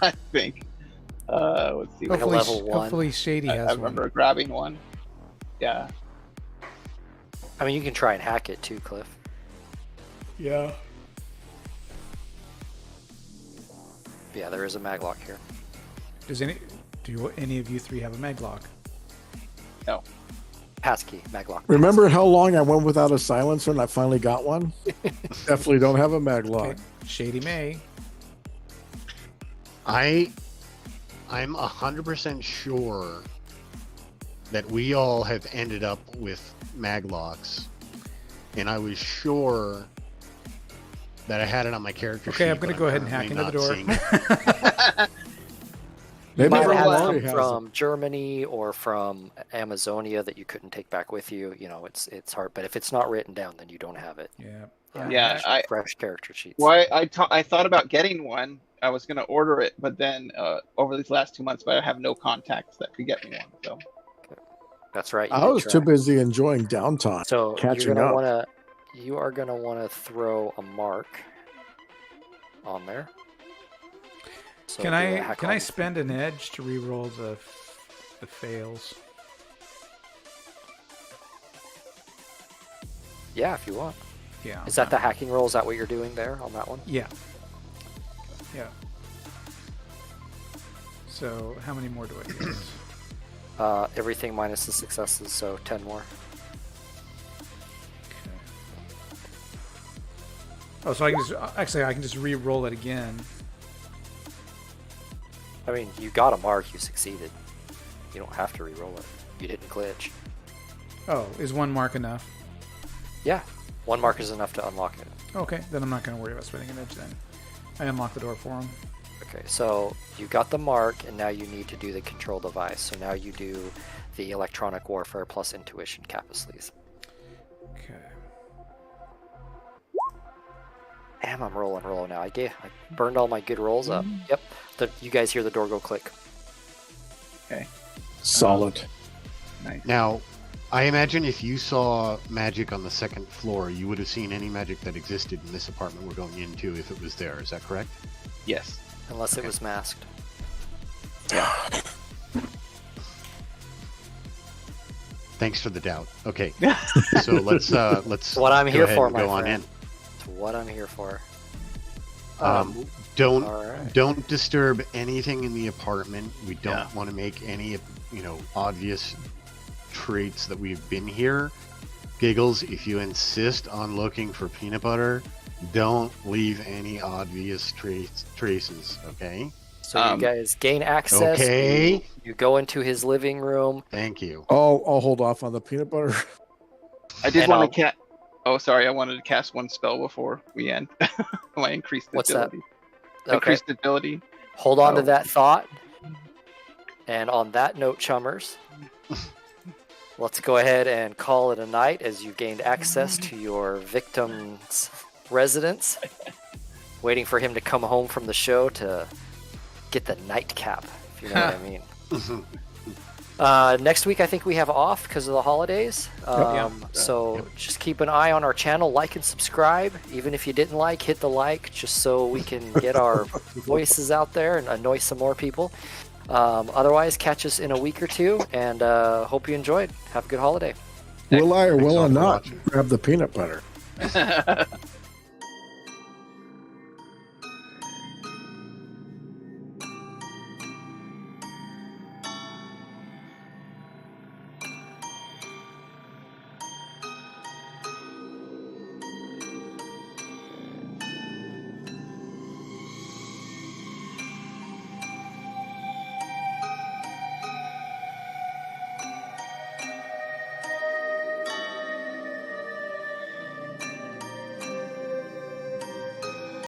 I think. Let's see. Like a hopefully, level 1. hopefully Shady I has remember one. grabbing one. Yeah. I mean, you can try and hack it too, Cliff. Yeah. Yeah, there is a mag lock here. Do any of you three have a Meglock? No. Passkey, mag lock. Remember how long I went without a silencer and I finally got one? Definitely don't have a maglock. Okay. Shady May. I'm 100% sure that we all have ended up with maglocks, and I was sure that I had it on my character sheet. Okay, I'm gonna but go ahead and hack currently into the not door. seeing it. Maybe Might Roll20 have has some it. from Germany or from Amazonia that you couldn't take back with you. You know, it's hard. But if it's not written down, then you don't have it. Yeah. Yeah, fresh character sheets. Well, I thought about getting one. I was going to order it, but then over these last 2 months, but I have no contacts that could get me one. So That's right. I was too busy enjoying downtime. So catching you're up. gonna you are gonna want to throw a mark on there. So Can do a I hack can I on- spend an edge to re-roll the fails? Yeah, if you want. Yeah. Is that the hacking roll? Is that what you're doing there on that one? Yeah. Yeah. So how many more do I get? Everything minus the successes, so 10 more. Okay. Oh, so I can just re-roll it again. I mean, you got a mark, you succeeded. You don't have to re-roll it. You didn't glitch. Oh, is one mark enough? Yeah, one mark is enough to unlock it. Okay, then I'm not going to worry about spending an edge then. I unlock the door for him. Okay, so you got the mark, and now you need to do the control device. So now you do the electronic warfare plus intuition Capasleys. Okay. Damn, I'm rolling now. I burned all my good rolls up. Yep. You guys hear the door go click. Okay. Solid. Nice. Now, I imagine if you saw magic on the second floor, you would have seen any magic that existed in this apartment we're going into if it was there. Is that correct? Yes. Unless it was masked. Thanks for the doubt. Okay, so let's What I'm go here ahead for, and my go on friend. in. It's what I'm here for. Don't Alright. don't disturb anything in the apartment. We don't Yeah. want to make any obvious traits that we've been here. Giggles, if you insist on looking for peanut butter, don't leave any obvious traces. Okay. So you guys gain access. Okay. You go into his living room. Thank you. Oh, I'll hold off on the peanut butter. I did And want to cast. Oh, sorry. I wanted to cast one spell before we end. My increased What's that? ability. Okay. Increased ability. Hold on to Oh. that thought. And on that note, chummers, let's go ahead and call it a night as you've gained access to your victim's residence. Waiting for him to come home from the show to get the nightcap, if you know what I mean. Next week, I think we have off because of the holidays. So just keep an eye on our channel, like and subscribe. Even if you didn't like, hit the like, just so we can get our voices out there and annoy some more people. Otherwise, catch us in a week or two, and hope you enjoyed. Have a good holiday. Will I or will I all for not watching. grab the peanut butter?